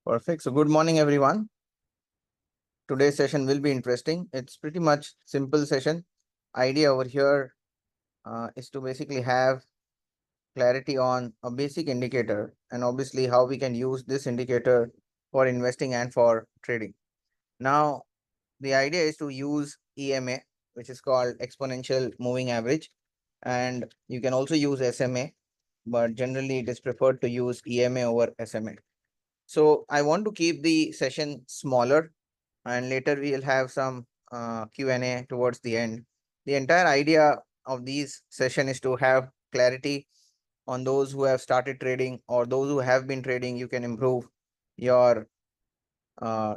Perfect. So good morning, everyone. Today's session will be interesting. It's pretty much simple session. Idea over here is to basically have clarity on a basic indicator and obviously how we can use this indicator for investing and for trading. Now, the idea is to use EMA, which is called exponential moving average, and you can also use SMA, but generally it is preferred to use EMA over SMA. So I want to keep the session smaller and later we will have some Q&A towards the end. The entire idea of these session is to have clarity on those who have started trading or those who have been trading. You can improve your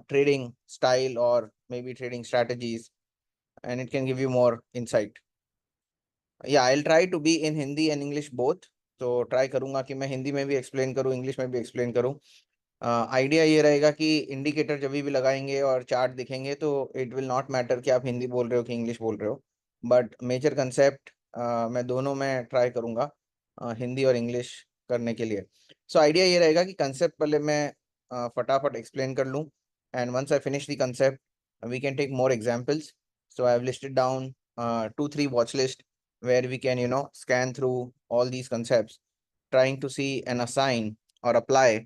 trading style or maybe trading strategies, and it can give you more insight. Yeah, I'll try to be in Hindi and English both. तो try करूंगा कि मैं हिंदी में भी explain करूं, English में भी explain करूं. आइडिया ये रहेगा कि इंडिकेटर जब भी लगाएंगे और चार्ट दिखेंगे तो इट विल नॉट मैटर कि आप हिंदी बोल रहे हो कि इंग्लिश बोल रहे हो, बट मेजर कंसेप्ट मैं दोनों में ट्राई करूंगा हिंदी और इंग्लिश करने के लिए. सो आइडिया ये रहेगा कि कंसेप्ट पहले मैं फटाफट एक्सप्लेन कर लूँ, and once I finish the concept we can take more examples. So I have listed down 2-3 watch list where we can scan through all these concepts, trying to see and assign or apply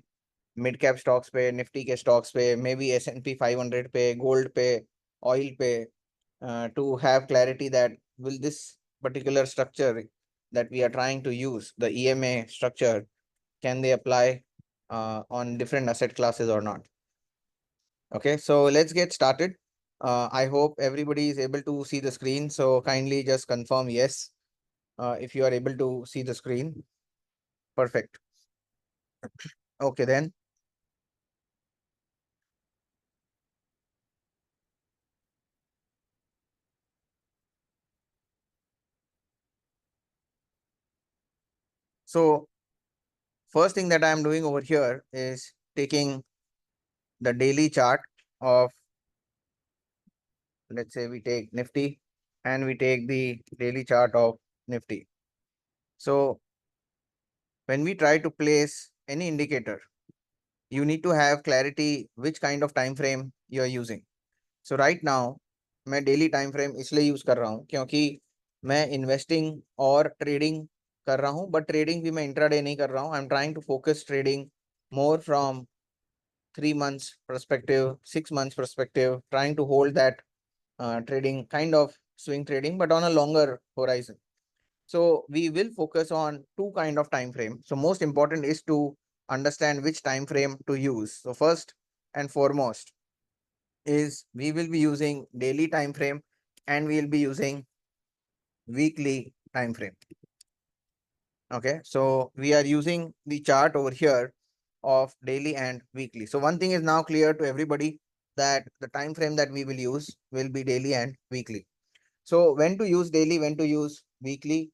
mid cap stocks पे, Nifty के stocks पे, may be S&P 500 पे, gold पे, oil पे, to have clarity that will this particular structure that we are trying to use, the EMA structure, can they apply on different asset classes or not? Okay, so let's get started. I hope everybody is able to see the screen, so kindly just confirm yes if you are able to see the screen. Perfect. Okay, then. So first thing that I am doing over here is taking the daily chart of, let's say we take Nifty and we take the daily chart of Nifty. So when we try to place any indicator, you need to have clarity which kind of time frame you are using. So right now मैं daily time frame इसलिए use कर रहा हूँ क्योंकि मैं investing और trading कर रहा हूँ, but trading भी मैं intraday नहीं कर रहा हूँ. I'm trying to focus trading more from 3 months perspective, 6 months perspective, trying to hold that trading kind of swing trading, but on a longer horizon. So we will focus on two kind of time frame. So most important is to understand which time frame to use. So first and foremost is we will be using daily time frame and we will be using weekly time frame. Okay, so we are using the chart over here of daily and weekly. So one thing is now clear to everybody that the time frame that we will use will be daily and weekly. So when to use daily, when to use weekly,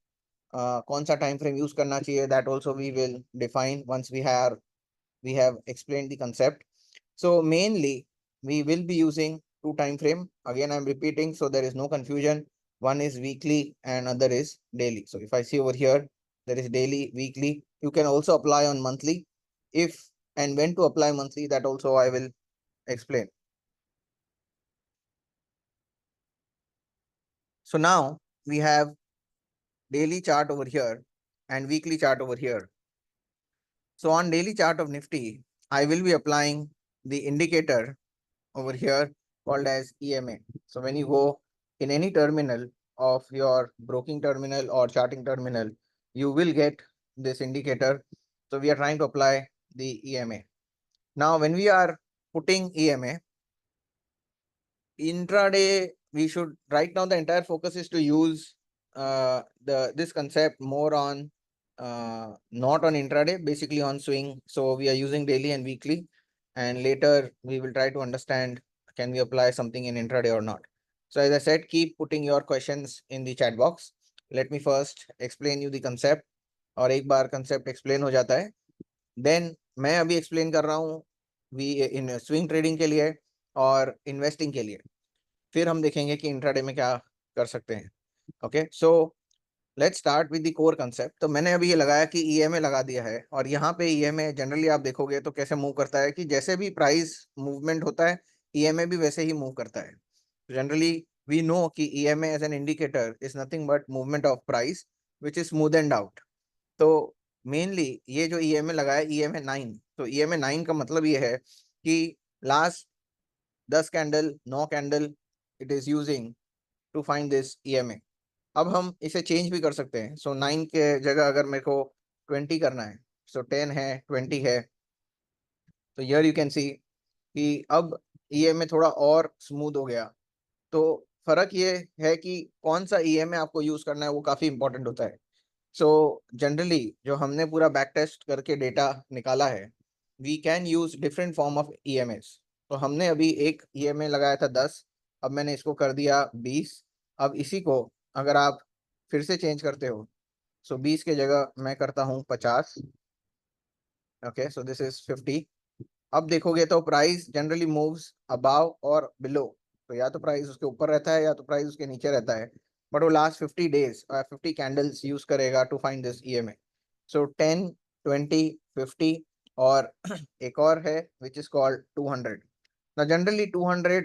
कौन सा time frame use करना चाहिए, that also we will define once we have explained the concept. So mainly we will be using two time frame. Again, I'm repeating so there is no confusion. One is weekly and other is daily. So if I see over here, there is daily, weekly. You can also apply on monthly. If and when to apply monthly, that also I will explain. So now we have daily chart over here and weekly chart over here. So on daily chart of Nifty, I will be applying the indicator over here called as EMA. So when you go in any terminal of your broking terminal or charting terminal, you will get this indicator. So we are trying to apply the EMA. Now, when we are putting EMA, intraday, we should, right now the entire focus is to use this concept more on not on intraday, basically on swing. So we are using daily and weekly, and later we will try to understand can we apply something in intraday or not. So as I said, keep putting your questions in the chat box. Let me first explain you the concept. और एक बार concept explain हो जाता है, then मैं अभी explain कर रहा हूँ in swing trading के लिए और investing के लिए. फिर हम देखेंगे कि इंट्राडे में क्या कर सकते हैं. Okay, so let's start with the core concept. तो मैंने अभी ये लगाया कि ईएमए लगा दिया है, और यहाँ पे ईएमए जनरली आप देखोगे तो कैसे मूव करता है कि जैसे भी प्राइस मूवमेंट होता है ईएमए भी वैसे ही मूव करता है। जनरली वी नो कि EMA as an indicator is nothing but movement of price which is smoothened out. तो मेनली ये जो ईएमए लगा है ईएमए 9, तो ईएमए 9 का मतलब ये है कि last 10 candle 9 candle it is using to find this EMA. अब हम इसे चेंज भी कर सकते हैं। सो 9 के जगह अगर मेरे को 20 करना है, सो 10 है 20 है, तो हियर यू कैन सी कि अब ईएमए थोड़ा और स्मूथ हो गया। तो फर्क ये है कि कौन सा ईएमए आपको यूज करना है वो काफी इंपॉर्टेंट होता है। सो जनरली जो हमने पूरा बैक टेस्ट करके डेटा निकाला है, we can use different form of EMAs. तो हमने अभी एक ईएमए लगाया था 10, अब मैंने इसको कर दिया 20। अब इसी को अगर आप फिर से चेंज करते हो, सो 20 के जगह मैं करता हूँ 50। Okay, so this is 50। अब देखोगे तो प्राइस जनरली मूव्स अबाव और बिलो। तो या तो प्राइस उसके ऊपर रहता है या तो प्राइस उसके नीचे रहता है, बट वो लास्ट 50 डेज 50 कैंडल्स यूज करेगा to find this EMA. So 10, 20, 50 और एक और है विच इज कॉल्ड 200। ना जनरली 200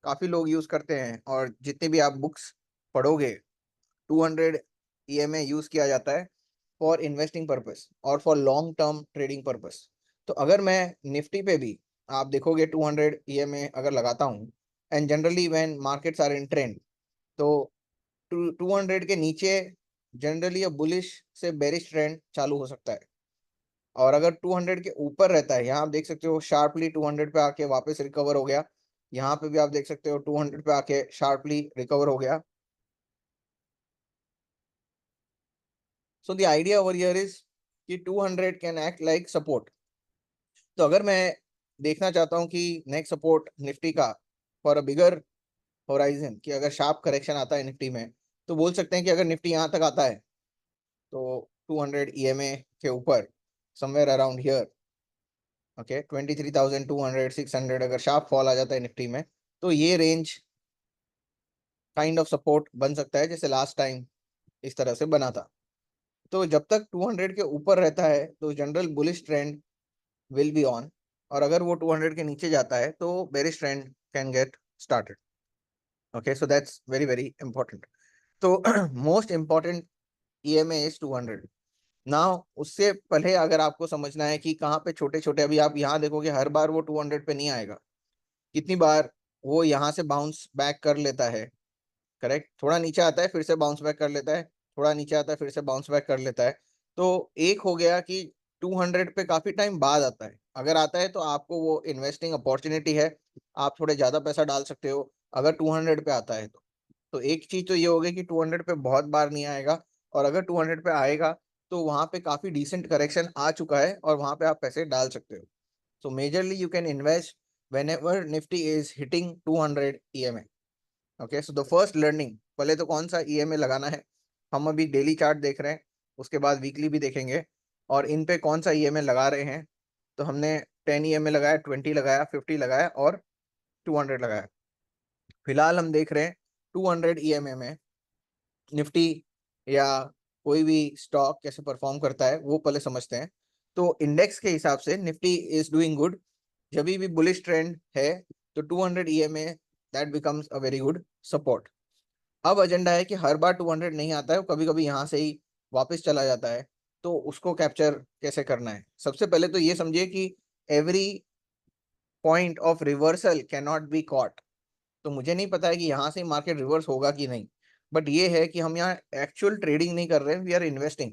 काफी लोग यूज करते हैं, और जितने भी आप बुक्स पढ़ोगे 200 ईएमए यूज किया जाता है फॉर इन्वेस्टिंग पर्पस और for long term trading purpose. तो अगर मैं निफ्टी पे भी आप देखोगे 200 ईएमए अगर लगाता हूँ, and generally when markets are in trend, तो 200 के नीचे जनरली बुलिश से बेरिश ट्रेंड चालू हो सकता है। और अगर 200 के ऊपर रहता है, यहाँ आप देख सकते हो शार्पली 200 पे आके वापस रिकवर हो गया। यहाँ पे भी आप देख सकते हो 200 पे आके शार्पली रिकवर हो गया। So the idea over here is कि 200 कैन एक्ट लाइक सपोर्ट। तो अगर मैं देखना चाहता हूँ कि नेक्स्ट सपोर्ट निफ्टी का फॉर अ बिगर होराइजन, कि अगर शार्प करेक्शन आता है निफ्टी में, तो बोल सकते हैं कि अगर निफ्टी यहाँ तक आता है तो 200 ईएमए के ऊपर समवेयर अराउंड हियर, ओके 23,200 600 अगर शार्प फॉल आ जाता है निफ्टी में, तो ये रेंज काइंड ऑफ सपोर्ट बन सकता है जैसे लास्ट टाइम इस तरह से बना था। तो जब तक 200 के ऊपर रहता है तो general bullish trend will be on, और अगर वो 200 के नीचे जाता है तो bearish trend can get started. Okay, so that's very very important. तो most important EMA is 200। Now उससे पहले अगर आपको समझना है कि कहाँ पे छोटे छोटे, अभी आप यहाँ देखोगे हर बार वो 200 पे नहीं आएगा। कितनी बार वो यहाँ से बाउंस बैक कर लेता है, करेक्ट, थोड़ा नीचे आता है फिर से बाउंस बैक कर लेता है, थोड़ा नीचे आता है फिर से बाउंस बैक कर लेता है। तो एक हो गया कि 200 पे काफी टाइम बाद आता है। अगर आता है तो आपको वो इन्वेस्टिंग अपॉर्चुनिटी है, आप थोड़े ज्यादा पैसा डाल सकते हो अगर 200 पे आता है तो एक चीज तो ये होगी कि 200 पे बहुत बार नहीं आएगा, और अगर 200 पे आएगा तो वहां पे काफी डिसेंट करेक्शन आ चुका है और वहां पे आप पैसे डाल सकते हो। सो majorly you can invest whenever Nifty is hitting 200 EMA। Okay, so the first learning, पहले तो कौन सा ईएमए लगाना है, हम अभी डेली चार्ट देख रहे हैं, उसके बाद वीकली भी देखेंगे और इन पे कौन सा ईएमए लगा रहे हैं। तो हमने 10 ईएमए लगाया, 20 लगाया, 50 लगाया और 200 लगाया। फिलहाल हम देख रहे हैं 200 ईएमए में निफ्टी या कोई भी स्टॉक कैसे परफॉर्म करता है वो पहले समझते हैं। तो इंडेक्स के हिसाब से निफ्टी इज डूइंग गुड। जब भी बुलिश ट्रेंड है तो 200 EMA that becomes a very good support. अब एजेंडा है कि हर बार 200 नहीं आता है, कभी कभी यहाँ से ही वापस चला जाता है, तो उसको कैप्चर कैसे करना है। सबसे पहले तो ये समझिए कि every point of reversal can not be caught. तो मुझे नहीं पता है कि यहाँ से मार्केट रिवर्स होगा कि नहीं, बट ये है कि हम यहाँ एक्चुअल ट्रेडिंग नहीं कर रहे हैं, वी आर इन्वेस्टिंग।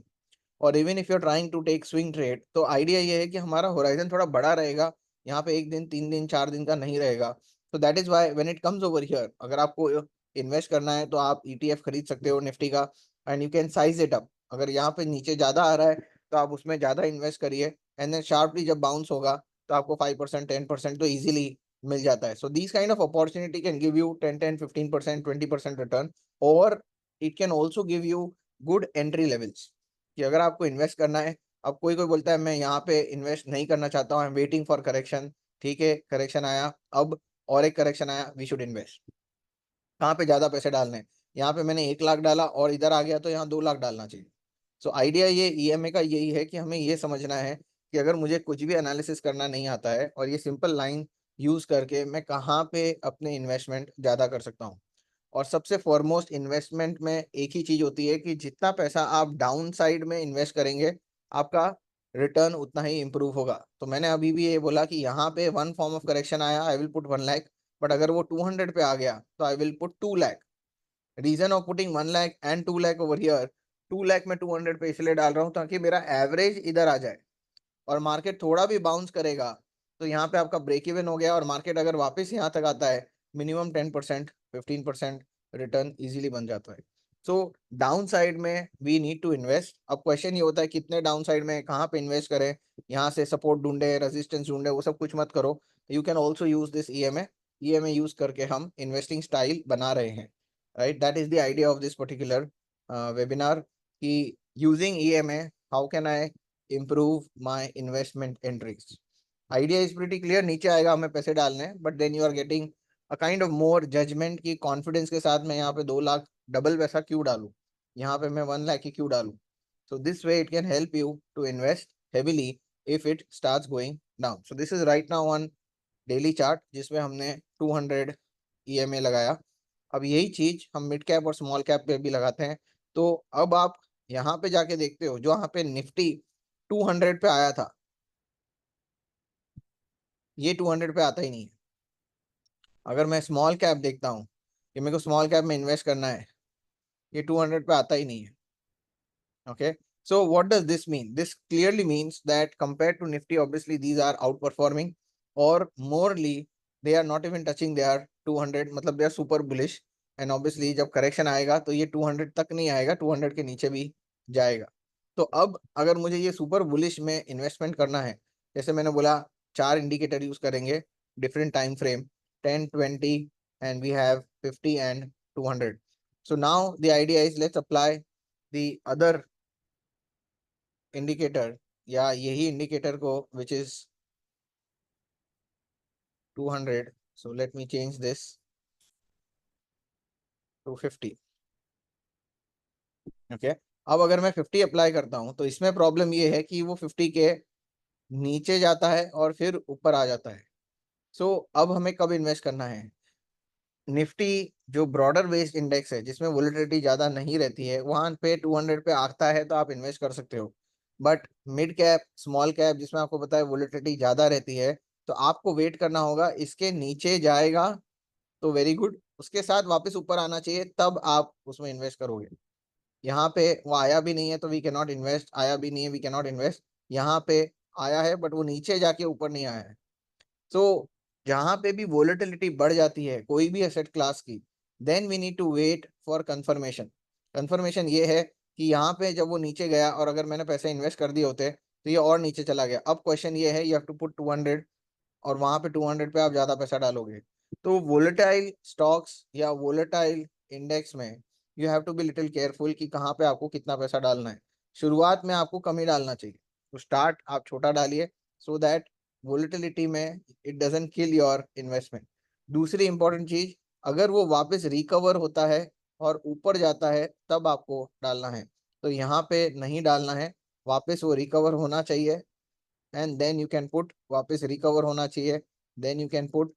और even if you are trying to take swing trade, तो आइडिया ये है कि हमारा होराइजन थोड़ा बड़ा रहेगा, यहाँ पे एक दिन 3 दिन 4 दिन का नहीं रहेगा। तो that is why when it comes over here, अगर आपको इन्वेस्ट करना है तो आप ईटीएफ खरीद सकते हो निफ्टी का, and you can size it up. अगर यहाँ पे नीचे ज्यादा आ रहा है तो आप उसमें ज्यादा इन्वेस्ट करिए, एंड देन शार्पली जब बाउंस होगा तो आपको 5% 10% तो इजीली मिल जाता है। So this kind of opportunity can give you 10 15% 20% return, और it can also give you good entry levels. कि अगर आपको इन्वेस्ट करना है, अब कोई कोई बोलता है मैं यहाँ पे इन्वेस्ट नहीं करना चाहता हूँ, I am waiting for correction. ठीक है, करेक्शन आया अब और एक करेक्शन आया, वी शुड इन्वेस्ट। कहाँ पे ज्यादा पैसे डालने हैं, यहाँ पे मैंने 1 लाख डाला और इधर आ गया तो यहाँ 2 लाख डालना चाहिए। सो आइडिया ये ईएमए का यही है कि हमें ये समझना है कि अगर मुझे कुछ भी एनालिसिस करना नहीं आता है और ये सिंपल लाइन यूज करके मैं कहाँ पे अपने इन्वेस्टमेंट ज्यादा कर सकता हूँ। और सबसे फॉरमोस्ट इन्वेस्टमेंट में एक ही चीज होती है कि जितना पैसा आप डाउन साइड में इन्वेस्ट करेंगे आपका रिटर्न उतना ही इंप्रूव होगा। तो मैंने अभी भी ये बोला कि यहाँ पे वन फॉर्म ऑफ करेक्शन आया, I will put 1 lakh, but अगर वो 200 पे आ गया तो I will put 2 lakh. Reason of putting 1 lakh and 2 lakh over here, 2 lakh में 200 पे इसलिए डाल रहा हूँ ताकि मेरा एवरेज इधर आ जाए और मार्केट थोड़ा भी बाउंस करेगा तो यहाँ पे आपका ब्रेक इवन हो गया और मार्केट अगर वापस यहाँ तक आता है मिनिमम 10% 15% रिटर्न इजीली बन जाता है। सो डाउन साइड में वी नीड टू इन्वेस्ट। अब क्वेश्चन ये होता है कितने डाउन साइड में कहाँ पे इन्वेस्ट करें, यहाँ से सपोर्ट ढूंढे रेजिस्टेंस ढूंढे, वो सब कुछ मत करो। You can also use this EMA use करके हम इन्वेस्टिंग स्टाइल बना रहे हैं, right. That is the idea of this particular webinar कि using EMA how can I improve my investment entries. Idea is pretty clear, नीचे आएगा हमें पैसे डालने हैं, but then you are getting a kind of more judgment की confidence के साथ मैं यहाँ पे 2 लाख डबल पैसा क्यों डालूं, यहाँ पे मैं 1 लाख ही क्यों डालूं। So this way it can help you to invest heavily if it starts going down. So this is right now on daily chart जिसमें हमने 200 EMA लगाया। अब यही चीज हम मिड कैप और स्मॉल कैप पे भी लगाते हैं। तो अब आप यहाँ पे जाके देखते हो जो यहाँ पे निफ्टी 200 पे आया था, ये 200 पे आता ही नहीं है। अगर मैं स्मॉल कैप देखता हूँ कि मेरे को स्मॉल कैप में इन्वेस्ट करना है, ये 200 पे आता ही नहीं है। Okay, so what does this mean? This clearly means that compared to Nifty, obviously these are outperforming, or morely they are not even touching their 200, मतलब they are super bullish, and obviously जब correction आएगा तो ये 200 तक नहीं आएगा, 200 के नीचे भी जाएगा। तो अब अगर मुझे ये सुपर बुलिश में इन्वेस्टमेंट करना है, जैसे मैंने बोला 4 इंडिकेटर यूज करेंगे different time frame, 10 20 and we have 50 and 200. So now the idea is let's apply the other indicator या यही इंडिकेटर को which is 200. So let me change this to 50. Okay, अब अगर मैं 50 अप्लाई करता हूं तो इसमें प्रॉब्लम ये है कि वो 50 के नीचे जाता है और फिर ऊपर आ जाता है। सो अब हमें कब इन्वेस्ट करना है, निफ्टी जो ब्रॉडर बेस्ड इंडेक्स है जिसमें वोलेटिलिटी ज्यादा नहीं रहती है वहां पे 200 पे आता है तो आप इन्वेस्ट कर सकते हो। But mid cap small cap जिसमें आपको पता है वोलेटिलिटी ज्यादा रहती है तो आपको वेट करना होगा, इसके नीचे जाएगा तो वेरी गुड, उसके साथ वापस ऊपर आना चाहिए तब आप उसमें इन्वेस्ट करोगे। यहाँ पे वो आया भी नहीं है तो वी कैन नॉट इन्वेस्ट, आया भी नहीं है वी कैन नॉट इन्वेस्ट। यहाँ पे आया है बट वो नीचे जाके ऊपर नहीं आया है। सो जहां पे भी वोलेटिलिटी बढ़ जाती है कोई भी एसेट क्लास की, then we need to wait for confirmation. Confirmation ये है कि यहाँ पे जब वो नीचे गया और अगर मैंने पैसे इन्वेस्ट कर दिए होते तो ये और नीचे चला गया। अब क्वेश्चन ये है यू हैव टू पुट 200 और वहां पे 200 पे आप ज्यादा पैसा डालोगे। तो वोलेटाइल स्टॉक्स या वोलेटाइल इंडेक्स में you have to be little careful कि कहाँ पे आपको कितना पैसा डालना है। शुरुआत में आपको कम ही डालना चाहिए, तो स्टार्ट आप छोटा डालिए सो दैट वोलेटिलिटी में it doesn't kill your investment. दूसरी इंपॉर्टेंट चीज, अगर वो वापस रिकवर होता है और ऊपर जाता है तब आपको डालना है, तो यहाँ पे नहीं डालना है, वापस वो रिकवर होना चाहिए and then you can put, वापस रिकवर होना चाहिए then you can put,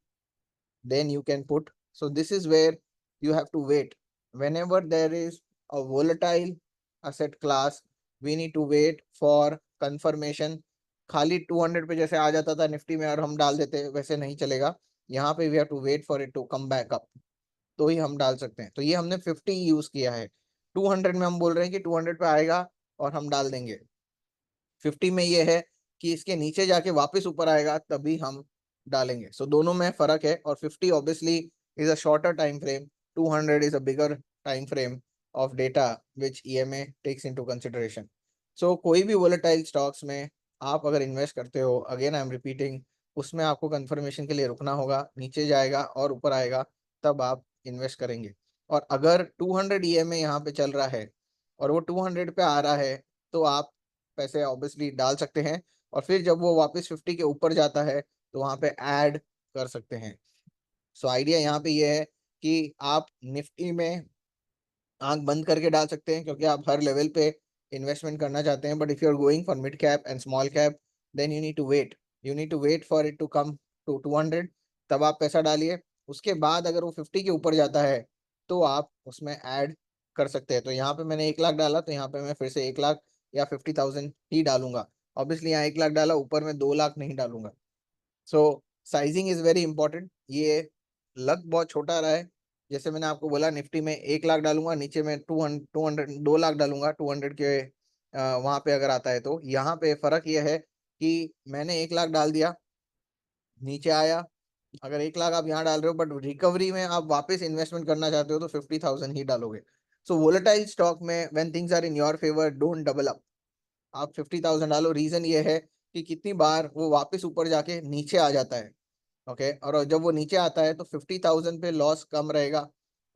then you can put. So this is where you have to wait. Whenever there is a volatile asset class, we need to wait for confirmation. खाली 200 पे जैसे आ जाता था Nifty में और हम डाल देते वैसे नहीं चलेगा, यहाँ पे we have to wait for it to come back up तो ही हम डाल सकते हैं। तो ये हमने 50 यूज किया है, 200 में हम बोल रहे हैं कि 200 पे आएगा और हम डाल देंगे। 50 में ये है कि इसके नीचे जाके वापस ऊपर आएगा तभी हम डालेंगे। सो दोनों में फर्क है और 50 obviously is a shorter time frame, 200 is a bigger time frame of data which EMA takes into consideration. So कोई भी वोलेटाइल स्टॉक्स में आप अगर इन्वेस्ट करते हो, अगेन आई एम रिपीटिंग, उसमें आपको कंफर्मेशन के लिए रुकना होगा, नीचे जाएगा और ऊपर आएगा तब आप इन्वेस्ट करेंगे। और अगर 200 ईएमए यहाँ पे चल रहा है और वो 200 पे आ रहा है तो आप पैसे ऑब्वियसली डाल सकते हैं और फिर जब वो वापस 50 के ऊपर जाता है तो वहां पे ऐड कर सकते हैं। सो आइडिया यहाँ पे ये है कि आप निफ्टी में आंख बंद करके डाल सकते हैं क्योंकि आप हर लेवल पे इन्वेस्टमेंट करना चाहते हैं, but if you are going for mid cap and small cap then you need to wait for it to come to 200, तब आप पैसा डालिए। उसके बाद अगर वो 50 के ऊपर जाता है तो आप उसमें ऐड कर सकते हैं। तो यहाँ पे मैंने 1 लाख डाला, तो यहाँ पे मैं फिर से 1 लाख या 50,000 ही डालूंगा। ऑब्वियसली यहाँ 1 लाख डाला, ऊपर में 2 लाख नहीं डालूंगा। सो साइजिंग इज वेरी इंपॉर्टेंट। ये लक बहुत छोटा रहा है, जैसे मैंने आपको बोला निफ्टी में 1 लाख डालूंगा, नीचे में 2 लाख डालूंगा 200 के वहां पे अगर आता है। तो यहाँ पे फर्क ये है कि मैंने 1 लाख डाल दिया, नीचे आया, अगर 1 लाख आप यहाँ डाल रहे हो बट रिकवरी में आप वापस इन्वेस्टमेंट करना चाहते हो तो 50,000 ही डालोगे। सो वोलेटाइल स्टॉक में when things are in your favour don't double up, आप 50,000 डालो। रीजन ये है कि कितनी बार वो वापस ऊपर जाके नीचे आ जाता है। ओके, और जब वो नीचे आता है तो 50,000 पे लॉस कम रहेगा,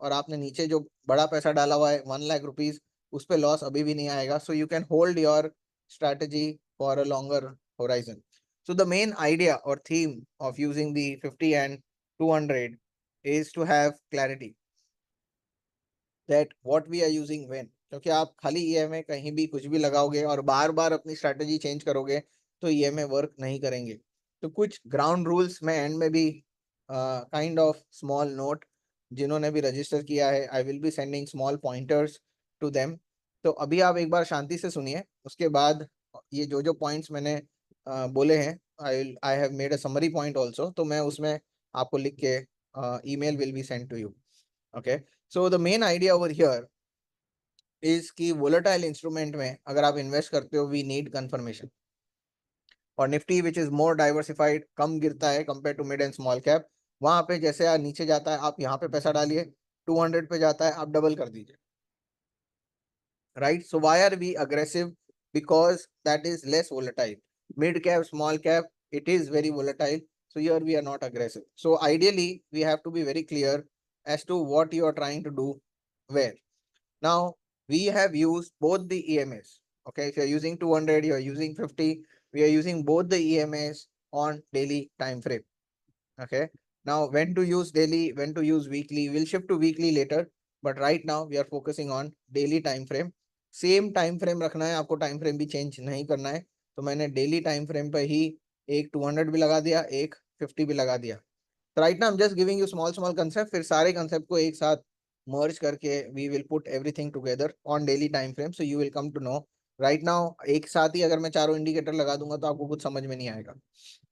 और आपने नीचे जो बड़ा पैसा डाला हुआ है 1 लाख रुपीज, उस पे लॉस अभी भी नहीं आएगा। So you can hold your strategy for a longer horizon. So the main idea or theme of using the 50 and 200 is to have clarity that what we are using when, क्योंकि आप खाली EMI कहीं भी कुछ भी लगाओगे और बार बार अपनी स्ट्रैटेजी चेंज करोगे तो ईएमआई वर्क नहीं करेंगे। तो कुछ ग्राउंड रूल्स मैं एंड में भी काइंड ऑफ स्मॉल नोट, जिन्होंने भी रजिस्टर किया है I will be sending small pointers to them. तो अभी आप एक बार शांति से सुनिए, उसके बाद ये जो जो पॉइंट्स मैंने बोले हैं I have made a summary point also, तो मैं उसमें आपको लिख के email will be send to you. Okay, so the main idea over here is कि वोलेटाइल इंस्ट्रूमेंट में अगर आप इन्वेस्ट करते हो वी नीड कंफर्मेशन। और Nifty which is more diversified, कम गिरता है compare to mid and small cap, वहां पे जैसे नीचे जाता है आप यहाँ पे पैसा डालिए, 200 पे जाता है आप डबल कर दीजिए, right. So why are we aggressive? Because that is less volatile. Mid cap small cap it is very volatile, so here we are not aggressive. So ideally we have to be very clear as to what you are trying to do where. Now we have used both the EMAs. Okay, if you're using 200, you're using 50, we are using both the EMAs on daily time frame. Okay, now when to use daily, when to use weekly, we'll shift to weekly later, but right now we are focusing on daily time frame. Same time frame रखना है आपको, time frame भी change नहीं करना है। तो मैंने daily time frame पे ही एक 200 भी लगा दिया, एक 50 भी लगा दिया। Right now I am just giving you small small concept, फिर सारे कंसेप्ट को एक साथ मर्ज करके we will put everything together on daily time frame, so you will come to know. Right now एक साथ ही अगर मैं चारों इंडिकेटर लगा दूंगा तो आपको कुछ समझ में नहीं आएगा।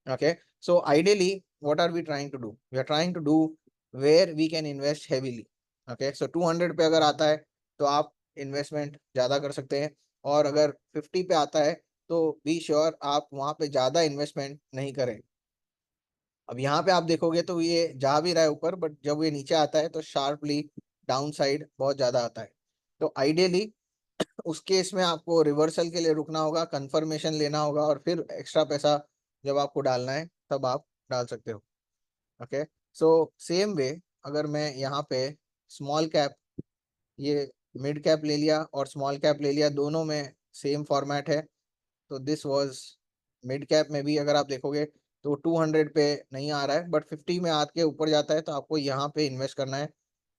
Okay, so ideally what are we trying to do? We are trying to do where we can invest heavily. Okay, so 200 पे अगर आता है तो आप इन्वेस्टमेंट ज्यादा कर सकते हैं, और अगर 50 पे आता है तो बी श्योर आप वहां पे ज्यादा इन्वेस्टमेंट नहीं करें। अब यहाँ पे आप देखोगे तो ये जा भी रहा है ऊपर, बट जब ये नीचे आता है तो शार्पली डाउन साइड बहुत ज्यादा आता है। तो आइडियली उस केस में आपको रिवर्सल के लिए रुकना होगा, कंफर्मेशन लेना होगा, और फिर एक्स्ट्रा पैसा जब आपको डालना है तब आप डाल सकते हो। ओके, सो सेम वे अगर मैं यहाँ पे स्मॉल कैप, ये मिड कैप ले लिया और स्मॉल कैप ले लिया, दोनों में सेम फॉर्मेट है। तो दिस वाज मिड कैप में भी अगर आप देखोगे तो 200 पे नहीं आ रहा है, बट 50 में आके ऊपर जाता है तो आपको यहाँ पे इन्वेस्ट करना है।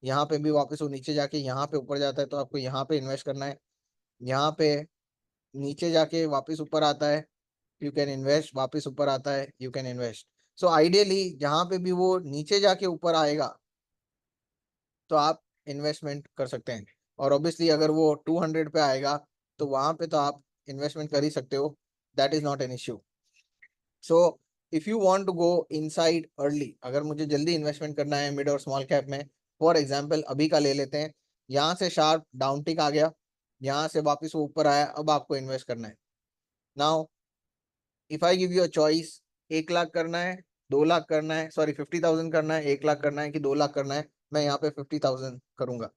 यहाँ पे भी वापस वो नीचे जाके यहाँ पे ऊपर जाता है तो आपको यहाँ पे इन्वेस्ट करना है। यहाँ पे नीचे जाके वापस ऊपर आता है, यू कैन इन्वेस्ट, वापस ऊपर आता है you can invest. So ideally जहाँ पे भी वो नीचे जाके ऊपर आएगा तो आप इन्वेस्टमेंट कर सकते हैं, और ऑब्वियसली अगर वो 200 पे आएगा तो वहां पे तो आप इन्वेस्टमेंट कर ही सकते हो, that is not an issue. So if you want to go inside early, अगर मुझे जल्दी इन्वेस्टमेंट करना है मिड और स्मॉल कैप में, फॉर एग्जांपल अभी का ले लेते हैं, यहाँ से शार्प डाउन टिक आ गया, यहाँ से वापस वो ऊपर आया, अब आपको इन्वेस्ट करना है। Now if I give you a choice, 1 lakh करना है, 2 लाख करना है, सॉरी 50,000 करना है, 1 लाख करना है कि 2 लाख करना है, मैं यहाँ पे 50,000 करूंगा।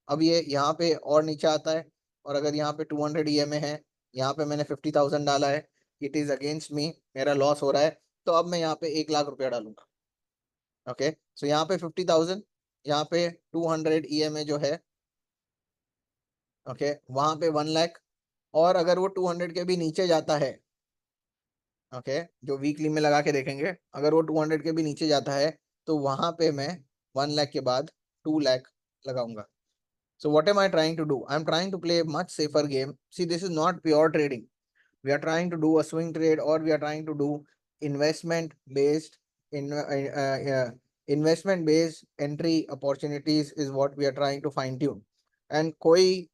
अब ये यहाँ पे और नीचे आता है, और अगर यहाँ पे 200 ईएमए है, यहाँ पे मैंने 50,000 डाला है, इट इज अगेंस्ट मी, मेरा लॉस हो रहा है, तो अब मैं यहाँ पे 1 लाख रुपया डालूंगा। ओके, सो यहाँ पे 50,000, यहाँ पे 200 ईएमए जो है, ओके वहां पे 1 लाख, और अगर वो 200 के भी नीचे जाता है, ओके जो वीकली में लगा के देखेंगे, अगर वो 200 के भी नीचे जाता है तो वहां पे मैं 1 लाख के बाद 2 लाख लगाऊंगा। So what am I trying to do? I'm trying to play a much safer game. See, this is not pure trading. We are trying to do a swing trade, or we are trying to do investment based investment based entry opportunities is what we are trying to fine tune. And कोई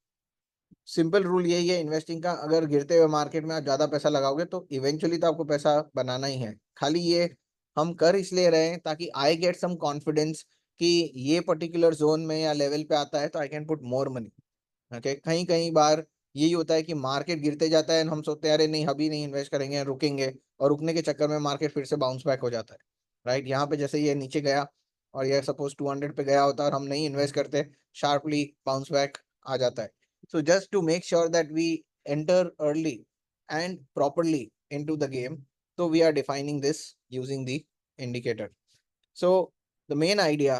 simple rule यही है investing का, अगर गिरते हुए market में आप ज्यादा पैसा लगाओगे तो इवेंचुअली तो आपको पैसा बनाना ही है। खाली ये हम कर इसलिए रहे हैं ताकि आई गेट सम कॉन्फिडेंस कि ये पर्टिकुलर जोन में या लेवल पे आता है तो I can put more money. Okay, कहीं कहीं बार यही होता है कि मार्केट गिरते जाता है, हम सोचते हैं अरे नहीं अभी नहीं इन्वेस्ट करेंगे, रुकेंगे, और रुकने के चक्कर में मार्केट फिर से बाउंस बैक हो जाता है। राइट, यहाँ पे जैसे ये नीचे गया और ये सपोज 200 पे गया होता और हम नहीं इन्वेस्ट करते, शार्पली बाउंस बैक आ जाता है। So just to make sure that we enter early and properly into the game, so we are defining this using the indicator. So the main idea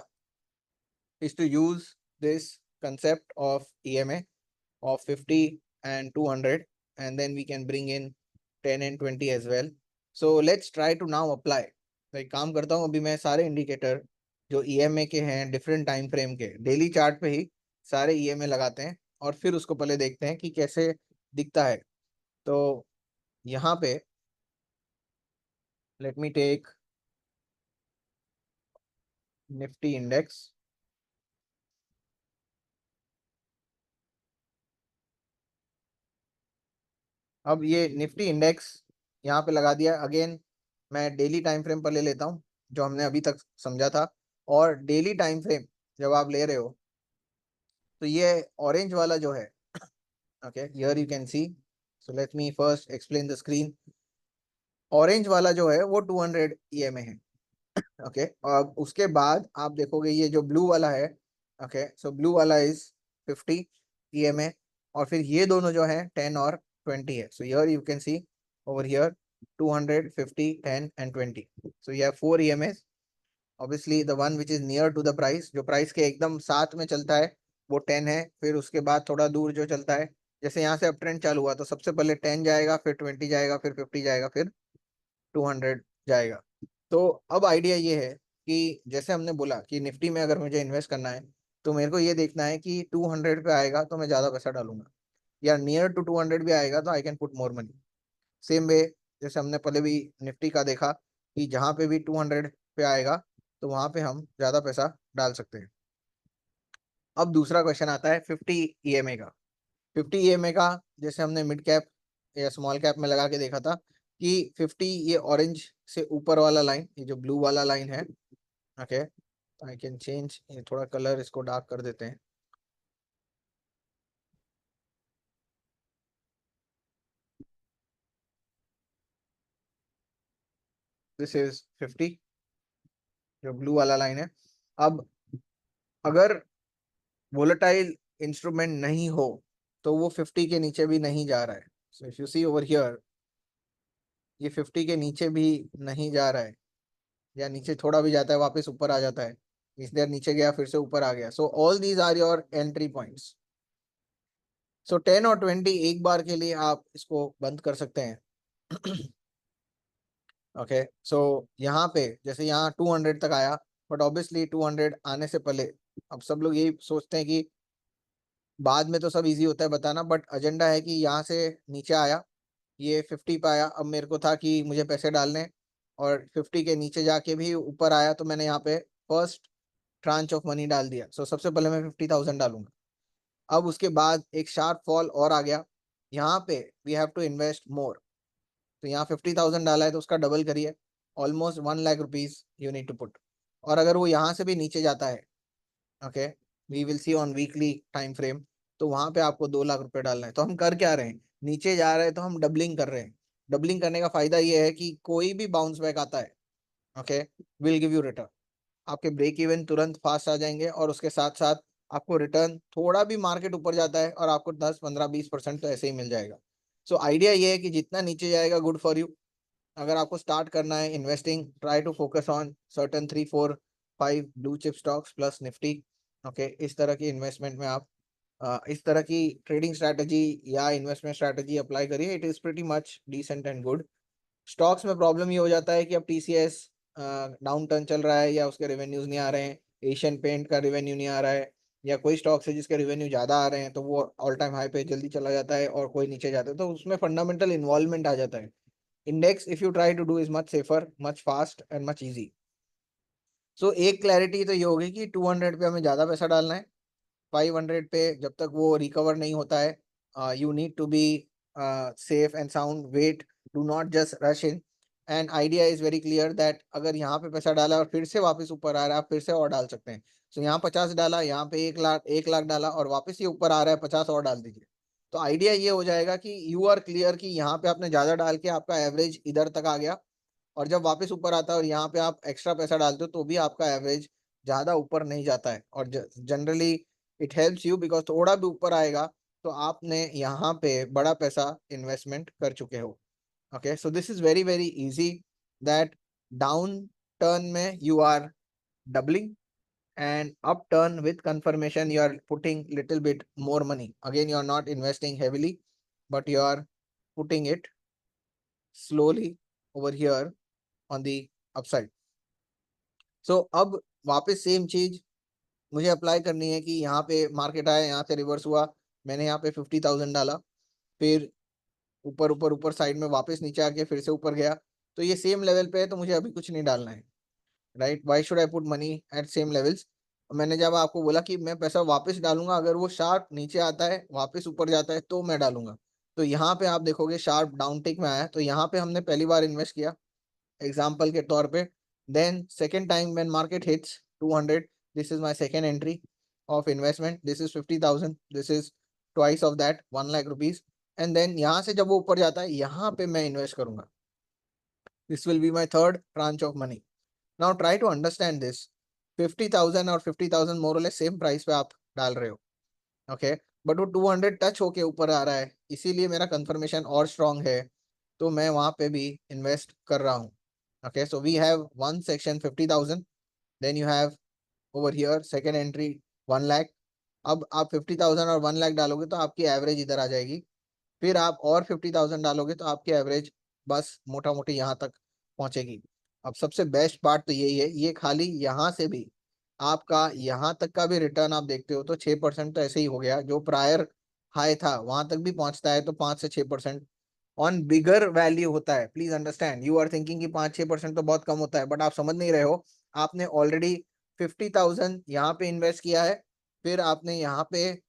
is to use this concept of EMA of 50 and 200, and then we can bring in 10 and 20 as well. So let's try to now apply. like काम करता हूँ अभी मैं सारे indicator जो EMA के हैं different time frame के, डेली चार्ट पे ही सारे EMA लगाते हैं और फिर उसको पहले देखते हैं कि कैसे दिखता है। तो यहाँ पे let me take Nifty index. अब ये निफ्टी इंडेक्स यहाँ पे लगा दिया। अगेन मैं डेली टाइम फ्रेम पर ले लेता हूँ जो हमने अभी तक समझा था। और डेली टाइम फ्रेम जब आप ले रहे हो तो ये ऑरेंज वाला जो है, okay here you can see, so let me first explain the screen. Orange वाला जो है वो 200 EMA है। ओके, और उसके बाद आप देखोगे ये जो ब्लू वाला है, ओके सो ब्लू वाला इज 50 EMA, और फिर ये दोनों जो है 10 और 20 है। So here you can see over here 200, 50, 10 and 20, so you have 4 EMAs। Obviously the one which is near to the price, जो प्राइस के एकदम साथ में चलता है वो 10 है। फिर उसके बाद थोड़ा दूर जो चलता है, जैसे यहाँ से अब ट्रेंड चालू हुआ तो सबसे पहले 10 जाएगा, फिर 20 जाएगा, फिर 50 जाएगा, फिर 200 जाएगा। तो अब आइडिया ये है कि जैसे हमने बोला कि निफ्टी में अगर मुझे इन्वेस्ट करना है तो मेरे को ये देखना है कि 200 पे आएगा तो मैं ज्यादा पैसा डालूंगा, या नियर टू 200 भी आएगा तो I can put more money. Same way जैसे हमने पहले भी निफ्टी का देखा कि जहां पे भी 200 पे आएगा तो वहां पे हम ज्यादा पैसा डाल सकते हैं। अब दूसरा क्वेश्चन आता है 50 EMA का। 50 EMA का जैसे हमने मिड कैप या स्मॉल कैप में लगा के देखा था कि 50 ये ऑरेंज से ऊपर वाला लाइन, ये जो ब्लू वाला लाइन है, ओके आई कैन चेंज, ये थोड़ा कलर इसको डार्क कर देते हैं। दिस इज 50 जो ब्लू वाला लाइन है। अब अगर वोलेटाइल इंस्ट्रूमेंट नहीं हो तो वो 50 के नीचे भी नहीं जा रहा है। So if you see over here, ये 50 के नीचे भी नहीं जा रहा है, या नीचे थोड़ा भी जाता है वापस ऊपर आ जाता है, इस देर नीचे गया फिर से ऊपर आ गया। So all these are your entry points. So 10 और 20 एक बार के लिए आप इसको बंद कर सकते हैं। ओके सो यहाँ पे जैसे यहाँ 200 तक आया, बट ऑब्वियसली 200 आने से पहले अब सब लोग यही सोचते हैं कि बाद में तो सब इजी होता है बताना, बट एजेंडा है कि यहाँ से नीचे आया, ये 50 पे आया, अब मेरे को था कि मुझे पैसे डालने, और 50 के नीचे जाके भी ऊपर आया तो मैंने यहाँ पे फर्स्ट ट्रांच ऑफ मनी डाल दिया। सो सबसे पहले मैं 50,000 डालूंगा। अब उसके बाद एक शार्प फॉल और आ गया, यहाँ पे we have to invest more. तो यहाँ 50,000 डाला है तो उसका डबल करिए, almost 1 lakh rupees you need to put. और अगर वो यहाँ से भी नीचे जाता है, okay we will see on weekly time frame, तो वहां पे आपको 2 लाख रुपए डालना है। तो हम कर क्या रहे हैं, नीचे जा रहे हैं तो हम डबलिंग कर रहे हैं। डबलिंग करने का फायदा ये है कि कोई भी बाउंस बैक आता है, okay will give you return. आपके ब्रेक इवन तुरंत फास्ट आ जाएंगे, और उसके साथ साथ आपको रिटर्न, थोड़ा भी मार्केट ऊपर जाता है और आपको 10, 15, 20% तो ऐसे ही मिल जाएगा। सो आइडिया ये है कि जितना नीचे जाएगा गुड फॉर यू। अगर आपको स्टार्ट करना है investing, try to focus on certain 3, 4, 5 blue chip stocks plus Nifty. Okay, इस तरह की इन्वेस्टमेंट में आप इस तरह की ट्रेडिंग स्ट्रैटेजी या इन्वेस्टमेंट स्ट्रैटेजी अप्लाई करिए। It is pretty much decent and good. Stocks में प्रॉब्लम ये हो जाता है कि अब TCS डाउन टर्न चल रहा है या उसके रेवेन्यूज नहीं आ रहे हैं, एशियन पेंट का रेवेन्यू नहीं आ रहा है, या कोई स्टॉक्स है जिसके रेवेन्यू ज्यादा आ रहे हैं तो वो ऑल टाइम हाई पे जल्दी चला जाता है और कोई नीचे जाता है, तो उसमें फंडामेंटल इन्वॉल्वमेंट आ जाता है। Index if you try to do is much safer, much fast and much easy. So एक क्लैरिटी तो ये होगी कि 200 पे हमें ज्यादा पैसा डालना है, 500 पे जब तक वो रिकवर नहीं होता है, you need to be safe and sound, wait, do not just rush in. And idea is very clear that अगर यहाँ पे पैसा डाला और फिर से वापस ऊपर आ रहा है, आप फिर से और डाल सकते हैं। सो यहाँ 50 डाला, यहाँ पे 1 लाख डाला और वापस ये ऊपर आ रहा है, 50 और डाल दीजिए। तो आइडिया ये हो जाएगा कि यू आर क्लियर कि यहाँ पे आपने ज्यादा डाल के आपका एवरेज इधर तक आ गया, और जब वापस ऊपर आता है और यहाँ पे आप एक्स्ट्रा पैसा डालते हो तो भी आपका एवरेज ज्यादा ऊपर नहीं जाता है। और generally it helps you because थोड़ा भी ऊपर आएगा तो आपने यहाँ पे बड़ा पैसा इन्वेस्टमेंट कर चुके हो। Okay, so this is very very easy that down turn में you are doubling and upturn with confirmation you are putting little bit more money. Again, you are not investing heavily, but you are putting it slowly over here on the upside. So अब वापस same चीज मुझे apply करनी है कि यहाँ पे market आया, यहाँ से रिवर्स हुआ, मैंने यहाँ पे 50,000 डाला, फिर ऊपर ऊपर ऊपर साइड में वापस नीचे आके फिर से ऊपर गया, तो ये सेम लेवल पे है तो मुझे अभी कुछ नहीं डालना है, right? Why should I put money at same levels? मैंने जब आपको बोला कि मैं पैसा वापस डालूंगा अगर वो शार्प नीचे आता है वापस ऊपर जाता है तो मैं डालूंगा। तो यहाँ पे आप देखोगे शार्प डाउन टिक में आया, तो यहाँ पे हमने पहली बार इन्वेस्ट किया एग्जाम्पल के तौर पे। Then second time when market hits 200, this is my second entry of investment, this is 50,000, this is twice of that 1 lakh rupees. And then यहाँ से जब वो ऊपर जाता है यहाँ पे मैं इन्वेस्ट करूंगा, this will be my third tranche of money. Now try to understand this, 50,000 और 50,000 मोर और लेस सेम प्राइस पे आप डाल रहे हो, ओके, बट वो 200 टच होके ऊपर आ रहा है, इसीलिए मेरा कंफर्मेशन और स्ट्रांग है, तो मैं वहां पे भी इन्वेस्ट कर रहा हूँ। Okay, so we have one section 50,000, then you have over here second entry 1 lakh. अब आप 50,000 और 1 लाख डालोगे तो आपकी एवरेज इधर आ जाएगी, फिर आप और 50,000 डालोगे तो आपकी एवरेज बस मोटा मोटी यहाँ तक पहुंचेगी। अब सबसे बेस्ट पार्ट तो यही है, ये खाली यहाँ से भी आपका यहाँ तक का भी रिटर्न आप देखते हो तो 6% तो ऐसे ही हो गया, जो प्रायर हाई था वहां तक भी पहुंचता है तो 5 से 6% ऑन बिगर वैल्यू होता है। Please understand, you are thinking कि 5-6% तो बहुत कम होता है, बट आप समझ नहीं रहे हो। आपने ऑलरेडी 50,000 यहाँ पे इन्वेस्ट किया है, फिर आपने यहाँ पे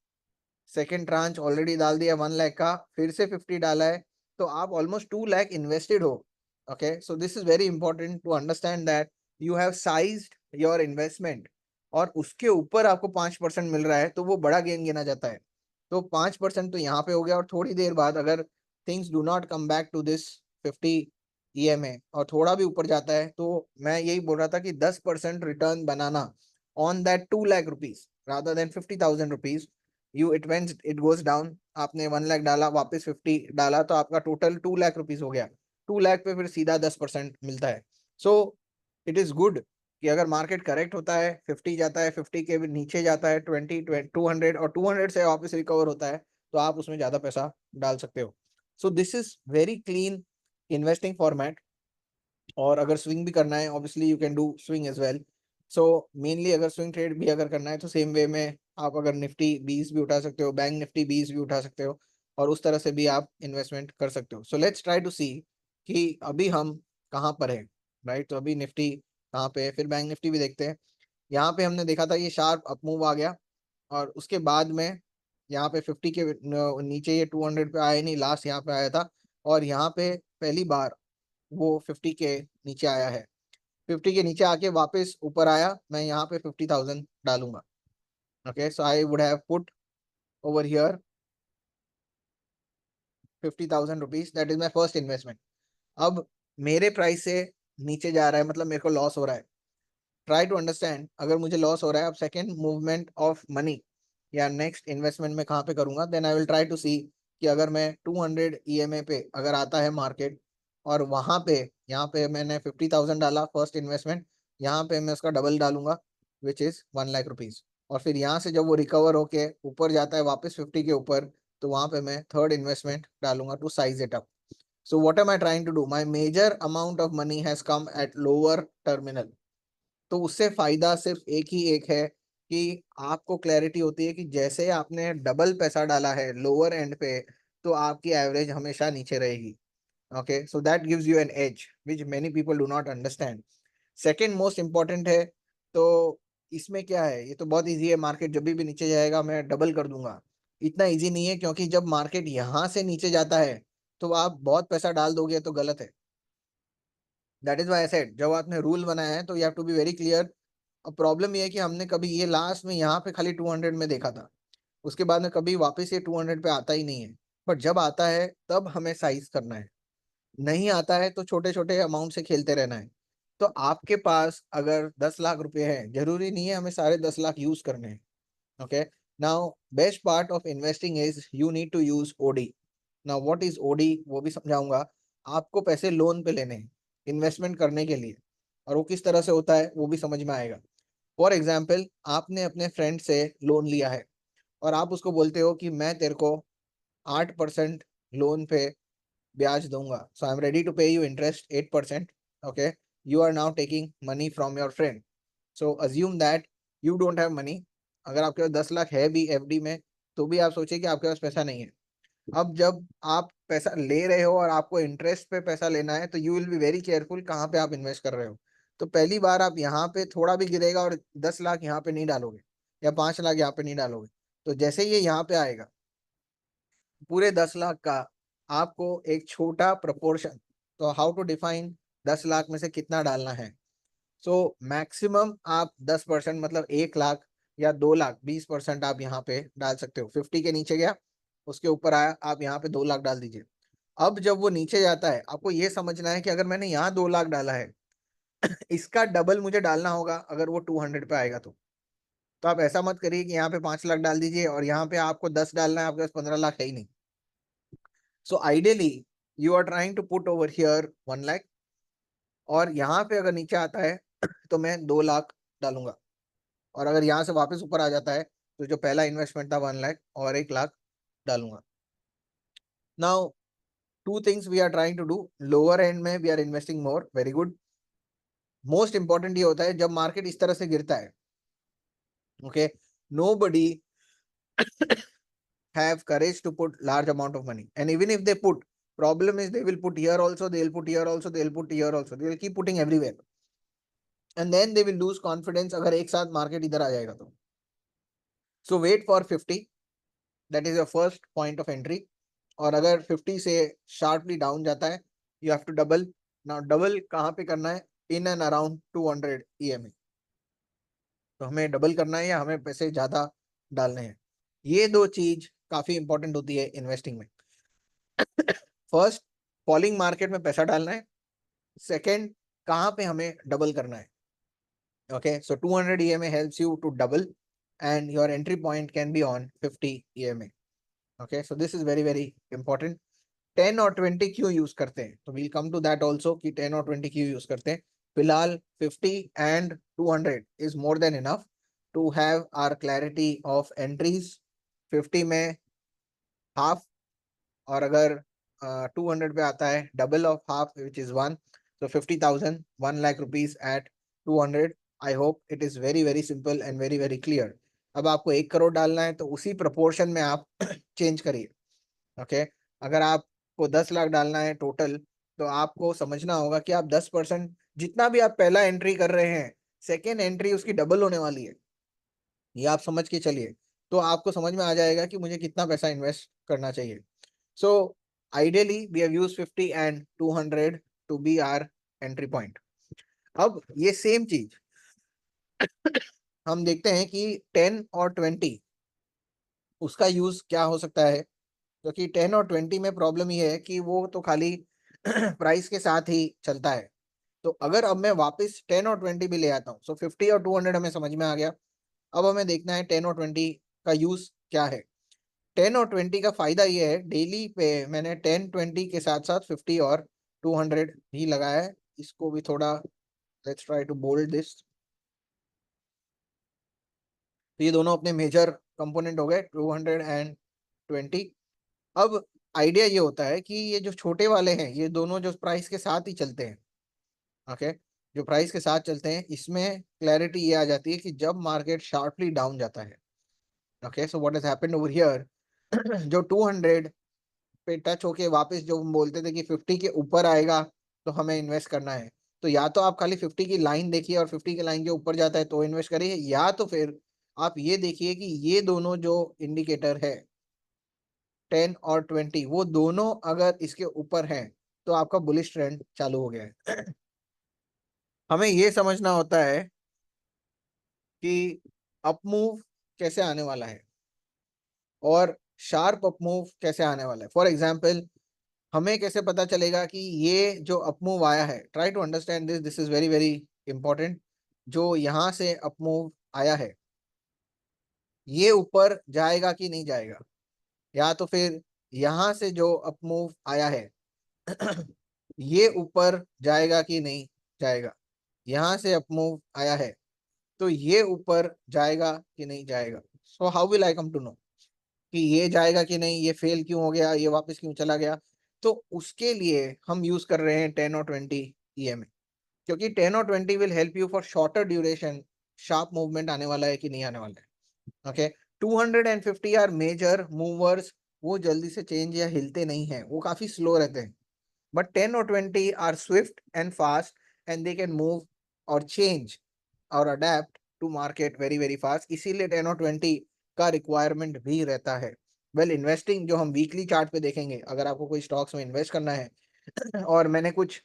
सेकेंड ट्रांच ऑलरेडी डाल दिया 1 लाख का, फिर से 50 डाला है, तो आप ऑलमोस्ट 2 लाख इन्वेस्टेड हो। Okay, so this is very important to understand that you have sized your investment, और उसके ऊपर आपको 5% मिल रहा है तो वो बड़ा गेन गिना जाता है। तो 5% तो यहाँ पे हो गया, और थोड़ी देर बाद अगर things do not come back to this 50 EMA और थोड़ा भी ऊपर जाता है, तो मैं यही बोल रहा था कि 10% return banana on that 2 lakh rupees rather than 50,000 rupees. You it goes down, आपने 1 लाख डाला वापस 50 डाला तो आपका टोटल 2 लाख रुपीज हो गया, 2 लाख पे फिर सीधा 10% मिलता है। सो इट इज गुड कि अगर मार्केट करेक्ट होता है 50 जाता है, 50 के भी नीचे जाता है 200 और 200 से वापस रिकवर होता है तो आप उसमें ज्यादा पैसा डाल सकते हो। So this is very clean investing format. और अगर स्विंग भी करना है obviously you can do swing as well. So mainly अगर स्विंग ट्रेड भी अगर करना है तो सेम वे में आप अगर निफ्टी 20 भी उठा सकते हो, बैंक निफ्टी 20 भी उठा सकते हो, और उस तरह से भी आप इन्वेस्टमेंट कर सकते हो। So let's try to see कि अभी हम कहाँ पर है, राइट? तो अभी निफ्टी कहाँ पे है, फिर बैंक निफ्टी भी देखते हैं। यहाँ पे हमने देखा था ये शार्प अप मूव आ गया, और उसके बाद में यहाँ पे 50 के नीचे ये 200 पे आया नहीं, लास्ट यहाँ पे आया था, और यहाँ पे पहली बार वो 50 के नीचे आया है। 50 के नीचे आके वापस ऊपर आया, मैं यहाँ पे 50,000 डालूंगा। Okay, so I would have put over here 50,000 rupees, that is my first investment. अब मेरे प्राइस से नीचे जा रहा है मतलब मेरे को लॉस हो रहा है। ट्राई टू अंडरस्टैंड, अगर मुझे लॉस हो रहा है, अब सेकेंड मूवमेंट ऑफ मनी या नेक्स्ट इन्वेस्टमेंट में कहाँ पे करूंगा, then I will try to see कि अगर मैं 200 EMA पे अगर आता है मार्केट, और वहां पे यहाँ पे मैंने 50,000 डाला फर्स्ट इन्वेस्टमेंट, यहाँ पे मैं उसका डबल डालूंगा विच इज 1 लाख रुपीज, और फिर यहाँ से जब वो रिकवर होके ऊपर जाता है वापस 50 के ऊपर, तो वहां पे मैं थर्ड इन्वेस्टमेंट डालूंगा to size it up. So what am I trying to do, my major amount of money has come at lower terminal. तो उससे फायदा सिर्फ एक ही एक है कि आपको क्लैरिटी होती है कि जैसे आपने डबल पैसा डाला है लोअर एंड पे, तो आपकी एवरेज हमेशा नीचे रहेगी। Okay, so that gives you an edge which many people do not understand. Second most important है, तो इसमें क्या है, ये तो बहुत इजी है, मार्केट जब भी नीचे जाएगा मैं डबल कर दूंगा। इतना इजी नहीं है, क्योंकि जब मार्केट यहाँ से नीचे जाता है तो आप बहुत पैसा डाल दोगे तो गलत है। That is why I said, जब आपने रूल बनाया है तो you have to be very clear. अब प्रॉब्लम ये है कि हमने कभी ये लास्ट में यहाँ पे खाली 200 में देखा था, उसके बाद में कभी वापस ये 200 पे आता ही नहीं है। बट जब आता है तब हमें साइज करना है, नहीं आता है तो छोटे छोटे अमाउंट से खेलते रहना है। तो आपके पास अगर 10 लाख रुपए है, जरूरी नहीं है हमें सारे 10 लाख यूज करने हैं। Okay, now best part of investing is you need to use OD. Now what is OD वो भी समझाऊंगा। आपको पैसे लोन पे लेने हैं इन्वेस्टमेंट करने के लिए, और वो किस तरह से होता है वो भी समझ में आएगा। फॉर एग्जाम्पल, आपने अपने फ्रेंड से लोन लिया है और आप उसको बोलते हो कि मैं तेरे को 8% लोन पे ब्याज दूंगा, so I am ready to pay you interest 8%। Okay, you are now taking money from your friend, so assume that you don't have money. अगर आपके पास 10 लाख है भी एफडी में, तो भी आप सोचिए कि आपके पास पैसा नहीं है। अब जब आप पैसा ले रहे हो और आपको इंटरेस्ट पे पैसा लेना है, तो you will be very careful कहाँ पे आप इन्वेस्ट कर रहे हो। तो पहली बार आप यहाँ पे थोड़ा भी गिरेगा और 10 लाख यहाँ पे नहीं डालोगे, या 5 लाख यहाँ पे नहीं डालोगे। तो जैसे ये यहाँ पे आएगा पूरे 10 लाख का, आपको एक छोटा प्रपोर्शन, तो हाउ टू डिफाइन 10 लाख में से कितना डालना है। सो मैक्सिमम आप 10%, मतलब 1 लाख या 2 लाख, 20% आप यहाँ पे डाल सकते हो। 50 के नीचे गया, उसके ऊपर आया, आप यहाँ पे 2 लाख डाल दीजिए। अब जब वो नीचे जाता है, आपको ये समझना है कि अगर मैंने यहाँ 2 लाख डाला है, इसका डबल मुझे डालना होगा अगर वो 200 पे आएगा तो आप ऐसा मत करिए कि यहाँ पे 5 लाख डाल दीजिए और यहाँ पे आपको 10 डालना है, आपके पास 15 लाख है ही नहीं। So ideally you are trying to put over here 1 lakh, और यहाँ पे अगर नीचे आता है तो मैं 2 लाख डालूंगा, और अगर यहाँ से वापस ऊपर आ जाता है तो जो पहला इन्वेस्टमेंट था 1 लाख और 1 लाख डालूंगा। Now two things we are trying to do, lower end में we are investing more, very good. Most important ये होता है जब मार्केट इस तरह से गिरता है, okay, nobody have courage to put large amount of money, and even if they put, problem is they will put here also, they will put here also, they will put here also, they will keep putting everywhere, and then they will lose confidence अगर एक साथ market इधर आ जाएगा तो। So wait for 50, that is your first point of entry। और अगर 50 से sharply down जाता है, you have to double। now double कहाँ पे करना है, in and around 200 EMA। तो हमें डबल करना है या हमें पैसे ज्यादा डालने हैं, ये दो चीज काफी इंपॉर्टेंट होती है इन्वेस्टिंग में। फर्स्ट, फॉलिंग मार्केट में पैसा डालना है। सेकंड, कहाँ पे हमें डबल करना है। Okay, so 200 EMA helps you to double, and your entry point can be on 50 EMA। Okay, so this is very very important. 10 और 20 क्यों यूज करते हैं, तो we'll come to that also कि 10 और 20 क्यों यूज करते हैं। फिलहाल 50 and 200 is more than enough to have our clarity of entries. 50 में हाफ, और अगर 200 पे आता है double of half which is 1, so 50,000, 1 lakh rupees at 200। I hope it is very very simple and very very clear. अब आपको 1 करोड़ डालना है तो उसी प्रपोर्शन में आप चेंज करिए। ओके, अगर आपको 10 लाख डालना है टोटल, तो आपको समझना होगा कि आप 10%, जितना भी आप पहला एंट्री कर रहे हैं, सेकेंड एंट्री उसकी डबल होने वाली है, ये आप समझ के चलिए। तो आपको समझ में आ जाएगा कि मुझे कितना पैसा इन्वेस्ट करना चाहिए। So ideally we have used 50 and 200 to be our entry point। अब ये सेम चीज हम देखते हैं कि 10 और 20 उसका यूज क्या हो सकता है, क्योंकि 10 और 20 में प्रॉब्लम ये है कि वो तो खाली प्राइस के साथ ही चलता है। तो अगर अब मैं वापस 10 और 20 भी ले आता हूँ, सो 50 और 200 हमें समझ में आ गया। अब हमें देखना है 10 और 20 का यूज क्या है। 10 और 20 का फायदा ये है, डेली पे मैंने 10 20 के साथ साथ 50 और 200 भी लगाया है। इसको भी थोड़ा, let's try to bold this. तो ये दोनों अपने मेजर कंपोनेंट हो गए 200 एंड 20। अब आइडिया ये होता है कि ये जो छोटे वाले हैं, ये दोनों जो प्राइस के साथ ही चलते हैं। ओके, जो प्राइस के साथ चलते हैं, इसमें क्लैरिटी ये आ जाती है कि जब मार्केट शार्पली डाउन जाता है। Okay, so what has happened over here, जो 200 पे टच होके वापस जो हम बोलते थे कि 50 के ऊपर आएगा तो हमें इन्वेस्ट करना है, तो या तो आप खाली 50 की लाइन देखिए और 50 की लाइन के ऊपर जाता है तो इन्वेस्ट करिए, या तो फिर आप ये देखिए कि ये दोनों जो इंडिकेटर है 10 और 20, वो दोनों अगर इसके ऊपर हैं तो आपका बुलिश ट्रेंड चालू हो गया है। हमें ये समझना होता है कि अप मूव कैसे आने वाला है और शार्प अप मूव कैसे आने वाला है। फॉर एग्जाम्पल, हमें कैसे पता चलेगा कि ये जो अप मूव आया है, try to understand this, this is very very important. जो यहाँ से अप मूव आया है, ये ऊपर जाएगा कि नहीं जाएगा, या तो फिर यहाँ से जो अप मूव आया है ये ऊपर जाएगा कि नहीं जाएगा। यहाँ से अप मूव आया है तो ये ऊपर जाएगा कि नहीं जाएगा। So how will I come to know कि ये जाएगा कि नहीं, ये फेल क्यों हो गया, ये वापस क्यों चला गया। तो उसके लिए हम यूज कर रहे हैं 10 और 20 ईएमए, क्योंकि 10 और 20 will help you for shorter duration, sharp movement आने वाला है कि नहीं आने वाला है। ओके, 250 आर मेजर मूवर्स, वो जल्दी से चेंज या हिलते नहीं है, वो काफी स्लो रहते हैं। बट 10 और 20 are swift and fast, and they can move और चेंज और adapt to market very very fast, इसीलिए 10 और 20 का रिक्वायरमेंट भी रहता है। वेल, इन्वेस्टिंग जो हम वीकली चार्ट पे देखेंगे, अगर आपको कोई स्टॉक्स में इन्वेस्ट करना है और मैंने कुछ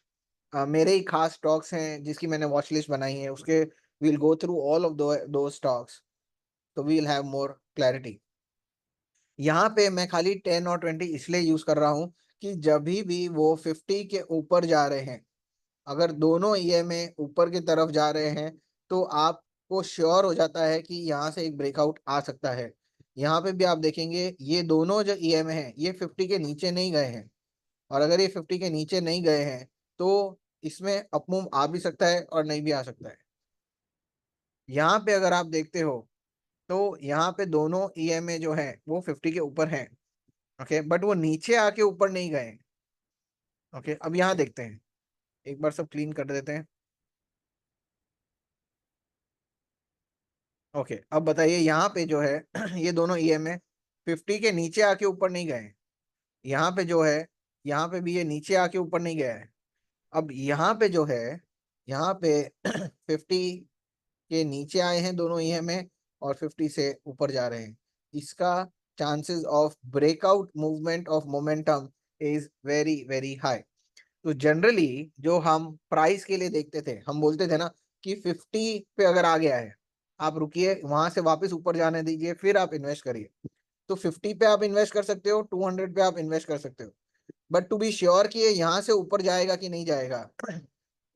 मेरे ही खास स्टॉक्स हैं जिसकी मैंने वॉच लिस्ट बनाई है, उसके we'll go through all of those stocks, तो वील हैव मोर क्लैरिटी। यहाँ पे मैं खाली 10 और 20 इसलिए यूज कर रहा हूँ कि जब भी वो 50 के ऊपर जा रहे हैं, अगर दोनों ईएमए ऊपर की तरफ जा रहे हैं, तो आपको श्योर हो जाता है कि यहाँ से एक ब्रेकआउट आ सकता है। यहाँ पे भी आप देखेंगे ये दोनों जो ईएमए हैं ये 50 के नीचे नहीं गए हैं, और अगर ये 50 के नीचे नहीं गए हैं तो इसमें अपमूव आ भी सकता है और नहीं भी आ सकता है। यहाँ पे अगर आप देखते हो तो यहाँ पे दोनों ईएमए जो है वो 50 के ऊपर हैं। ओके, बट वो नीचे आके ऊपर नहीं गए। ओके, अब यहाँ देखते हैं, एक बार सब क्लीन कर देते हैं। ओके, अब बताइए यहाँ पे जो है ये दोनों ईएमए 50 के नीचे आके ऊपर नहीं गए। यहाँ पे जो है, यहाँ पे भी ये नीचे आके ऊपर नहीं गया है। अब यहाँ पे जो है, यहाँ पे 50 के नीचे आए हैं दोनों ईएमए और 50 से ऊपर जा रहे हैं। इसका chances of breakout movement of momentum is very very high. तो जनरली जो हम प्राइस के लिए देखते थे, हम बोलते थे ना कि 50 पे अगर आ गया है, आप रुकिए, वहां से वापस ऊपर जाने दीजिए, फिर आप इन्वेस्ट करिए। तो 50 पे आप इन्वेस्ट कर सकते हो, 200 पे आप इन्वेस्ट कर सकते हो, बट टू बी श्योर कि ये यहाँ से ऊपर जाएगा कि नहीं जाएगा,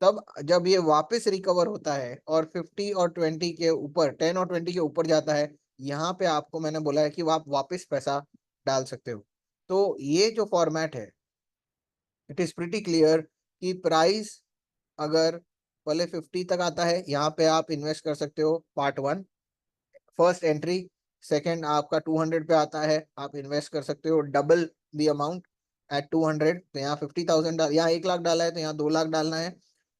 तब जब ये वापस रिकवर होता है और 50 और 20 के ऊपर, 10 और 20 के ऊपर जाता है, यहाँ पे आपको मैंने बोला है कि आप वापस पैसा डाल सकते हो। तो ये जो फॉर्मेट है, इट इज प्रिटी क्लियर कि प्राइस अगर पहले 50 तक आता है, यहाँ पे आप इन्वेस्ट कर सकते हो, part one, first entry. Second आपका 200 पे आता है, आप इन्वेस्ट कर सकते हो डबल द अमाउंट एट 200। तो यहाँ 50,000 डाल, यहाँ 1 लाख डाला है तो यहाँ 2 लाख डालना है।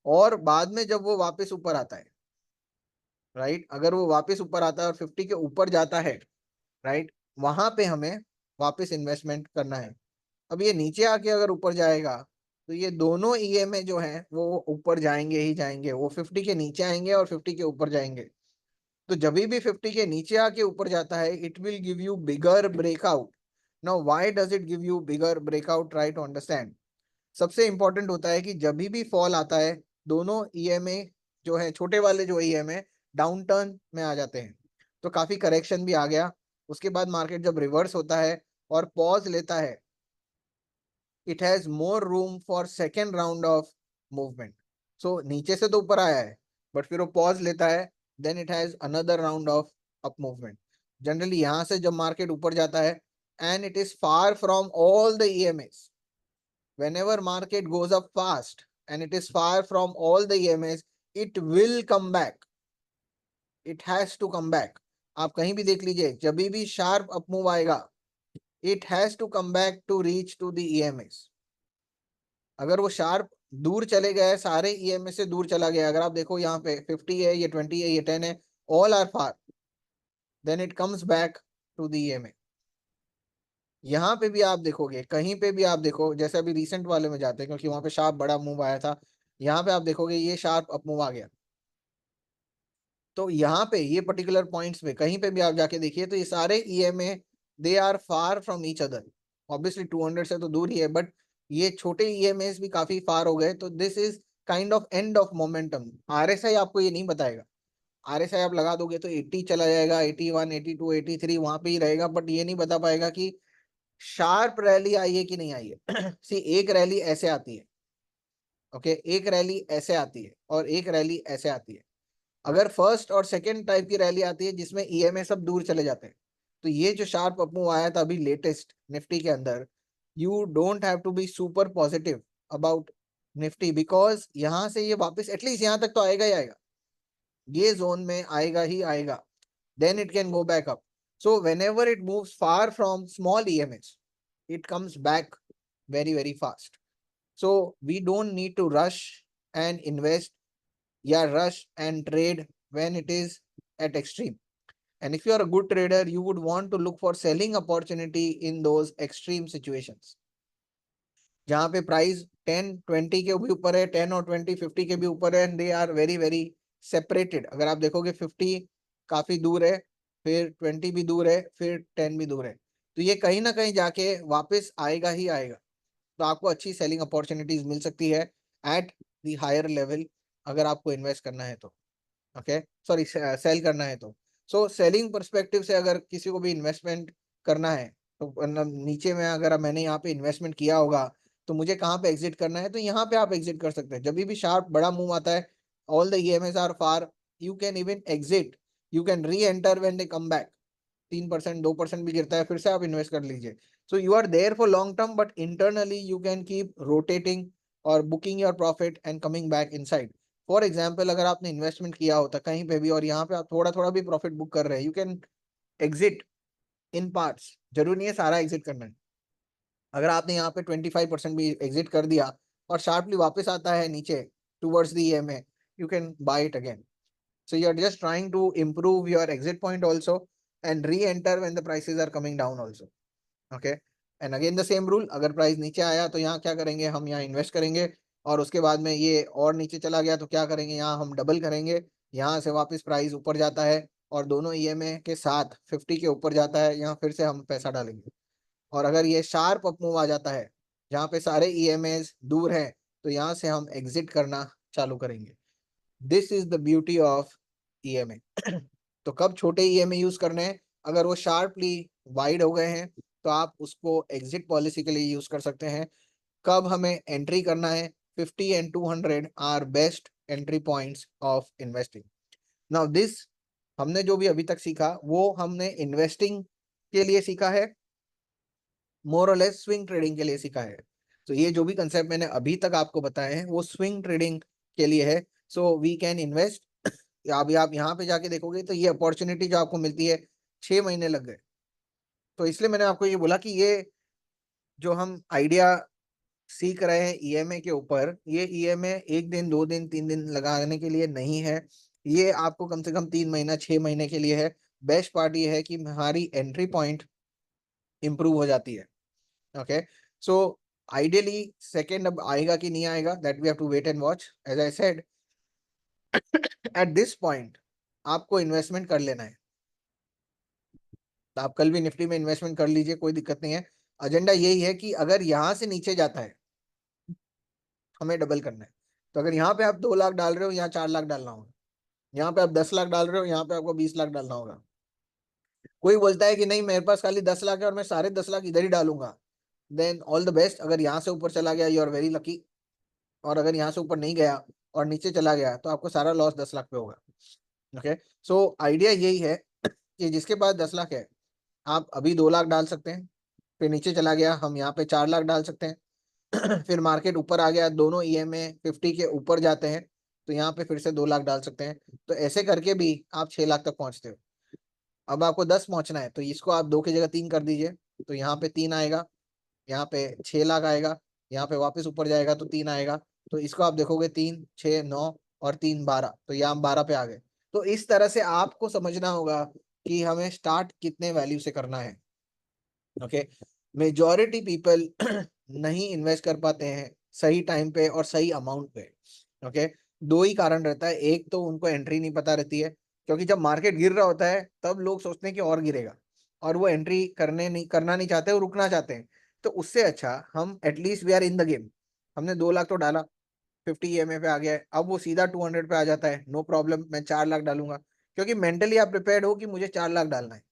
और बाद में जब वो वापस ऊपर आता है, राइट, अगर वो वापस ऊपर आता है और 50 के ऊपर जाता है, राइट, वहां पे हमें वापस इन्वेस्टमेंट करना है। अब ये नीचे आके अगर ऊपर जाएगा तो ये दोनों ईएमए जो हैं वो ऊपर जाएंगे ही जाएंगे, वो 50 के नीचे आएंगे और 50 के ऊपर जाएंगे। तो जब भी 50 के नीचे आके ऊपर जाता है, it will give you bigger breakout. Now why does it give you bigger breakout, try to understand. सबसे इंपॉर्टेंट होता है कि जब भी फॉल आता है, दोनों ईएमए जो है, छोटे वाले जो ईएमए डाउन टर्न में आ जाते हैं। तो काफी करेक्शन भी आ गया, उसके बाद मार्केट जब रिवर्स होता है और पॉज लेता है, it has more room for second round of movement. So नीचे से तो ऊपर आया है, बट फिर वो पॉज लेता है, then it has another round of up movement. Generally यहां से जब मार्केट ऊपर जाता है and it is far from all the EMAs, whenever market goes up fast and it is far from all the EMAs, it will come back, it has to come back। आप कहीं भी देख लीजिए, जब भी शार्प अप मूव आएगा, it has to come back to reach to the EMAs। अगर वो शार्प दूर चले गए, सारे ईएमए से दूर चला गया। अगर आप देखो यहाँ पे 50 है, ये 20 है, ये 10 है, all are far, then it comes back to the EMA. यहाँ पे भी आप देखोगे, कहीं पे भी आप देखो, जैसे अभी रिसेंट वाले में जाते हैं क्योंकि वहां पे शार्प बड़ा मूव आया था, यहाँ पे आप देखोगे ये शार्प अप मूव आ गया। तो यहाँ पे ये पर्टिकुलर पॉइंट्स पे कहीं पे भी आप जाके देखिए तो ये सारे EMA they are far from each other. Obviously 200 से तो दूर ही है, बट ये छोटे ईएमएस भी काफी फार हो गए। तो this is kind of end of momentum. RSI आपको ये नहीं बताएगा। आरएसआई आप लगा दोगे तो 80 चला जाएगा, 81, 82, 83 वहां पे ही रहेगा, बट ये नहीं बता पाएगा कि शार्प रैली आई है कि नहीं आई है। सी एक रैली ऐसे आती है, ओके, एक रैली ऐसे आती है और एक रैली ऐसे आती है। अगर फर्स्ट और सेकंड टाइप की रैली आती है जिसमें ईएमए सब दूर चले जाते हैं, तो ये जो शार्प अप मूव आया था अभी लेटेस्ट निफ्टी के अंदर, you don't have to be super positive about Nifty, because यहां से ये वापस एटलीस्ट यहां तक तो आएगा ही आएगा, ये जोन में आएगा ही आएगा, then it can go back up. So whenever it moves far from small EMS, it comes back very, very fast. So we don't need to rush and invest, yeah, rush and trade when it is at extreme. And if you are a good trader, you would want to look for selling opportunity in those extreme situations. जहाँ पे price 10, 20 के भी ऊपर है, 10 और 20, 50 के भी ऊपर है, and they are very very separated. अगर आप देखोगे 50 काफी दूर है, फिर 20 भी दूर है, फिर 10 भी दूर है, तो ये कहीं ना कहीं जाके वापस आएगा ही आएगा। तो आपको अच्छी सेलिंग अपॉर्चुनिटीज मिल सकती है एट द हायर लेवल, अगर आपको इन्वेस्ट करना है तो, ओके, सॉरी, सेल करना है तो। सो सेलिंग परस्पेक्टिव से अगर किसी को भी इन्वेस्टमेंट करना है तो नीचे में अगर मैंने यहाँ पे इन्वेस्टमेंट किया होगा तो मुझे कहाँ पे एग्जिट करना है, तो यहाँ पे आप एग्जिट कर सकते हैं। जब भी शार्प बड़ा मूव आता है, all the EMAs are far, you can even exit, you can re enter when they come back. 3%, 2% भी गिरता है, फिर से आप इन्वेस्ट कर लीजिए। So you are there for long term, but internally you can keep rotating और booking your profit and coming back inside. For example, अगर आपने इन्वेस्टमेंट किया होता कहीं पे भी और यहाँ पे आप थोड़ा थोड़ा भी प्रॉफिट बुक कर रहे हैं, you can exit in parts, जरूरी नहीं है सारा एग्जिट करना है। अगर आपने यहाँ पे 25% भी एग्जिट कर दिया और शार्पली वापस आता है नीचे towards the EMA, you can buy it again. So you're just trying to improve your exit point also and re-enter when the prices are coming down also. Okay. And again the same rule, अगर price नीचे आया तो यहाँ क्या करेंगे, हम यहाँ invest करेंगे, और उसके बाद में ये और नीचे चला गया तो क्या करेंगे, यहाँ हम डबल करेंगे। यहाँ से वापस प्राइस ऊपर जाता है और दोनों ईएमए के साथ 50 के ऊपर जाता है, यहाँ फिर से हम पैसा डालेंगे। और अगर ये शार्प अप मूव आ जाता है जहाँ पे सारे ईएमए दूर है, तो यहाँ से हम एग्जिट करना चालू करेंगे। This is the beauty of EMA. तो कब छोटे ईएमए यूज करने हैं, अगर वो शार्पली वाइड हो गए हैं तो आप उसको एग्जिट पॉलिसी के लिए यूज कर सकते हैं। कब हमें एंट्री करना है, 50 and 200 are best entry points of investing. Now this, हमने जो भी अभी तक सीखा वो हमने इन्वेस्टिंग के लिए सीखा है, मोर और लेस स्विंग ट्रेडिंग के लिए सीखा है। तो ये जो भी कंसेप्ट मैंने अभी तक आपको बताए हैं वो स्विंग ट्रेडिंग के लिए है। So we can invest. अभी आप यहाँ पे जाके देखोगे तो ये अपॉर्चुनिटी जो आपको मिलती है, 6 महीने लग गए। तो इसलिए मैंने आपको ये बोला कि ये जो हम आइडिया सीख रहे हैं ईएमए के ऊपर, ये ईएमए 1 दिन, 2 दिन, 3 दिन लगाने के लिए नहीं है, ये आपको कम से कम 3 महीना, 6 महीने के लिए है। बेस्ट पार्ट ये है कि हमारी एंट्री पॉइंट इंप्रूव हो जाती है। ओके, सो आइडियली सेकेंड अब आएगा कि नहीं आएगा, that we have to wait and watch. As I said, at this point आपको इन्वेस्टमेंट कर लेना है। तो आप कल भी निफ्टी में इन्वेस्टमेंट कर लीजिए, कोई दिक्कत नहीं है। एजेंडा यही है कि अगर यहाँ से नीचे जाता है हमें डबल करना है। तो अगर यहाँ पे आप 2 लाख डाल रहे हो, यहाँ 4 लाख डालना होगा। यहाँ पे आप 10 लाख डाल रहे हो, यहाँ पे आपको 20 लाख डालना होगा। कोई बोलता है कि नहीं मेरे पास खाली 10 लाख है और मैं सारे 10 लाख इधर ही डालूंगा, देन ऑल द बेस्ट। अगर यहाँ से ऊपर चला गया, यू आर वेरी लकी। और अगर यहाँ से ऊपर नहीं गया और नीचे चला गया तो आपको सारा लॉस 10 लाख पे होगा। ओके, सो आइडिया यही है कि जिसके पास 10 लाख है, आप अभी 2 लाख डाल सकते हैं, फिर नीचे चला गया हम यहाँ पे 4 लाख डाल सकते हैं। फिर मार्केट ऊपर आ गया, दोनों ईएमए 50 के ऊपर जाते हैं, तो यहाँ पे फिर से 2 लाख डाल सकते हैं। तो ऐसे करके भी आप 6 लाख तक पहुंचते हो। अब आपको 10 पहुंचना है तो इसको आप 2 की जगह 3 कर दीजिए, तो यहाँ पे 3 आएगा, यहाँ पे 6 लाख आएगा, यहाँ पे वापस ऊपर जाएगा तो 3 आएगा, तो इसको आप देखोगे 3, 6, 9 और 3, 12, तो यहाँ हम 12 पे आ गए। तो इस तरह से आपको समझना होगा कि हमें स्टार्ट कितने वैल्यू से करना है। ओके, मेजॉरिटी पीपल नहीं इन्वेस्ट कर पाते हैं सही टाइम पे और सही अमाउंट पे। ओके, दो ही कारण रहता है, एक तो उनको एंट्री नहीं पता रहती है, क्योंकि जब मार्केट गिर रहा होता है तब लोग सोचते हैं कि और गिरेगा, और वो एंट्री करना नहीं चाहते, वो रुकना चाहते हैं। तो उससे अच्छा हम at least we are in the game. हमने 2 लाख तो डाला, 50 EMI पे आ गया है, अब वो सीधा 200 पे आ जाता है, नो प्रॉब्लम, मैं 4 लाख डालूंगा, क्योंकि मेंटली आप प्रिपेयर्ड हो कि मुझे 4 लाख डालना है,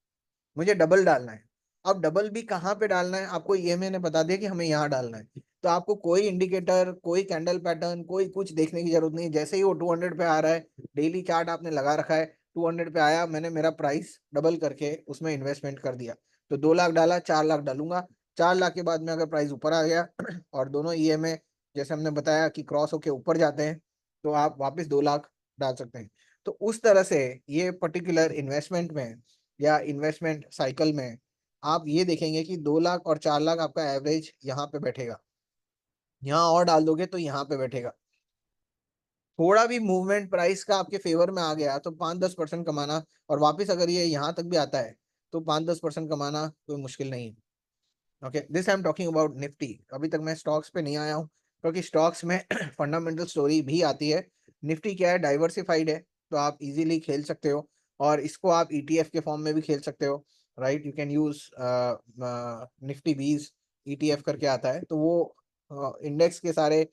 मुझे डबल डालना है। अब डबल भी कहाँ पे डालना है आपको, ईएमआई ने बता दिया कि हमें यहाँ डालना है। तो आपको कोई इंडिकेटर, कोई कैंडल पैटर्न, कोई कुछ देखने की जरूरत नहीं। जैसे ही वो 200 पे आ रहा है, डेली चार्ट आपने लगा रखा है, 200 पे आया, मैंने मेरा प्राइस डबल करके उसमें इन्वेस्टमेंट कर दिया। तो 2 लाख डाला, 4 लाख डालूंगा। 4 लाख के बाद में अगर प्राइस ऊपर आ गया और दोनों ईएमआई जैसे हमने बताया कि क्रॉस होके ऊपर जाते हैं, तो आप वापस 2 लाख डाल सकते हैं। तो उस तरह से ये पर्टिकुलर इन्वेस्टमेंट में या इन्वेस्टमेंट साइकिल में आप ये देखेंगे कि 2 लाख और 4 लाख आपका एवरेज यहाँ पे बैठेगा, यहाँ और डाल दोगे तो यहाँ पे बैठेगा। थोड़ा भी मूवमेंट प्राइस का आपके फेवर में आ गया तो 5-10% कमाना, और वापस अगर ये यहाँ तक भी आता है तो 5-10% कमाना कोई मुश्किल नहीं है। Okay, this I am talking about Nifty. अभी तक मैं स्टॉक्स पे नहीं आया हूँ, क्योंकि स्टॉक्स में फंडामेंटल स्टोरी भी आती है। निफ्टी क्या है, डाइवर्सिफाइड है, तो आप इजीली खेल सकते हो, और इसको आप ईटीएफ के फॉर्म में भी खेल सकते हो। Right, you can use Nifty 20 ETF करके आता है, तो वो इंडेक्स के सारे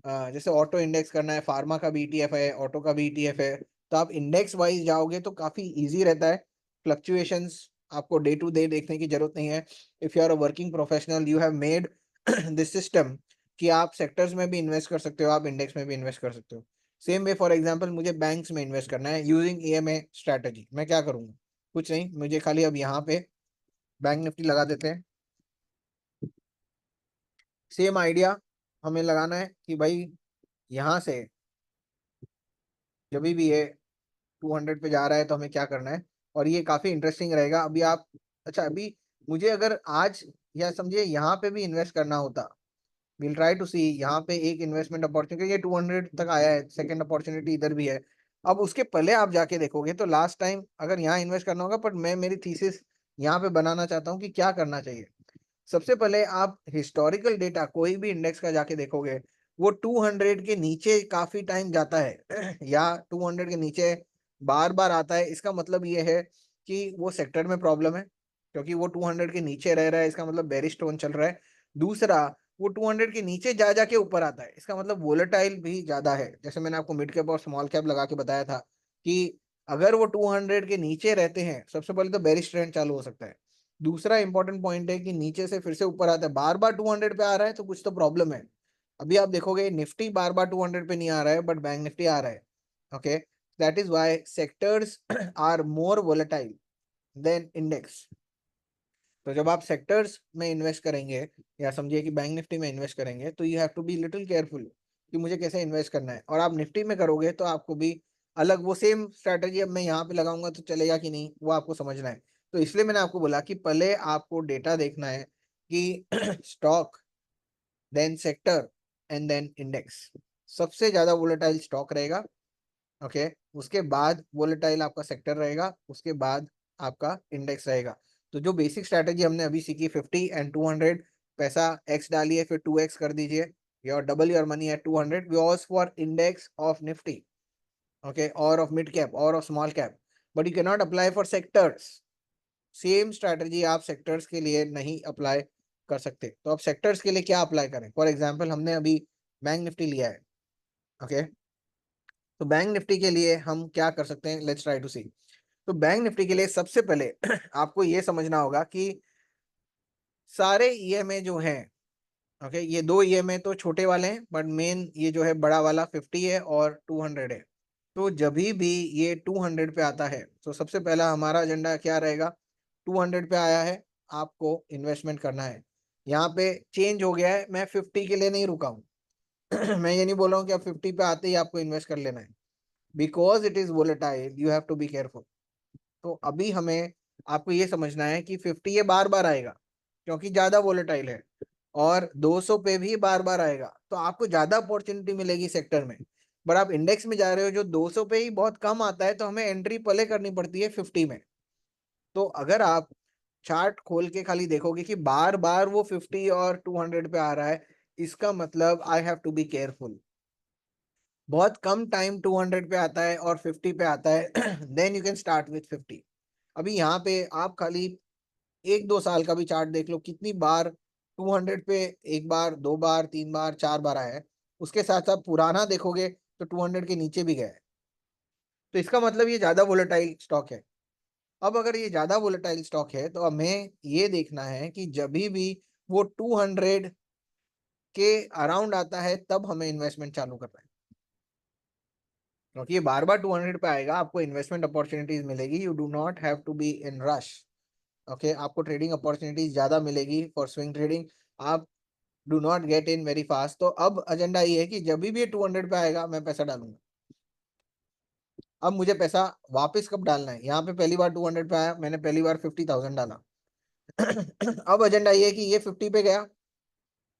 जैसे ऑटो इंडेक्स करना है, फार्मा का भी ईटीएफ है, ऑटो का भी ईटीएफ है, तो आप इंडेक्स वाइज जाओगे तो काफी इजी रहता है। फ्लक्चुएशंस आपको डे टू डे देखने की जरूरत नहीं है। If you are a working professional, you have made this system कि आप सेक्टर्स में भी इन्वेस्ट कर सकते हो, आप इंडेक्स में भी इन्वेस्ट कर सकते हो। सेम वे, फॉर एग्जांपल मुझे बैंक्स में इन्वेस्ट करना है यूजिंग ईएमआई स्ट्रैटेजी, मैं क्या करूंगा, कुछ नहीं, मुझे खाली अब यहाँ पे बैंक निफ्टी लगा देते हैं। सेम आइडिया हमें लगाना है कि भाई यहाँ से जब भी ये 200 पे जा रहा है तो हमें क्या करना है, और ये काफी इंटरेस्टिंग रहेगा। अभी आप, अच्छा अभी मुझे अगर आज या समझिए यहाँ पे भी इन्वेस्ट करना होता, विल ट्राई टू सी, यहाँ पे एक इन्वेस्टमेंट अपॉर्चुनिटी, ये 200 तक आया है, सेकंड अपॉर्चुनिटी इधर भी है। अब उसके पहले आप जाके देखोगे तो लास्ट टाइम अगर यहाँ इन्वेस्ट करना होगा, पर मैं मेरी थीसिस यहाँ पे बनाना चाहता हूँ कि क्या करना चाहिए। सबसे पहले आप हिस्टोरिकल डेटा कोई भी इंडेक्स का जाके देखोगे, वो 200 के नीचे काफी टाइम जाता है या 200 के नीचे बार बार आता है, इसका मतलब ये है कि वो सेक्टर में प्रॉब्लम है, क्योंकि वो 200 के नीचे रह रहा है, इसका मतलब बेरिश टोन चल रहा है। दूसरा, वो 200 के नीचे जा जाके ऊपर आता है, इसका मतलब वोलेटाइल भी ज्यादा है। जैसे मैंने आपको मिड कैप और स्मॉल कैप लगा के बताया था कि अगर वो 200 के नीचे रहते हैं, सबसे पहले तो बेरिश ट्रेंड चालू हो सकता है। दूसरा इंपॉर्टेंट पॉइंट है कि नीचे से फिर से ऊपर आता है, बार बार 200 पे आ रहा है, तो कुछ तो प्रॉब्लम है। अभी आप देखोगे निफ्टी बार बार 200 पे नहीं आ रहा है, बट बैंक निफ्टी आ रहा है। Okay, that is why sectors are more volatile than index. तो जब आप सेक्टर्स में इन्वेस्ट करेंगे, या समझिए कि बैंक निफ्टी में इन्वेस्ट करेंगे, तो you have to be little careful कि मुझे कैसे इन्वेस्ट करना है। और आप निफ्टी में करोगे तो आपको भी अलग वो सेम स्ट्रैटेजी अब मैं यहाँ पे लगाऊंगा तो चलेगा कि नहीं, वो आपको समझना है। तो इसलिए मैंने आपको बोला कि पहले आपको डेटा देखना है कि stock, then sector and then index. सबसे ज्यादा वोलेटाइल स्टॉक रहेगा। ओके, उसके बाद वोलेटाइल आपका सेक्टर रहेगा, उसके बाद आपका इंडेक्स रहेगा। तो जो बेसिक स्ट्रैटेजी हमने अभी सीखी, 50 एंड 200, पैसा एक्स डालिए फिर 2x कर दीजिए, your double your money at 200, was for index of Nifty, okay, और ऑफ मिड कैप और of small cap, but you can not apply for sectors. Same strategy आप सेक्टर्स के लिए नहीं अप्लाई कर सकते। तो अब सेक्टर्स के लिए क्या अप्लाई करें, फॉर एग्जाम्पल हमने अभी बैंक निफ्टी लिया है। ओके, तो बैंक निफ्टी के लिए हम क्या कर सकते हैं, लेट्स ट्राई टू सी। तो बैंक निफ्टी के लिए सबसे पहले आपको ये समझना होगा कि सारे ईएमए जो हैं, ओके, ये दो ईएमए तो छोटे वाले हैं, बट मेन ये जो है बड़ा वाला 50 है और 200 है। तो जब भी ये 200 पे आता है, तो सबसे पहला हमारा एजेंडा क्या रहेगा, 200 पे आया है, आपको इन्वेस्टमेंट करना है। यहाँ पे चेंज हो गया है, मैं 50 के लिए नहीं रुका हूँ मैं ये नहीं बोल रहा हूँ कि आप 50 पे आते ही आपको इन्वेस्ट कर लेना है, because it is volatile, you have to be careful. तो अभी हमें आपको ये समझना है कि 50 ये बार बार आएगा, क्योंकि ज्यादा वोलेटाइल है। और 200 पे भी बार बार आएगा, तो आपको ज्यादा अपॉर्चुनिटी मिलेगी सेक्टर में। बट आप इंडेक्स में जा रहे हो जो 200 पे ही बहुत कम आता है, तो हमें एंट्री पहले करनी पड़ती है 50 में। तो अगर आप चार्ट खोल के खाली देखोगे कि बार बार वो 50 और 200 पे आ रहा है, इसका मतलब I have to be careful. बहुत कम टाइम 200 पे आता है और 50 पे आता है then you can start with 50। अभी यहाँ पे आप खाली 1-2 साल का भी चार्ट देख लो, कितनी बार 200 पे, एक बार, दो बार, तीन बार, चार बार आया है। उसके साथ साथ पुराना देखोगे तो 200 के नीचे भी गया है। तो इसका मतलब ये ज्यादा वोलेटाइल स्टॉक है। अब अगर ये ज्यादा वोलेटाइल स्टॉक है तो हमें ये देखना है कि जब भी वो 200 के अराउंड आता है तब हमें इन्वेस्टमेंट चालू करना है, क्योंकि ये बार बार 200 पे आएगा, आपको इन्वेस्टमेंट अपॉर्चुनिटीज मिलेगी। You do not have to be in rush. Okay, आपको ट्रेडिंग अपॉर्चुनिटीज ज्यादा मिलेगी फॉर स्विंग ट्रेडिंग। आप do not get in very fast. तो अब एजेंडा ये है कि जब भी ये 200 पे आएगा मैं पैसा डालूंगा। अब मुझे पैसा वापस कब डालना है, यहाँ पे पहली बार 200 पे आया, मैंने पहली बार 50,000 डाला। अब एजेंडा ये है कि ये 50 पे गया,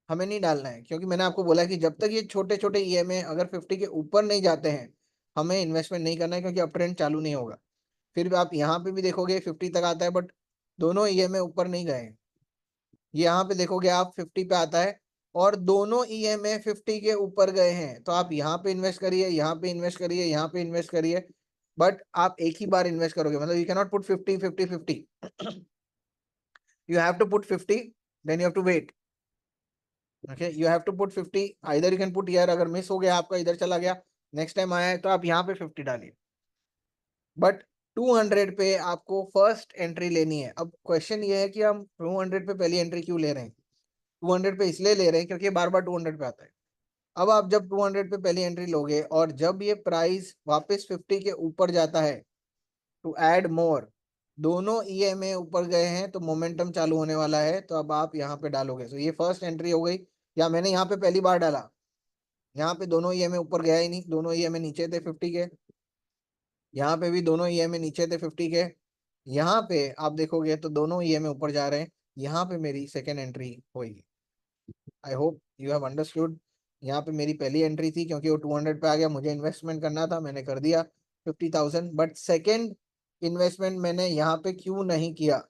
हमें नहीं डालना है, क्योंकि मैंने आपको बोला कि जब तक ये छोटे छोटे ईएमए अगर 50 के ऊपर नहीं जाते हैं, हमें इन्वेस्टमेंट नहीं करना है, क्योंकि अब ट्रेंड चालू नहीं होगा। फिर भी आप यहाँ पे भी देखोगे 50 तक आता है, बट दोनों ईएमए ऊपर नहीं गए हैं। यहाँ पे देखोगे आप 50 पे आता है और दोनों ईएमए 50 के ऊपर गए हैं, तो आप यहाँ पे इन्वेस्ट करिए, यहाँ पे इन्वेस्ट करिए, यहाँ पे इन्वेस्ट करिए। बट आप एक ही बार इन्वेस्ट करोगे, मतलब you can not put 50 50 50। You have to put 50, then you have to wait. Okay, you have to put 50। Either you can put year, अगर मिस हो गया आपका, इधर चला गया, नेक्स्ट टाइम आया है, तो आप यहाँ पे 50 डालिए। बट 200 पे आपको फर्स्ट एंट्री लेनी है। अब क्वेश्चन ये है कि हम 200 पे पहली एंट्री क्यों ले रहे हैं। 200 पे इसलिए ले रहे हैं क्योंकि बार बार 200 पे आता है। अब आप जब 200 पे पहली एंट्री लोगे और जब ये प्राइस वापस 50 के ऊपर जाता है टू ऐड मोर, दोनों ईएमए ऊपर गए हैं तो मोमेंटम चालू होने वाला है, तो अब आप यहाँ पे डालोगे। तो ये फर्स्ट एंट्री हो गई, या मैंने यहाँ पे पहली बार डाला, यहाँ पे दोनों ईएमए ऊपर गया ही नहीं, दोनों ईएमए नीचे थे 50 के। यहाँ पे भी दोनों ईएमए नीचे थे 50 के। यहाँ पे आप देखोगे तो दोनों ईएमए ऊपर जा रहे हैं, यहाँ पे मेरी सेकेंड एंट्री होगी। I hope you have understood. यहाँ पे मेरी पहली एंट्री थी, क्योंकि वो 200 पे आ गया, मुझे इन्वेस्टमेंट करना था, मैंने कर दिया 50,000। बट सेकेंड इन्वेस्टमेंट मैंने यहाँ पे क्यों नहीं किया,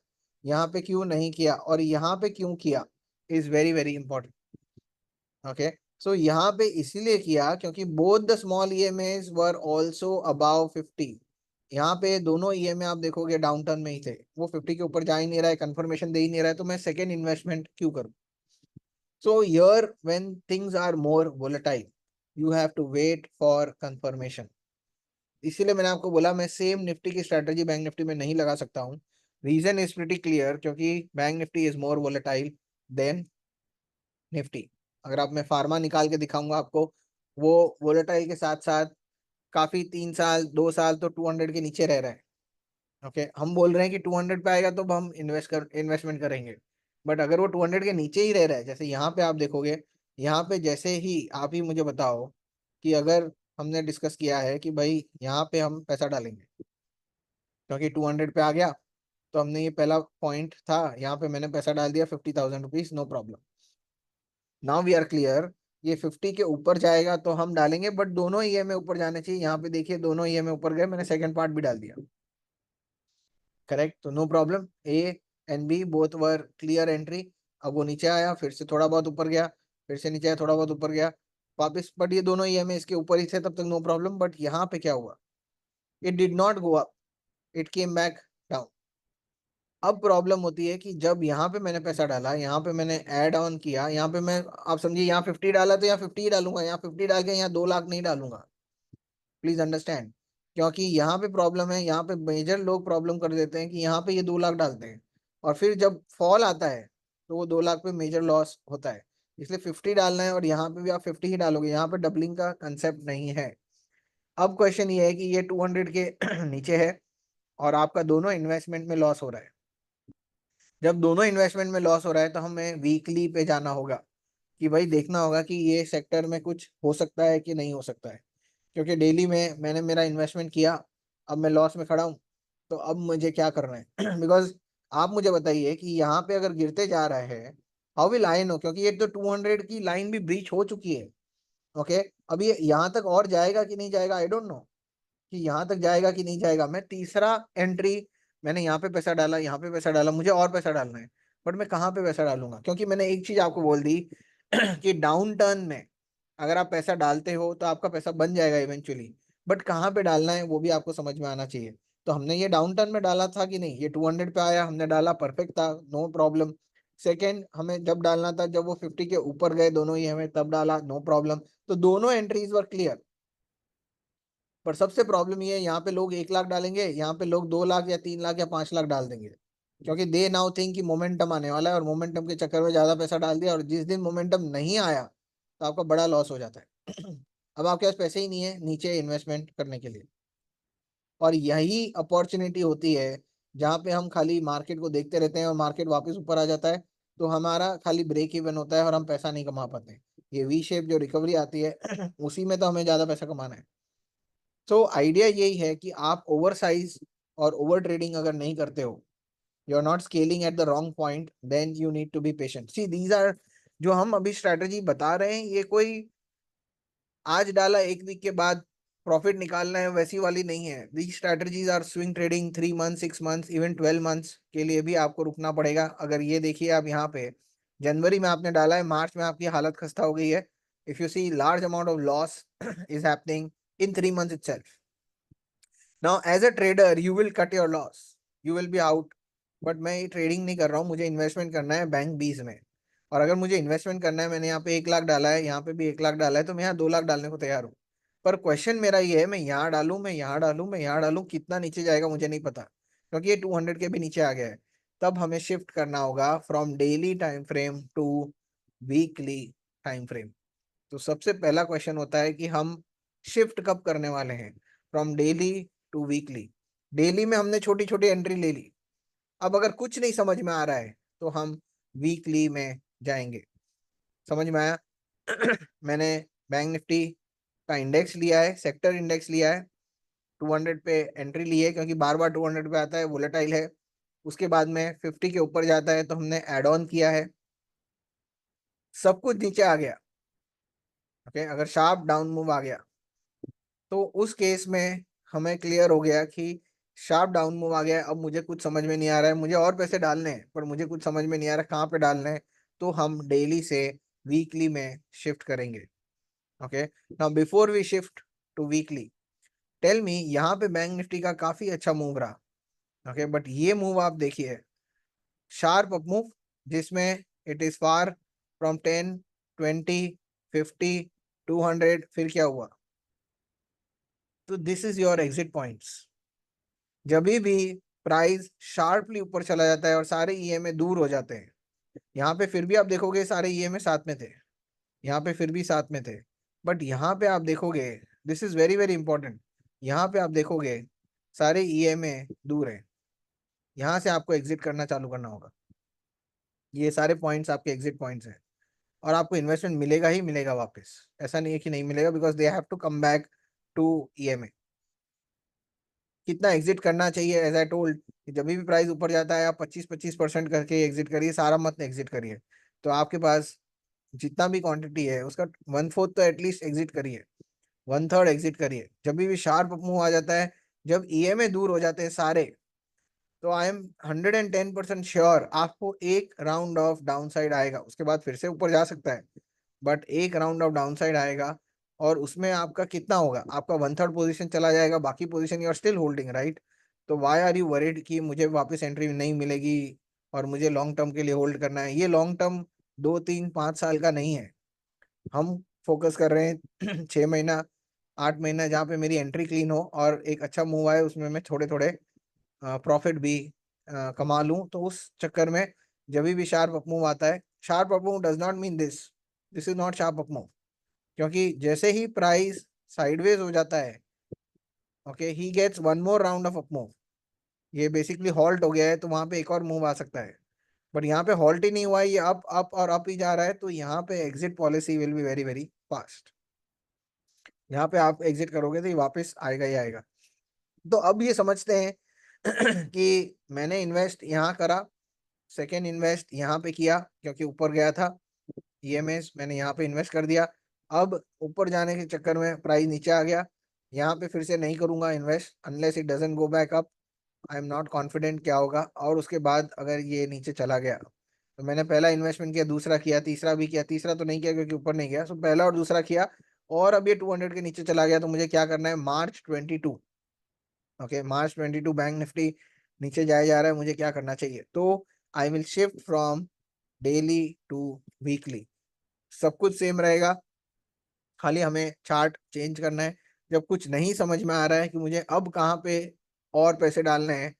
यहाँ पे क्यों नहीं किया और यहाँ पे क्यों किया, is very very important. Okay, so यहाँ पे इसीलिए किया क्योंकि both the small EMAs were also above 50। यहाँ पे दोनों ईएमए आप देखोगे डाउन टर्न में ही थे, वो 50 के ऊपर जा ही नहीं रहा है, कंफर्मेशन दे ही नहीं रहा है, तो मैं सेकेंड इन्वेस्टमेंट क्यों करूँ। So here, when things are more volatile, you have to wait for confirmation. इसीलिए मैंने आपको बोला मैं सेम निफ्टी की स्ट्रेटजी बैंक निफ्टी में नहीं लगा सकता हूँ। रीजन इज प्रिटी क्लियर, क्योंकि bank Nifty is more volatile than Nifty. अगर आप मैं फार्मा निकाल के दिखाऊंगा आपको, वो वोलेटाइल के साथ साथ काफी 3 साल 2 साल तो 200 के नीचे रह रहा है। ओके, हम बोल रहे हैं कि 200 पे आएगा तो हम इन्वेस्टमेंट करेंगे। बट अगर वो 200 के नीचे ही रह रहा है, जैसे यहाँ पे आप देखोगे, यहाँ पे जैसे ही आप ही मुझे बताओ कि अगर हमने डिस्कस किया है कि भाई यहाँ पे हम पैसा डालेंगे क्योंकि 200 पे आ गया, तो हमने ये पहला पॉइंट था, यहाँ पे मैंने पैसा डाल दिया 50,000 rupees, no problem. Now we are clear, ये 50 के ऊपर जाएगा तो हम डालेंगे, बट दोनों ईएमए ऊपर जाने चाहिए। यहाँ पे देखिए दोनों ईएमए ऊपर गए, मैंने सेकंड पार्ट भी डाल दिया। करेक्ट, तो no problem, A and B both were clear entry. अब वो नीचे आया, फिर से थोड़ा बहुत ऊपर गया, फिर से नीचे आया, थोड़ा बहुत ऊपर गया वापस, बट ये दोनों ईएमए इसके ऊपर ही थे तब तक, नो प्रॉब्लम। बट यहाँ पे क्या हुआ, it did not go up, it came back down. अब प्रॉब्लम होती है कि जब यहाँ पे मैंने पैसा डाला, यहाँ पे मैंने ऐड ऑन किया, यहाँ पे मैं, आप समझिए यहाँ 50 डाला तो यहाँ 50 ही डालूंगा, यहाँ 50 डाल के यहाँ 2 लाख नहीं डालूंगा। प्लीज अंडरस्टैंड, क्योंकि यहाँ पे प्रॉब्लम है, यहाँ पे मेजर लोग प्रॉब्लम कर देते हैं कि यहाँ पे ये 2 लाख डालते हैं और फिर जब फॉल आता है तो वो 2 लाख पे मेजर लॉस होता है। इसलिए 50 डालना है और यहाँ पे भी आप 50 ही डालोगे, यहाँ पे डबलिंग का कंसेप्ट नहीं है। अब क्वेश्चन ये है कि ये 200 के नीचे है और आपका दोनों इन्वेस्टमेंट में लॉस हो रहा है। जब दोनों इन्वेस्टमेंट में लॉस हो रहा है तो हमें वीकली पे जाना होगा कि भाई देखना होगा कि ये सेक्टर में कुछ हो सकता है कि नहीं हो सकता है, क्योंकि डेली में मैंने मेरा इन्वेस्टमेंट किया, अब मैं लॉस में खड़ा हूँ, तो अब मुझे क्या करना है बिकॉज आप मुझे बताइए कि यहाँ पे अगर गिरते जा रहा है, हाउ विल आई नो, क्योंकि ये तो 200 की लाइन भी ब्रीच हो चुकी है। ओके, अब ये यहाँ तक और जाएगा कि नहीं जाएगा, आई डोंट नो कि यहाँ तक जाएगा कि नहीं जाएगा। मैं तीसरा एंट्री, मैंने यहाँ पे पैसा डाला, यहाँ पे पैसा डाला, मुझे और पैसा डालना है, बट मैं कहाँ पे पैसा डालूंगा, क्योंकि मैंने एक चीज आपको बोल दी कि डाउन टर्न में अगर आप पैसा डालते हो तो आपका पैसा बन जाएगा इवेंचुअली, बट कहाँ पे डालना है वो भी आपको समझ में आना चाहिए। तो हमने ये डाउन टर्न में डाला था कि नहीं, ये 200 पे आया, हमने डाला, परफेक्ट था, नो प्रॉब्लम। सेकेंड, हमें जब डालना था जब वो 50 के ऊपर गए दोनों ही, हमें तब डाला, नो प्रॉब्लम। तो दोनों एंट्रीज वर क्लियर। पर सबसे प्रॉब्लम ये है, यहाँ पे लोग 1 लाख डालेंगे, यहाँ पे लोग 2 लाख या 3 लाख या 5 लाख डाल देंगे, क्योंकि दे नाउ थिंक कि मोमेंटम आने वाला है, और मोमेंटम के चक्कर में ज्यादा पैसा डाल दिया, और जिस दिन मोमेंटम नहीं आया तो आपका बड़ा लॉस हो जाता है। अब आपके पास पैसे ही नहीं है नीचे इन्वेस्टमेंट करने के लिए, और यही अपॉर्चुनिटी होती है जहाँ पे हम खाली मार्केट को देखते रहते हैं और मार्केट वापस ऊपर आ जाता है, तो हमारा खाली ब्रेक इवन होता है और हम पैसा नहीं कमा पाते। ये वी शेप जो रिकवरी आती है उसी में तो हमें ज्यादा पैसा कमाना है। तो आइडिया यही है कि आप ओवर साइज और ओवर ट्रेडिंग अगर नहीं करते हो, you are not scaling at the wrong point, then you need to be patient. See these are, जो हम अभी स्ट्रेटजी बता रहे हैं, ये कोई आज डाला 1 वीक के बाद प्रॉफिट निकालना है वैसी वाली नहीं है। These strategies are swing trading, 3 month, 6 month, even 12 months के लिए भी आपको रुकना पड़ेगा। अगर ये देखिए आप यहाँ पे जनवरी में आपने डाला है, मार्च में आपकी हालत खस्ता हो गई है। If you see large amount of loss is happening in 3 months itself. Now as a trader you will cut your loss, you will be out, but मैं ये ट्रेडिंग नहीं कर रहा हूँ, मुझे इन्वेस्टमेंट करना है बैंक 20 में। और अगर मुझे इन्वेस्टमेंट करना है, मैंने यहाँ पे 1 लाख डाला है, यहाँ पे भी 1 लाख डाला है, तो मैं यहाँ 2 लाख डालने को तैयार हूँ। पर क्वेश्चन मेरा ये है, मैं यहाँ डालूं, मैं यहाँ डालूं, मैं यहाँ डालूं, कितना नीचे जाएगा मुझे नहीं पता, क्योंकि ये 200 के भी नीचे आ गया है। तब हमें शिफ्ट करना होगा from daily time frame to weekly time frame. तो सबसे पहला क्वेश्चन होता है कि हम शिफ्ट कब करने वाले हैं, from daily to weekly. Daily में हमने छोटी छोटी एंट्री ले ली, अब अगर कुछ नहीं समझ में आ रहा है तो हम वीकली में जाएंगे। समझ में आया? मैंने बैंक निफ्टी का इंडेक्स लिया है, सेक्टर इंडेक्स लिया है, 200 पे एंट्री ली है, क्योंकि बार बार 200 पे आता है, वोलेटाइल है। उसके बाद में 50 के ऊपर जाता है तो हमने एड ऑन किया है, सब कुछ नीचे आ गया। ओके, अगर शार्प डाउन मूव आ गया तो उस केस में हमें क्लियर हो गया कि शार्प डाउन मूव आ गया, अब मुझे कुछ समझ में नहीं आ रहा है, मुझे और पैसे डालने हैं पर मुझे कुछ समझ में नहीं आ रहा कहाँ पे डालने हैं, तो हम डेली से वीकली में शिफ्ट करेंगे। Okay, now before we shift to weekly, tell me, यहाँ पे बैंक निफ्टी का काफी अच्छा मूव रहा। ओके, बट ये मूव आप देखिए, शार्प अप मूव, जिसमें इट इज फार फ्रॉम 10, 20, 50, 200, फिर क्या हुआ? तो this is your exit points. जब भी प्राइस शार्पली ऊपर चला जाता है और सारे ईएमए दूर हो जाते हैं, यहाँ पे फिर भी आप देखोगे सारे ईएमए साथ में थे, यहाँ पे फिर भी साथ में थे, बट यहाँ पे आप देखोगे, this is very very important, यहाँ पे आप देखोगे सारे ईएमए दूर है। यहाँ से आपको एग्जिट करना चालू करना होगा। ये सारे पॉइंट्स आपके एग्जिट पॉइंट्स हैं, और आपको इन्वेस्टमेंट मिलेगा ही मिलेगा वापस, ऐसा नहीं है कि नहीं मिलेगा, because they have to come back to EMA. कितना एग्जिट करना चाहिए, एज आई टोल्ड, जब भी प्राइस ऊपर जाता है आप 25-25% करके एग्जिट करिए, सारा मत एग्जिट करिए। तो आपके पास जितना भी क्वांटिटी है उसका 1/4 तो एटलीस्ट एग्जिट करिए, 1/3 एग्जिट करिए। जब भी शार्प मूव आ जाता है, जब ईएमए दूर हो जाते हैं सारे, तो आई एम 110% श्योर आपको एक राउंड ऑफ डाउन साइड आएगा, उसके बाद फिर से ऊपर जा सकता है, बट एक राउंड ऑफ डाउन साइड आएगा। और उसमें आपका कितना होगा, आपका 1/3 पोजीशन चला जाएगा, बाकी position you are still holding, right? तो वाई आर यू वरीड कि मुझे वापस एंट्री नहीं मिलेगी और मुझे लॉन्ग टर्म के लिए होल्ड करना है? ये लॉन्ग टर्म 2, 3, 5 साल का नहीं है, हम फोकस कर रहे हैं 6 महीना, 8 महीना, जहाँ पे मेरी एंट्री क्लीन हो और एक अच्छा मूव आए, उसमें मैं थोड़े थोड़े प्रॉफिट भी कमा लूं। तो उस चक्कर में जब भी शार्प अप मूव आता है, sharp up move does not mean this, this is not sharp up move, क्योंकि जैसे ही प्राइस साइडवेज हो जाता है, okay, he gets one more round of up move, ये बेसिकली हॉल्ट हो गया है, तो वहां पे एक और मूव आ सकता है। बट यहाँ पे हॉल्ट ही नहीं हुआ है, ये अप अप और अप ही जा रहा है, तो यहाँ पे exit policy will be very very fast. यहाँ पे आप एग्जिट करोगे तो ये वापस आएगा ही आएगा। तो अब ये समझते हैं कि मैंने इन्वेस्ट यहाँ करा, सेकेंड इन्वेस्ट यहाँ पे किया क्योंकि ऊपर गया था, ईएमएस मैंने यहाँ पे इन्वेस्ट कर दिया। अब ऊपर जाने के चक्कर में प्राइस नीचे आ गया, यहाँ पे फिर से नहीं करूंगा invest unless it doesn't go back up. I am not confident क्या होगा, और उसके बाद अगर ये नीचे चला गया तो मैंने पहला इन्वेस्टमेंट किया, दूसरा किया, तीसरा भी किया, तीसरा तो नहीं किया क्योंकि ऊपर नहीं गया, सो पहला और दूसरा किया, और अब ये 200 के नीचे चला गया, तो मुझे क्या करना है, मार्च 22, ओके मार्च 22 बैंक निफ्टी नीचे जाया जा रहा है, मुझे क्या करना चाहिए, तो I will shift from daily to weekly. सब कुछ सेम रहेगा, खाली हमें चार्ट चेंज करना है। जब कुछ नहीं समझ में आ रहा है कि मुझे अब कहाँ पे और पैसे डालने हैं,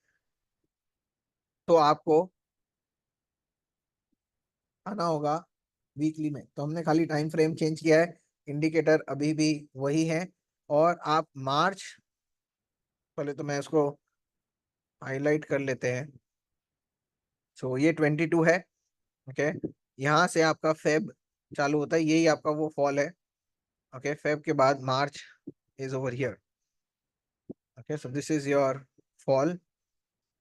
तो आपको आना होगा वीकली में। तो हमने खाली टाइम फ्रेम चेंज किया है, इंडिकेटर अभी भी वही है, और आप मार्च, पहले तो मैं इसको हाईलाइट कर लेते हैं। सो ये 22 है, ओके। यहाँ से आपका फेब चालू होता है, यही आपका वो फॉल है, ओके। फेब के बाद March is over here, okay. So this is your fall,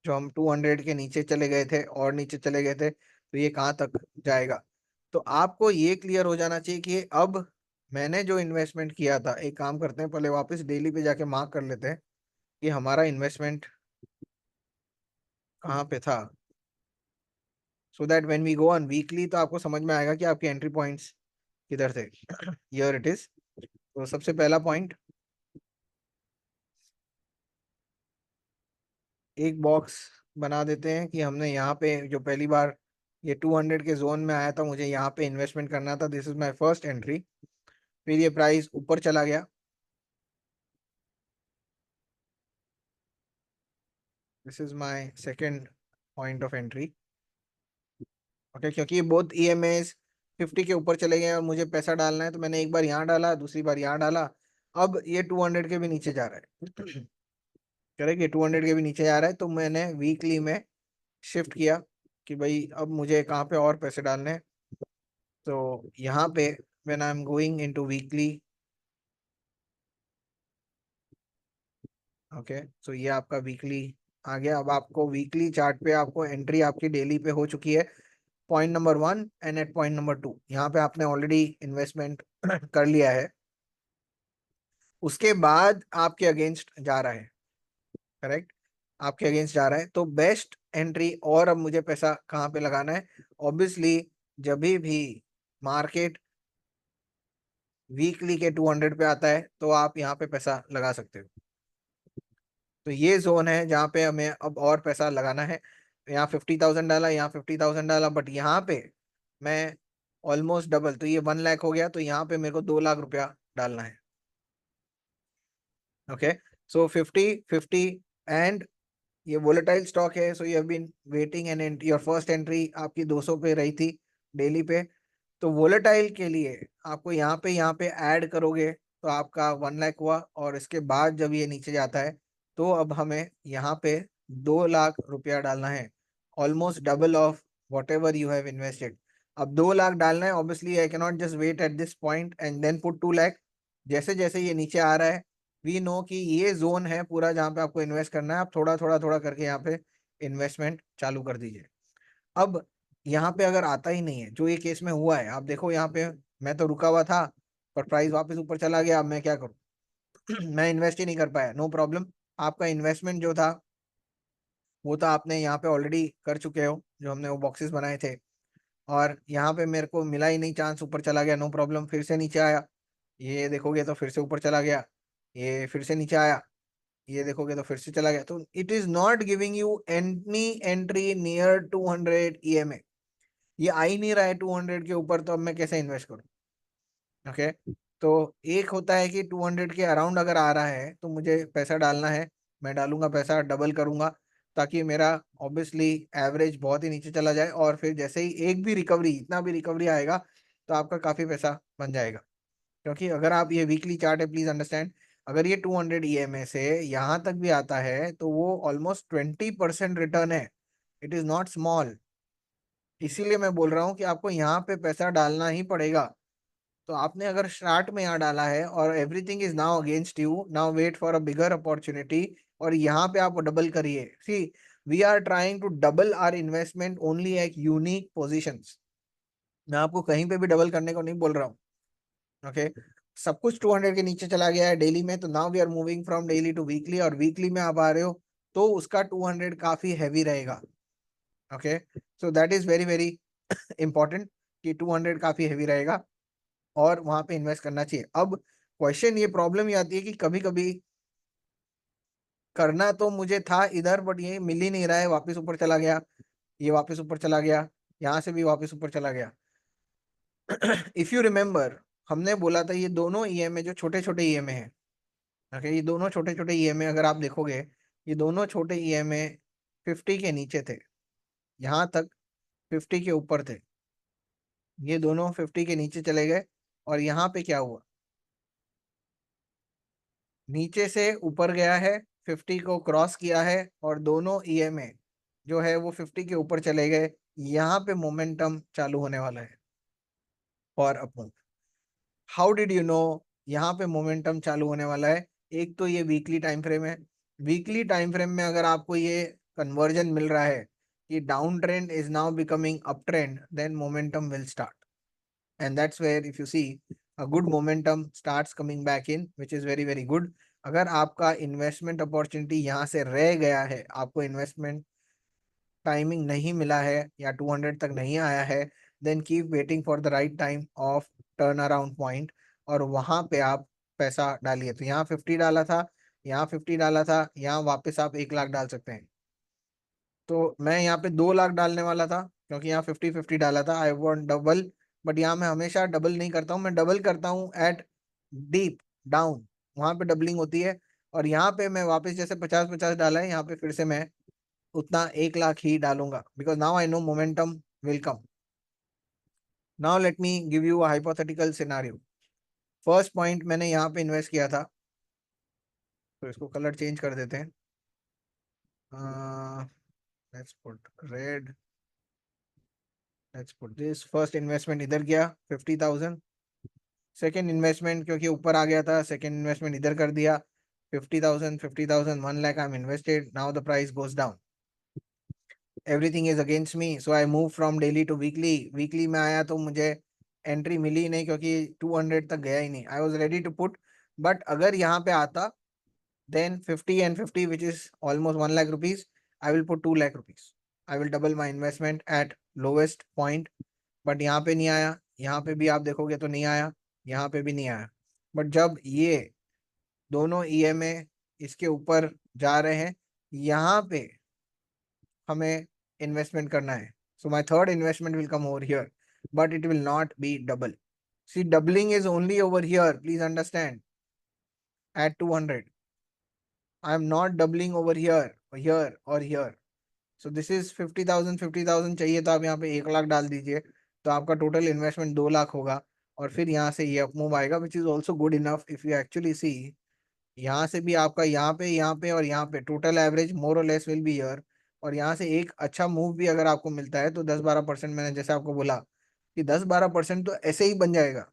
जो हम 200 के नीचे चले गए थे और नीचे चले गए थे, तो ये कहाँ तक जाएगा। तो आपको ये क्लियर हो जाना चाहिए कि अब मैंने जो इन्वेस्टमेंट किया था, एक काम करते हैं पहले वापस डेली पे जाके मार्क कर लेते हैं कि हमारा इन्वेस्टमेंट कहाँ पे था, so that when we go on weekly तो आपको समझ में आएगा कि आपके एंट्री पॉइंट्स किधर थे। Here it is. तो सबसे पहला पॉइंट, एक बॉक्स बना देते हैं कि हमने यहाँ पे जो पहली बार ये 200 के जोन में आया था, मुझे यहाँ पे इन्वेस्टमेंट करना था, this is my first entry. फिर ये प्राइस ऊपर चला गया, this is my second point of entry, okay. क्योंकि ये बहुत ईएमएस 50 के ऊपर चले गए और मुझे पैसा डालना है, तो मैंने एक बार यहाँ डाला, दूसरी बार यहाँ डाला। अब ये 200 के भी नीचे जा रहा है, करेक्ट, ये 200 के भी नीचे जा रहा है, तो मैंने वीकली में शिफ्ट किया कि भाई अब मुझे कहाँ पे और पैसे डालने हैं। तो यहाँ पे when I am going into weekly, okay, so ये आपका वीकली आ गया। अब आपको वीकली चार्ट पे आपको एंट्री आपकी डेली पे हो चुकी है, point number 1 and at point number 2 यहाँ पे आपने ऑलरेडी इन्वेस्टमेंट कर लिया है, उसके बाद आपके अगेंस्ट जा रहा है, करेक्ट, आपके अगेंस्ट जा रहा है। तो बेस्ट एंट्री, और अब मुझे पैसा कहाँ पे लगाना है, ऑब्वियसली जब भी मार्केट वीकली के 200 पे आता है तो आप यहाँ पे पैसा लगा सकते हो। तो ये जोन है जहाँ पे हमें अब और पैसा लगाना है। यहाँ 50,000 डाला, यहाँ 50,000 डाला, बट यहाँ पे मैं ऑलमोस्ट डबल, तो ये 1 लाख हो गया, तो यहाँ पे मेरे को 2 लाख रुपया डालना है, ओके। सो 50 50 एंड ये वोलेटाइल स्टॉक है, so you have been waiting and your first entry आपकी 200 पे रही थी डेली पे। तो वोलेटाइल के लिए आपको यहाँ पे ऐड करोगे तो आपका 1 लाख हुआ, और इसके बाद जब ये नीचे जाता है तो अब हमें यहाँ पे 2 लाख रुपया डालना है, almost double of whatever you have invested. अब 2 लाख डालना है, obviously I cannot just wait at this point and then put 2 lakh. जैसे जैसे ये नीचे आ रहा है, वी नो कि ये जोन है पूरा जहाँ पे आपको इन्वेस्ट करना है, आप थोड़ा थोड़ा थोड़ा करके यहाँ पे इन्वेस्टमेंट चालू कर दीजिए। अब यहाँ पे अगर आता ही नहीं है, जो ये केस में हुआ है, आप देखो यहाँ पे मैं तो रुका हुआ था, पर प्राइस वापस ऊपर चला गया, अब मैं क्या करूँ? मैं इन्वेस्ट ही नहीं कर पाया, नो प्रॉब्लम। आपका इन्वेस्टमेंट जो था वो तो आपने यहाँ पे ऑलरेडी कर चुके हो, जो हमने वो बॉक्सेस बनाए थे, और यहाँ पे मेरे को मिला ही नहीं चांस, ऊपर चला गया, नो प्रॉब्लम, फिर से नीचे आया, ये देखोगे तो फिर से ऊपर चला गया, ये फिर से नीचे आया, ये देखोगे तो फिर से चला गया। तो it is not giving you any entry near 200 EMA, ये आ ही नहीं रहा है 200 के ऊपर, तो अब मैं कैसे इन्वेस्ट करूं, ओके। तो एक होता है कि 200 के अराउंड अगर आ रहा है तो मुझे पैसा डालना है, मैं डालूंगा पैसा, डबल करूंगा, ताकि मेरा ऑब्वियसली एवरेज बहुत ही नीचे चला जाए, और फिर जैसे ही एक भी रिकवरी, इतना भी रिकवरी आएगा तो आपका काफी पैसा बन जाएगा। क्योंकि अगर आप, ये वीकली चार्ट है, प्लीज अंडरस्टैंड, अगर ये 200 ईएमए से यहाँ तक भी आता है तो वो ऑलमोस्ट 20% रिटर्न है, इट इज नॉट स्मॉल। इसीलिए मैं बोल रहा हूँ कि आपको यहाँ पे पैसा डालना ही पड़ेगा। तो आपने अगर स्टार्ट में यहाँ डाला है और everything is now against you, now wait for a bigger opportunity, और यहाँ पे आप डबल करिए। See, we are trying to double our investment only at unique positions. मैं आपको कहीं पे भी डबल करने को नहीं बोल रहा हूँ। ओके, सब कुछ 200 के नीचे चला गया है डेली में, तो now we are moving from daily to weekly, और वीकली में आप आ रहे हो तो उसका 200 काफी हैवी रहेगा। Okay, so that is very very important कि 200 काफी हैवी रहेगा और वहां पे इन्वेस्ट करना चाहिए। अब क्वेश्चन, ये प्रॉब्लम ये आती है कि कभी कभी करना तो मुझे था इधर, बट ये मिल ही नहीं रहा है, वापस ऊपर चला गया, ये वापस ऊपर चला गया, यहाँ से भी वापस ऊपर चला गया। इफ यू रिमेम्बर, हमने बोला था ये दोनों ईएमए जो छोटे छोटे ईएमए हैं, ओके, ये दोनों छोटे छोटे ईएमए अगर आप देखोगे, ये दोनों छोटे ईएमए 50 के नीचे थे, यहाँ तक 50 के ऊपर थे, ये दोनों 50 के नीचे चले गए, और यहाँ पे क्या हुआ, नीचे से ऊपर गया है, 50 को क्रॉस किया है, और दोनों ईएमए जो है वो 50 के ऊपर चले गए। यहाँ पे मोमेंटम चालू होने वाला है for up move. How did you know यहाँ पे मोमेंटम चालू होने वाला है? एक तो ये वीकली टाइम फ्रेम है, वीकली टाइम फ्रेम में अगर आपको ये कन्वर्जन मिल रहा है कि down trend is now becoming up trend, then momentum will start, and that's where if you see a good momentum starts coming back in, which is very very good। अगर आपका इन्वेस्टमेंट अपॉर्चुनिटी यहाँ से रह गया है, आपको investment timing नहीं मिला है या 200 तक नहीं आया है, then keep waiting for the right time of turn around point, और वहां पे आप पैसा डालिए। तो यहाँ 50 डाला था, यहाँ 50 डाला था, यहाँ वापस आप 1 लाख डाल सकते हैं। तो मैं यहाँ पे 2 लाख डालने वाला था, क्योंकि यहाँ 50-50 डाला था, आई वॉन्ट डबल। बट यहाँ मैं हमेशा डबल नहीं करता हूँ, मैं डबल करता हूँ एट डीप डाउन, वहां पे डबलिंग होती है। और यहाँ पे मैं वापस जैसे 50-50 डाला है, यहाँ पे फिर से मैं उतना 1 लाख ही डालूंगा, because now I know momentum will come. Now let me give you a hypothetical scenario. First point मैंने यहाँ पे इन्वेस्ट किया था, तो इसको कलर चेंज कर देते हैं, let's put red, let's put this. First investment इधर गया 50,000, सेकेंड इन्वेस्टमेंट क्योंकि ऊपर आ गया था, सेकेंड इन्वेस्टमेंट इधर कर दिया 50,000, 50,000, 1 lakh, I am invested, now the price goes down, everything is against me, so I move from daily to weekly. Weekly में आया तो मुझे एंट्री मिली ही नहीं, क्योंकि 200 तक गया ही नहीं, I was ready to put. But अगर यहाँ पे आता, then 50 and 50, which is almost 1 lakh rupees, I will put 2 lakh rupees, I will double my investment at lowest point। But यहाँ पे नहीं आया, यहाँ पे भी आप देखोगे तो नहीं आया, यहाँ पे भी नहीं आया। बट जब ये दोनों ईएमए इसके ऊपर जा रहे हैं, यहाँ पे हमें इन्वेस्टमेंट करना है। So my third investment will come over here, but it will not be double. See, doubling is only over here, please understand, at 200। I am not doubling over here, here or here। So this is 50,000, 50,000 चाहिए तो आप यहाँ पे 1 लाख डाल दीजिए, तो आपका total investment 2 lakh होगा। और फिर यहाँ से ये मूव आएगा, which is also good enough. If you actually see, यहाँ से भी आपका यहाँ पे और यहाँ पे टोटल एवरेज मोर और लेस विल बी हियर। और यहाँ से एक अच्छा मूव भी अगर आपको मिलता है तो 10-12%, मैंने जैसे आपको बोला कि 10-12% तो ऐसे ही बन जाएगा।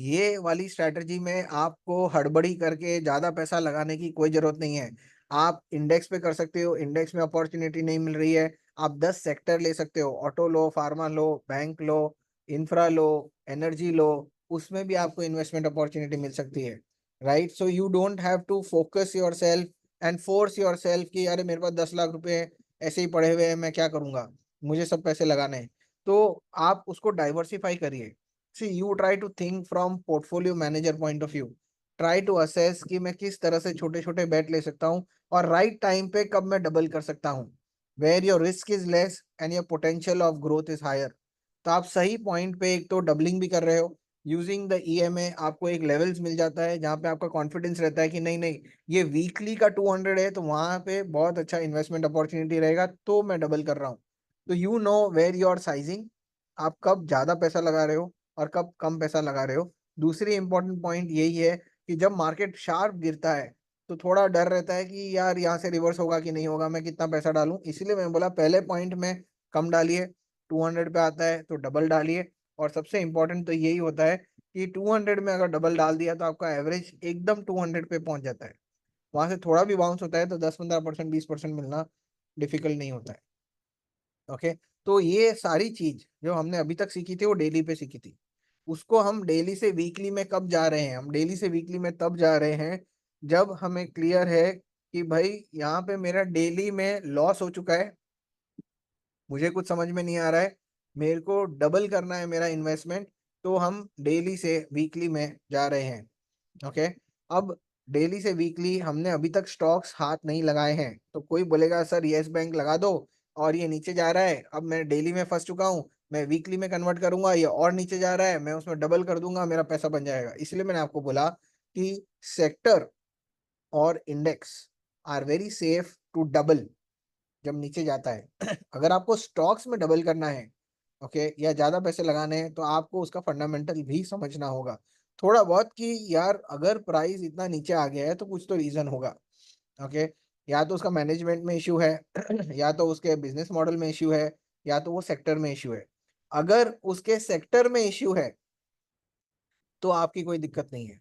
ये वाली स्ट्रैटेजी में आपको हड़बड़ी करके ज्यादा पैसा लगाने की कोई जरूरत नहीं है। आप इंडेक्स पे कर सकते हो, इंडेक्स में अपॉर्चुनिटी नहीं मिल रही है, आप 10 सेक्टर ले सकते हो, ऑटो लो, फार्मा लो, बैंक लो, इंफ्रा लो, एनर्जी लो, उसमें भी आपको इन्वेस्टमेंट अपॉर्चुनिटी मिल सकती है, right. So you don't have to focus yourself and force yourself कि अरे मेरे पास 10 लाख रुपए ऐसे ही पड़े हुए हैं, मैं क्या करूंगा, मुझे सब पैसे लगाने हैं। तो आप उसको डाइवर्सिफाई करिए। See, you try to think from portfolio manager point of view। Try to assess कि मैं किस तरह से छोटे छोटे बेट ले सकता हूँ और राइट टाइम पे कब मैं डबल कर सकता हूँ, where your risk is less and your potential of growth is higher. तो आप सही पॉइंट पे एक तो डबलिंग भी कर रहे हो, यूजिंग द ईएमए आपको एक लेवल्स मिल जाता है जहाँ पे आपका कॉन्फिडेंस रहता है कि नहीं नहीं, ये वीकली का 200 है तो वहां पे बहुत अच्छा इन्वेस्टमेंट अपॉर्चुनिटी रहेगा, तो मैं डबल कर रहा हूँ। तो you know where your sizing, आप कब ज्यादा पैसा लगा रहे हो और कब कम पैसा लगा रहे हो। दूसरी इंपॉर्टेंट पॉइंट यही है कि जब मार्केट शार्प गिरता है तो थोड़ा डर रहता है कि यार यहाँ से रिवर्स होगा कि नहीं होगा, मैं कितना पैसा डालूं। इसीलिए मैं बोला पहले पॉइंट में कम डालिए, 200 पे आता है तो डबल डालिए। और सबसे इंपॉर्टेंट तो यही होता है कि 200 में अगर डबल डाल दिया तो आपका एवरेज एकदम 200 पे पहुंच जाता है। वहां से थोड़ा भी बाउंस होता है तो 10-15%, 20% मिलना डिफिकल्ट नहीं होता है। ओके, तो ये सारी चीज जो हमने अभी तक सीखी थी वो डेली पे सीखी थी। उसको हम डेली से वीकली में कब जा रहे हैं? हम डेली से वीकली में तब जा रहे हैं जब हमें क्लियर है कि भाई यहाँ पे मेरा डेली में लॉस हो चुका है, मुझे कुछ समझ में नहीं आ रहा है, मेरे को डबल करना है मेरा इन्वेस्टमेंट, तो हम डेली से वीकली में जा रहे हैं। ओके, अब डेली से वीकली हमने अभी तक स्टॉक्स हाथ नहीं लगाए हैं, तो कोई बोलेगा सर यस बैंक लगा दो और ये नीचे जा रहा है, अब मैं डेली में फंस चुका हूँ, मैं वीकली में कन्वर्ट करूंगा, ये और नीचे जा रहा है, मैं उसमें डबल कर दूंगा, मेरा पैसा बन जाएगा। इसलिए मैंने आपको बोला कि सेक्टर और index are very safe to double जब नीचे जाता है। अगर आपको स्टॉक्स में डबल करना है, ओके, या ज्यादा पैसे लगाने हैं, तो आपको उसका फंडामेंटल भी समझना होगा थोड़ा बहुत कि यार अगर प्राइस इतना नीचे आ गया है तो कुछ तो रीजन होगा। ओके, या तो उसका मैनेजमेंट में इश्यू है, या तो उसके बिजनेस मॉडल में इश्यू है, या तो वो सेक्टर में इश्यू है। अगर उसके सेक्टर में इश्यू है तो आपकी कोई दिक्कत नहीं है।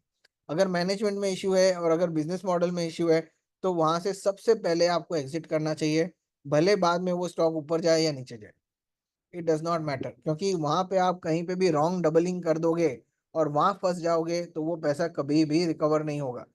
अगर मैनेजमेंट में इश्यू है और अगर बिजनेस मॉडल में इश्यू है, तो वहां से सबसे पहले आपको एग्जिट करना चाहिए, भले बाद में वो स्टॉक ऊपर जाए या नीचे जाए, इट डज नॉट मैटर, क्योंकि वहां पे आप कहीं पे भी रॉन्ग डबलिंग कर दोगे और वहां फंस जाओगे तो वो पैसा कभी भी रिकवर नहीं होगा।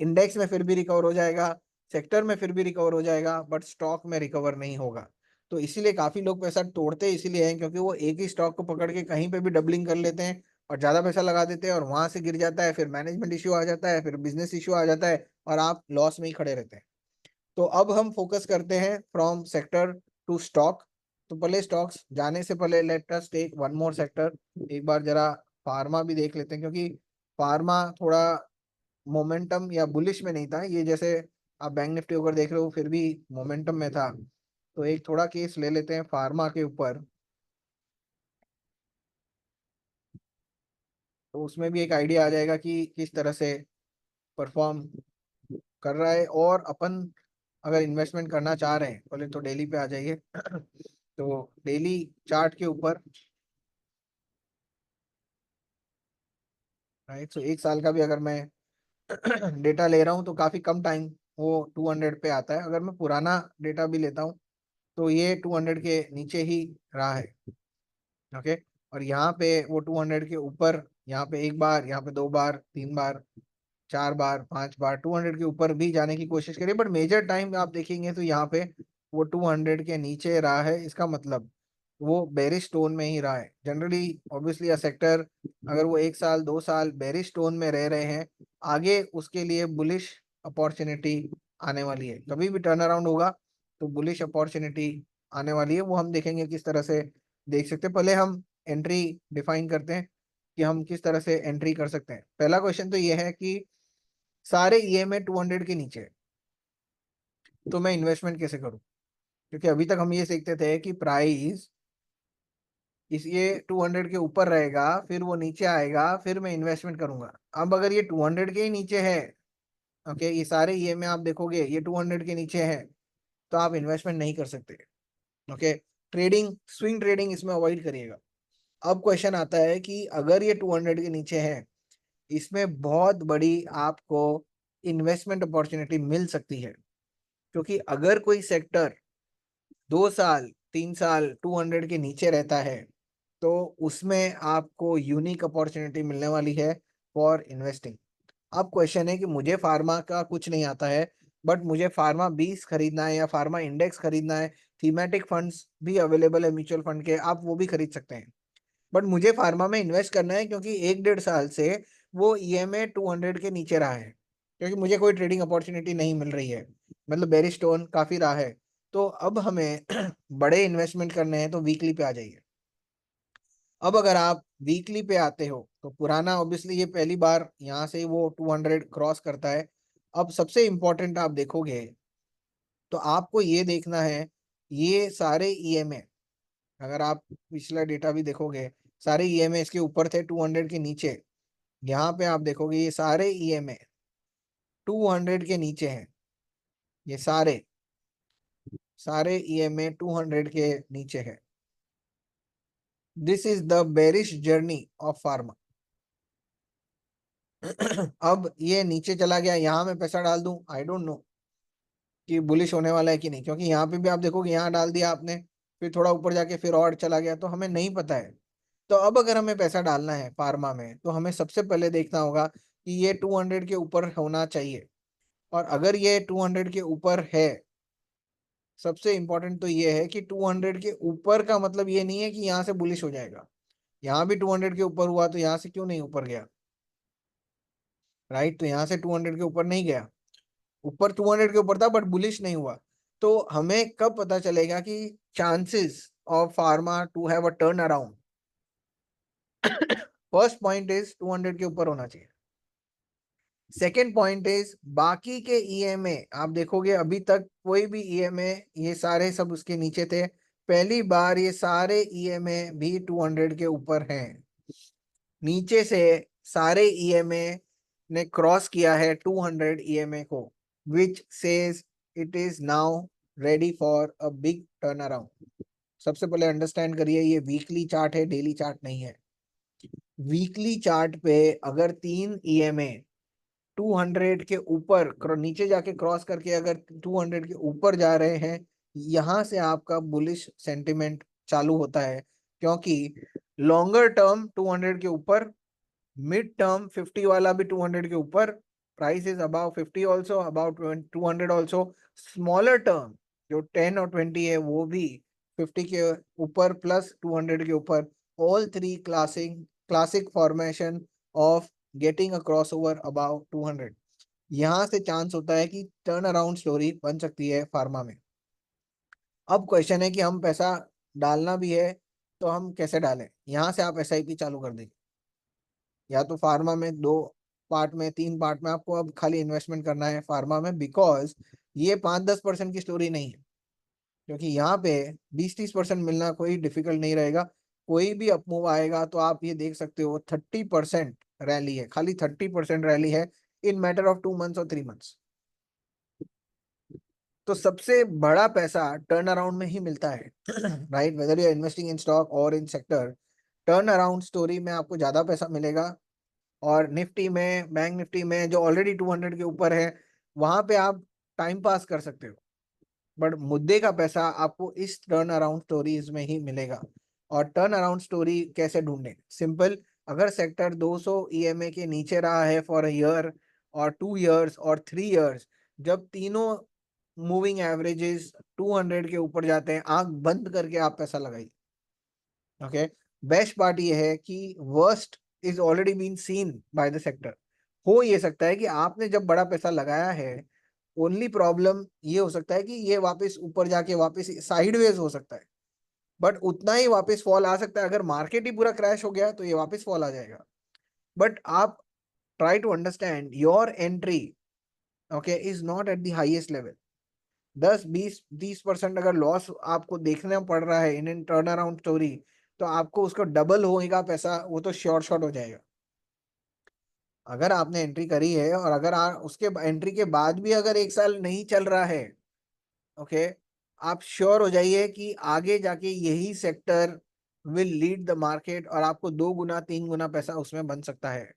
इंडेक्स में फिर भी रिकवर हो जाएगा, सेक्टर में फिर भी रिकवर हो जाएगा, बट स्टॉक में रिकवर नहीं होगा। तो इसीलिए काफी लोग पैसा तोड़ते इसीलिए हैं क्योंकि वो एक ही स्टॉक को पकड़ के कहीं पे भी डबलिंग कर लेते हैं और ज्यादा पैसा लगा देते हैं और वहां से गिर जाता है, फिर मैनेजमेंट इश्यू आ जाता है, फिर बिजनेस इश्यू आ जाता है और आप लॉस में ही खड़े रहते हैं। तो अब हम फोकस करते हैं फ्रॉम सेक्टर टू स्टॉक। तो पहले स्टॉक्स जाने से पहले let us take one more sector. एक बार जरा फार्मा भी देख लेते हैं, क्योंकि फार्मा थोड़ा मोमेंटम या बुलिश में नहीं था ये, जैसे आप बैंक निफ्टी अगर देख रहे हो फिर भी मोमेंटम में था। तो एक थोड़ा केस ले लेते हैं फार्मा के ऊपर, तो उसमें भी एक आइडिया आ जाएगा कि किस तरह से परफॉर्म कर रहा है। और अपन अगर इन्वेस्टमेंट करना चाह रहे हैं, पहले तो डेली पे आ जाइए। तो डेली चार्ट के ऊपर, राइट, सो एक साल का भी अगर मैं डेटा ले रहा हूँ तो काफी कम टाइम वो 200 पे आता है। अगर मैं पुराना डेटा भी लेता हूँ तो ये 200 के नीचे ही रहा है। ओके, और यहाँ पे वो 200 के ऊपर, यहाँ पे एक बार, यहाँ पे दो बार, तीन बार, चार बार, पांच बार 200 के ऊपर भी जाने की कोशिश करिए, बट मेजर टाइम आप देखेंगे तो यहाँ पे वो 200 के नीचे रहा है। इसका मतलब वो बेरिश टोन में ही रहा है। जनरली ऑब्वियसली अ सेक्टर अगर वो एक साल 2 साल बेरिश टोन में रह रहे हैं, आगे उसके लिए बुलिश अपॉर्चुनिटी आने वाली है। कभी भी टर्न अराउंड होगा तो बुलिश अपॉर्चुनिटी आने वाली है, वो हम देखेंगे किस तरह से देख सकते हैं। पहले हम एंट्री डिफाइन करते हैं कि हम किस तरह से एंट्री कर सकते हैं। पहला क्वेश्चन तो ये है कि सारे ईएमआई 200 के नीचे है, तो मैं इन्वेस्टमेंट कैसे करूं? क्योंकि अभी तक हम ये सीखते थे कि प्राइस इस ये 200 के ऊपर रहेगा, फिर वो नीचे आएगा, फिर मैं इन्वेस्टमेंट करूंगा। अब अगर ये 200 के ही नीचे है, ओके, ये सारे ईएमआई आप देखोगे ये 200 के नीचे है, तो आप इन्वेस्टमेंट नहीं कर सकते। ओके, ट्रेडिंग, स्विंग ट्रेडिंग इसमें अवॉइड करिएगा। अब क्वेश्चन आता है कि अगर ये 200 के नीचे है, इसमें बहुत बड़ी आपको इन्वेस्टमेंट अपॉर्चुनिटी मिल सकती है। क्योंकि अगर कोई सेक्टर 2 साल 3 साल 200 के नीचे रहता है, तो उसमें आपको यूनिक अपॉर्चुनिटी मिलने वाली है फॉर इन्वेस्टिंग। अब क्वेश्चन है कि मुझे फार्मा का कुछ नहीं आता है, बट मुझे फार्मा 20 खरीदना है या फार्मा इंडेक्स खरीदना है। थीमेटिक फंड्स भी अवेलेबल है म्यूचुअल फंड के, आप वो भी खरीद सकते हैं। बट मुझे फार्मा में इन्वेस्ट करना है क्योंकि 1-1.5 साल से वो ईएमए 200 के नीचे रहा है, क्योंकि मुझे कोई ट्रेडिंग अपॉर्चुनिटी नहीं मिल रही है, मतलब बेरिश टोन काफी रहा है। तो अब हमें बड़े इन्वेस्टमेंट करने हैं तो वीकली पे आ जाइए। अब अगर आप वीकली पे आते हो तो पुराना ऑब्वियसली ये पहली बार यहाँ से वो 200 क्रॉस करता है। अब सबसे इंपॉर्टेंट आप देखोगे तो आपको ये देखना है, ये सारे ईएमए, अगर आप पिछला डेटा भी देखोगे, सारे ईएमए इसके ऊपर थे 200 के नीचे। यहाँ पे आप देखोगे ये सारे ईएमए 200 के नीचे हैं। ये सारे सारे ईएमए 200 के नीचे है। This is the bearish journey of pharma. अब ये नीचे चला गया, यहाँ मैं पैसा डाल दूं, आई डोंट नो कि बुलिश होने वाला है कि नहीं, क्योंकि यहाँ पे भी आप देखोगे यहाँ डाल दिया आपने, फिर थोड़ा ऊपर जाके फिर और चला गया, तो हमें नहीं पता है। तो अब अगर हमें पैसा डालना है फार्मा में, तो हमें सबसे पहले देखना होगा कि ये 200 के ऊपर होना चाहिए। और अगर ये 200 के ऊपर है, सबसे इंपॉर्टेंट तो ये है कि 200 के ऊपर का मतलब ये नहीं है कि यहाँ से बुलिश हो जाएगा। यहाँ भी 200 के ऊपर हुआ, तो यहाँ से क्यों नहीं ऊपर गया, राइट? तो यहाँ से 200 के ऊपर नहीं गया, ऊपर 200 के ऊपर था बट बुलिश नहीं हुआ। तो हमें कब पता चलेगा कि chances of pharma to have a turn around? First point is 200 के ऊपर होना चाहिए। सेकेंड पॉइंट इज बाकी के ईएमए आप देखोगे अभी तक कोई भी ईएमए, ये सारे सब उसके नीचे थे, पहली बार ये सारे ईएमए भी 200 के ऊपर हैं। नीचे से सारे ईएमए ने क्रॉस किया है 200 ईएमए को, which says it is now ready for a big turn around. सबसे पहले अंडरस्टैंड करिए, ये वीकली चार्ट है, डेली चार्ट नहीं है। वीकली चार्ट पे अगर तीन ईएमए 200 के ऊपर नीचे जाके क्रॉस करके अगर 200 के ऊपर जा रहे हैं, यहां से आपका बुलिश सेंटिमेंट चालू होता है, क्योंकि लॉन्गर टर्म 200 के ऊपर, मिड टर्म 50 वाला भी 200 के ऊपर, price is above 50 also, about 200 also. Smaller term जो 10 और 20 है वो भी 50 के ऊपर प्लस 200 के ऊपर। All three classic formation of getting a cross over about 200। यहाँ से चांस होता है कि टर्न अराउंड स्टोरी बन सकती है फार्मा में। अब क्वेश्चन है कि हम पैसा डालना भी है तो हम कैसे डालें? यहाँ से आप एसआईपी चालू कर देंगे, या तो फार्मा में दो पार्ट में, तीन पार्ट में आपको अब खाली इन्वेस्टमेंट करना है फार्मा में, बिकॉज ये 5-10% की स्टोरी नहीं है, क्योंकि यहाँ पे 20-30% मिलना कोई डिफिकल्ट नहीं रहेगा। कोई भी अपमूव आएगा तो आप ये देख सकते हो 30% रैली है, खाली 30% रैली है इन मैटर ऑफ 2 मंथ्स और 3 मंथ्स। तो सबसे बड़ा पैसा टर्न अराउंड में ही मिलता है, right? Whether you are investing in stock और in sector, turn around story में आपको ज्यादा पैसा मिलेगा। और निफ्टी में, बैंक निफ्टी में जो ऑलरेडी 200 के ऊपर है, वहां पे आप टाइम पास कर सकते हो, बट मुद्दे का पैसा आपको इस टर्न अराउंड स्टोरीज में ही मिलेगा। और टर्न अराउंड स्टोरी कैसे ढूंढे? सिंपल, अगर सेक्टर 200 ईएमए के नीचे रहा है फॉर अ ईयर और 2 इयर्स और 3 इयर्स, जब तीनों मूविंग एवरेजेस 200 के ऊपर जाते हैं, आंख बंद करके आप पैसा लगाइए। ओके, बेस्ट पार्ट ये है कि worst is already been seen by the sector. हो ये सकता है कि आपने जब बड़ा पैसा लगाया है, ओनली प्रॉब्लम ये हो सकता है कि ये वापस ऊपर जाके वापस साइडवेज हो सकता है, बट उतना ही वापस फॉल आ सकता है। अगर मार्केट ही पूरा क्रैश हो गया तो ये वापस फॉल आ जाएगा। बट आप try to understand your entry, okay, is not at the highest level. 10-20-30% अगर लॉस आपको देखना पड़ रहा है इन टर्न अराउंड स्टोरी, तो आपको उसको डबल होएगा पैसा, वो तो श्योर शॉट हो जाएगा। अगर आपने एंट्री करी है और अगर उसके एंट्री के बाद भी अगर 1 साल नहीं चल रहा है, ओके, आप श्योर हो जाइए कि आगे जाके यही sector will lead the market और आपको 2 गुना 3 गुना पैसा उसमें बन सकता है।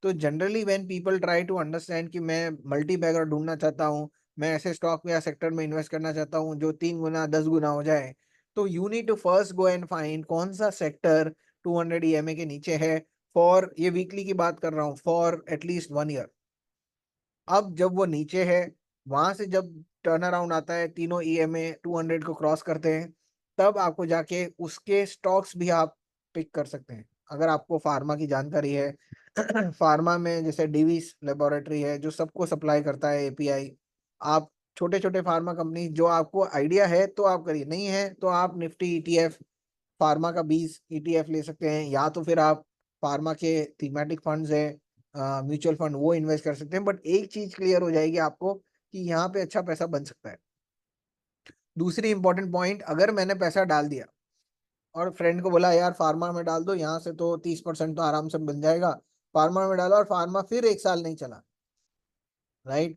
तो generally when people try to understand कि मैं मल्टी बैगर ढूंढना चाहता हूँ, मैं ऐसे स्टॉक या सेक्टर में इन्वेस्ट करना चाहता हूँ जो 3 गुना 10 गुना हो जाए, तो you need to first go and find कौन सा सेक्टर 200 ईएमए के नीचे है, फॉर, ये वीकली की बात कर रहा हूँ, फॉर एटलीस्ट 1 ईयर। अब जब वो नीचे है, वहां से जब टर्न अराउंड आता है, तीनों ईएमए 200 को क्रॉस करते हैं, तब आपको जाके उसके स्टॉक्स भी आप पिक कर सकते हैं। अगर आपको फार्मा की जानकारी है, फार्मा में जैसे डीवीस लेबोरेटरी है जो सबको सप्लाई करता है एपीआई, आप छोटे छोटे फार्मा कंपनी जो आपको आइडिया है तो आप करिए, नहीं है तो आप निफ्टी ईटीएफ, फार्मा का 20 ईटीएफ ले सकते हैं, या तो फिर आप फार्मा के थीमेटिक फंड्स है, म्यूचुअल फंड, वो इन्वेस्ट कर सकते हैं। बट एक चीज क्लियर हो जाएगी आपको कि यहाँ पे अच्छा पैसा बन सकता है। दूसरी इंपॉर्टेंट पॉइंट, अगर मैंने पैसा डाल दिया और फ्रेंड को बोला यार फार्मा में डाल दो, यहाँ से तो 30% तो आराम से बन जाएगा, फार्मा में डाला और फार्मा फिर 1 साल नहीं चला, राइट?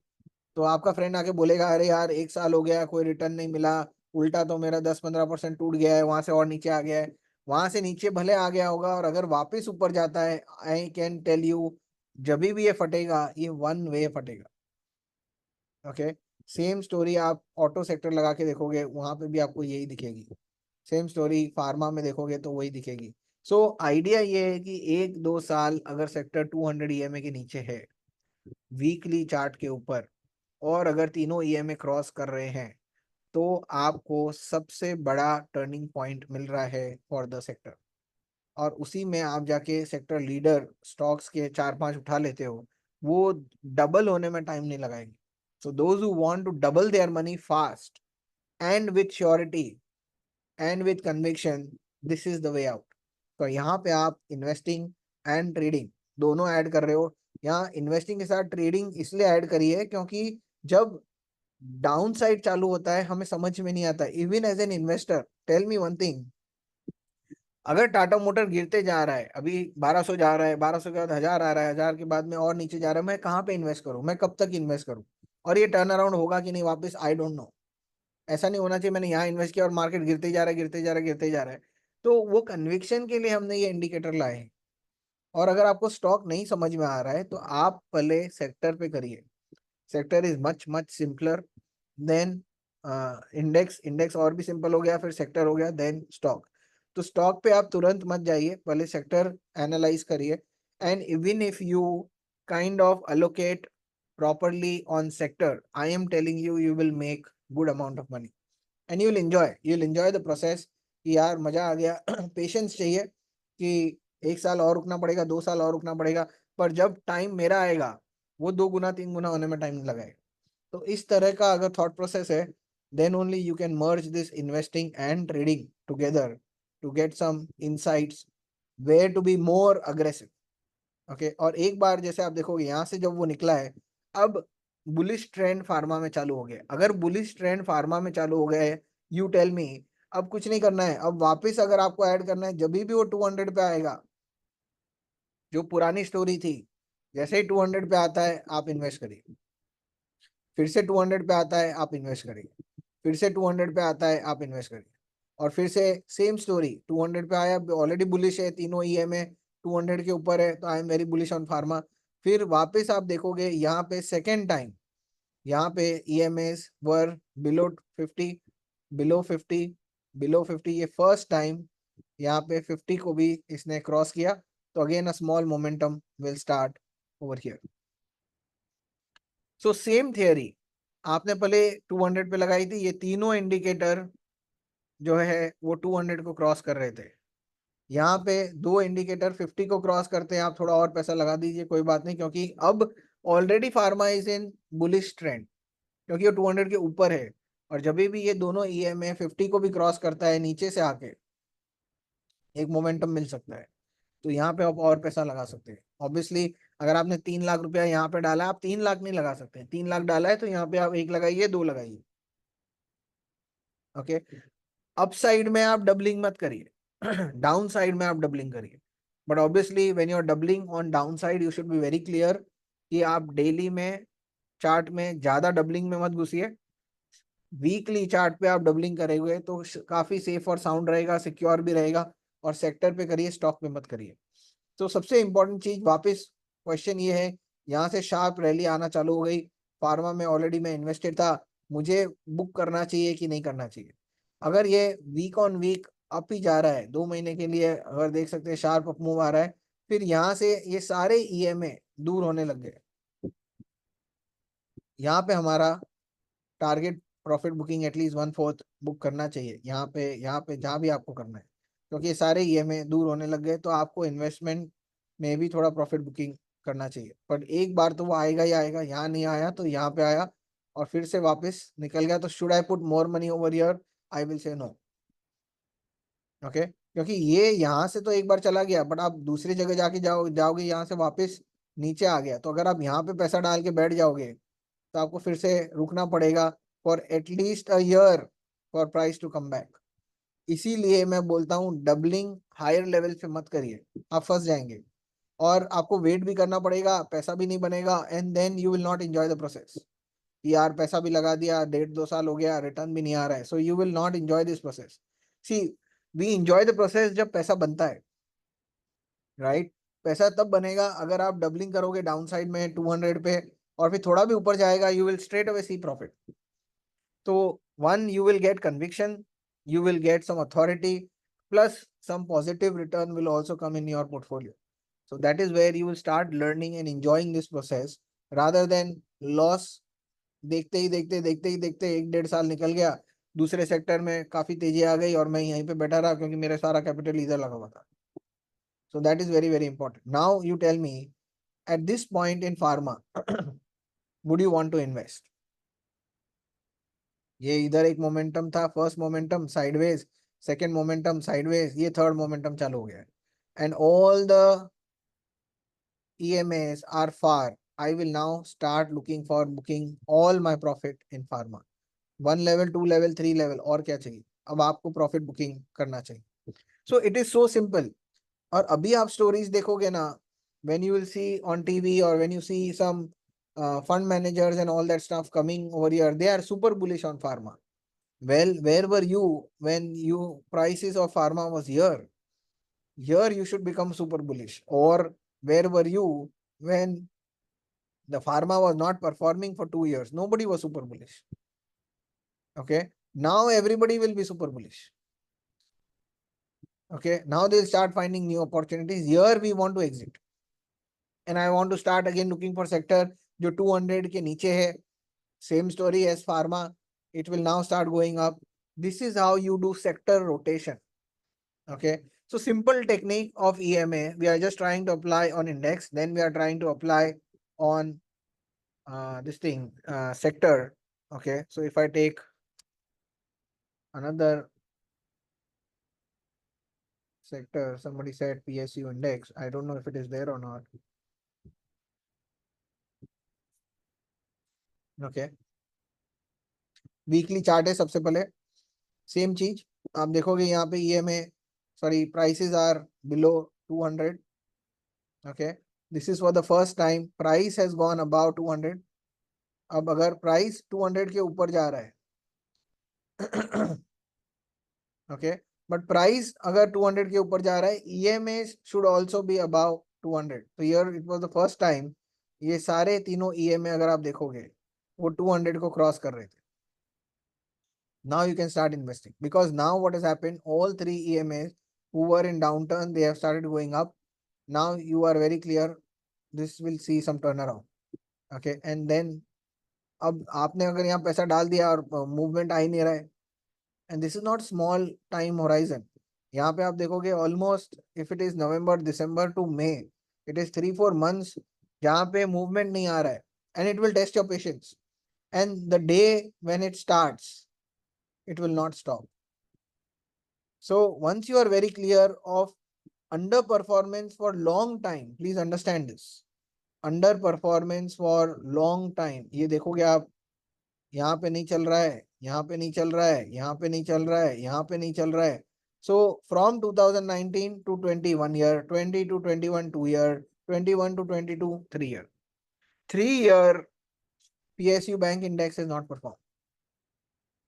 तो आपका फ्रेंड आके बोलेगा अरे यार 1 साल हो गया कोई रिटर्न नहीं मिला, उल्टा तो मेरा 10-15% टूट गया है, वहां से और नीचे आ गया है। वहां से नीचे भले आ गया होगा, और अगर वापस ऊपर जाता है, आई कैन टेल यू जब भी ये फटेगा ये वन वे फटेगा। ओके, सेम स्टोरी आप ऑटो सेक्टर लगा के देखोगे, वहां पे भी आपको यही दिखेगी। सेम स्टोरी फार्मा में देखोगे तो वही दिखेगी। सो आइडिया ये है कि 1-2 साल अगर सेक्टर 200 ईएमए के नीचे है वीकली चार्ट के ऊपर, और अगर तीनों ईएमए क्रॉस कर रहे हैं, तो आपको सबसे बड़ा टर्निंग पॉइंट मिल रहा है फॉर द सेक्टर। और उसी में आप जाके सेक्टर लीडर स्टॉक्स के 4-5 उठा लेते हो, वो डबल होने में टाइम नहीं लगाएंगे। So those who want to double their money fast and with surety and with conviction, this is the way out. तो यहाँ पे आप इन्वेस्टिंग एंड ट्रेडिंग दोनों ऐड कर रहे हो। यहाँ इन्वेस्टिंग के साथ ट्रेडिंग इसलिए ऐड करी है क्योंकि जब डाउन साइड चालू होता है हमें समझ में नहीं आता। Even as an investor, tell me one thing, अगर टाटा मोटर गिरते जा रहा है, अभी 1200 जा रहा है, 1200 के बाद 1000 आ रहा है, 1000 के बाद में और नीचे जा रहा है, मैं कहाँ पे इन्वेस्ट करूँ, मैं कब तक इन्वेस्ट करूँ, और ये टर्न अराउंड होगा कि नहीं वापस, आई डोंट नो। ऐसा नहीं होना चाहिए मैंने यहाँ इन्वेस्ट किया और मार्केट गिरते जा रहा है, गिरते जा रहा है, गिरते जा रहा है। तो वो कन्विक्शन के लिए हमने ये इंडिकेटर लाए हैं। और अगर आपको स्टॉक नहीं समझ में आ रहा है तो आप पहले सेक्टर पे करिए। Sector is much much simpler than index. Index और भी सिंपल हो गया, फिर सेक्टर हो गया, देन स्टॉक। तो स्टॉक पे आप तुरंत मत जाइए, पहले सेक्टर एनालाइज करिए। And even if you kind of allocate properly on sector, I am telling you, you will make good amount of money and you'll enjoy the process। कि यार मजा आ गया। पेशेंस चाहिए कि 1 साल और रुकना पड़ेगा, 2 साल और रुकना पड़ेगा, पर जब टाइम मेरा आएगा वो 2 गुना 3 गुना होने में टाइम नहीं लगाएगा। तो इस तरह का अगर थॉट प्रोसेस है, then only you can merge this investing and trading together to get some insights where to be more aggressive. Okay, और एक बार जैसे आप देखोगे यहाँ से जब वो निकला है, अब बुलिश ट्रेंड फार्मा में चालू हो गया। अगर बुलिश ट्रेंड फार्मा में चालू हो गया है, यू टेल मी, अब कुछ नहीं करना है। अब वापस अगर आपको ऐड करना है, जब भी वो 200 पे आएगा, जो पुरानी स्टोरी थी, जैसे ही 200 पे आता है आप इन्वेस्ट करिए, फिर से 200 पे आता है आप इन्वेस्ट करिए, फिर से 200 पे आता है आप इन्वेस्ट करिए, और फिर से सेम स्टोरी, 200 पे आया, ऑलरेडी बुलिश है, तीनों ईएमए 200 के ऊपर है, तो I am very bullish on pharma. फिर वापस आप देखोगे यहाँ पे सेकेंड टाइम, यहाँ पे ईएमएस वर बिलो 50, बिलो 50, बिलो 50, ये फर्स्ट टाइम यहाँ पे 50 को भी इसने क्रॉस किया। तो again a small momentum will start over here. So same theory आपने पहले 200 पे लगाई थी, ये तीनों इंडिकेटर जो है वो 200 को क्रॉस कर रहे थे। यहाँ पे दो इंडिकेटर 50 को क्रॉस करते हैं, आप थोड़ा और पैसा लगा दीजिए, कोई बात नहीं, क्योंकि अब already pharma is in bullish trend, क्योंकि वो 200 के ऊपर है। और जब भी ये दोनों ईएमए 50 को भी क्रॉस करता है नीचे से आके, एक मोमेंटम मिल सकता है। तो यहाँ पे आप और पैसा लगा सकते हैं। ऑब्वियसली अगर आपने 3 लाख रुपया यहाँ पे डाला, आप 3 लाख नहीं लगा सकते। 3 लाख डाला है तो यहाँ पे आप 1 लगाइए, 2 लगाइए। ओके, अप साइड में आप डबलिंग मत करिए, डाउन साइड में आप डबलिंग करिए। But obviously when you are doubling on down side, you should be very clear कि आप डेली में चार्ट में ज्यादा डबलिंग में मत घुसिए। वीकली चार्ट पे आप डबलिंग करेंगे तो काफी सेफ और साउंड रहेगा, सिक्योर भी रहेगा। और सेक्टर पे करिए, स्टॉक पे मत करिए। तो सबसे इंपॉर्टेंट चीज, वापस क्वेश्चन ये है, यहाँ से शार्प रैली आना चालू हो गई, फार्मा में ऑलरेडी मैं इन्वेस्टेड था, मुझे बुक करना चाहिए कि नहीं करना चाहिए। अगर ये वीक ऑन वीक अप ही जा रहा है, 2 महीने के लिए अगर देख सकते हैं शार्प अप मूव आ रहा है, फिर यहाँ से ये सारे ईएमए दूर होने लग गए। यहाँ पे हमारा target profit booking at least 1/4 book करना चाहिए, यहाँ पे जहाँ भी आपको करना है, क्योंकि ये सारे ईएमए दूर होने लग गए। तो आपको इन्वेस्टमेंट में भी थोड़ा प्रॉफिट बुकिंग करना चाहिए। पर एक बार तो वो आएगा ही आएगा, यहाँ नहीं आया तो यहाँ पे आया और फिर से वापस निकल गया, तो should I put more money over here, I will say no. Okay, क्योंकि ये यहाँ से तो एक बार चला गया, बट आप दूसरी जगह जाके जाओगे, यहाँ से वापस नीचे आ गया, तो अगर आप यहाँ पे पैसा डाल के बैठ जाओगे तो आपको फिर से रुकना पड़ेगा for at least a year for price to come back. इसीलिए मैं बोलता हूँ डबलिंग हायर लेवल पे मत करिए, आप फंस जाएंगे और आपको वेट भी करना पड़ेगा, पैसा भी नहीं बनेगा, and then you will not enjoy the process. यार पैसा भी लगा दिया, 1.5-2 साल हो गया, रिटर्न भी नहीं आ रहा है, so you will not enjoy this process. See, we enjoy the process जब पैसा बनता है, राइट? पैसा तब बनेगा अगर आप डबलिंग करोगे डाउन साइड में 200 पे, और फिर थोड़ा भी ऊपर जाएगा, you will straight away see profit. तो one, you will get conviction, you will get some authority, plus some positive return will also come in your portfolio. So that is where you will start learning and enjoying this process rather than loss. देखते ही देखते 1-1.5 साल निकल गया, दूसरे sector में काफी तेजी आ गई और मैं यहीं पे बैठा रहा क्योंकि मेरा सारा कैपिटल इधर लगा हुआ था. So that is very very important. Now you tell me, at this point in pharma, would you want to invest? ये इधर एक मोमेंटम था, first momentum sideways, second momentum sideways, ये थर्ड मोमेंटम चालू हो गया है. And all the EMAs are far. I will now start looking for booking all my profit in pharma. 1 level, 2 level, 3 level, और क्या चाहिए, अब आपको प्रॉफिट बुकिंग करना चाहिए. So it is so simple. और अभी आप स्टोरीज देखोगे ना, when you will see on TV or when you see some fund managers and all that stuff coming over here, they are super bullish on pharma. Well, where were you when you prices of pharma was here? Here you should become super bullish. Or where were you when the pharma was not performing for 2 years? Nobody was super bullish. Okay. Now everybody will be super bullish. Okay. Now they'll start finding new opportunities. Here we want to exit. And I want to start again looking for sector जो 200 के नीचे है. Same story as pharma. It will now start going up. This is how you do sector rotation. Okay. So simple technique of EMA, we are just trying to apply on index. Then we are trying to apply on this thing, sector. Okay. So if I take another sector, somebody said PSU index. I don't know if it is there or not. Okay. Weekly chart है सबसे पहले. Same चीज आप देखोगे यहाँ पे EMA, sorry, prices are below 200. Okay. This is for the first time. Price has gone above 200. अब अगर प्राइस 200 के ऊपर जा रहा है ओके, बट प्राइस अगर 200 के ऊपर जा रहा है, EMA should also be above 200. तो here it was the first time ये सारे तीनों EMA अगर आप देखोगे वो 200 को क्रॉस कर रहे थे. Now you can start investing because now what has happened, all three EMAs who were in downturn, they have started going up. Now you are very clear this will see some turnaround. Okay. And then अब आपने अगर यहाँ पैसा डाल दिया और movement आ ही नहीं रहा है, and this is not small time horizon. यहाँ पे आप देखोगे almost if it is November December to May, it is 3-4 months जहाँ पे मूवमेंट नहीं आ रहा है. And it will test your patience, and the day when it starts it will not stop. So once you are very clear of underperformance for long time, please understand this, underperformance for long time, ये देखोगे आप यहाँ पे नहीं चल रहा है, यहाँ पे नहीं चल रहा है, यहाँ पे नहीं चल रहा है, यहाँ पे नहीं चल रहा है. So from 2019 to 21 year, 20 to 21 2 year, 21 to 22 3 year, 3 year PSU bank index is not performed.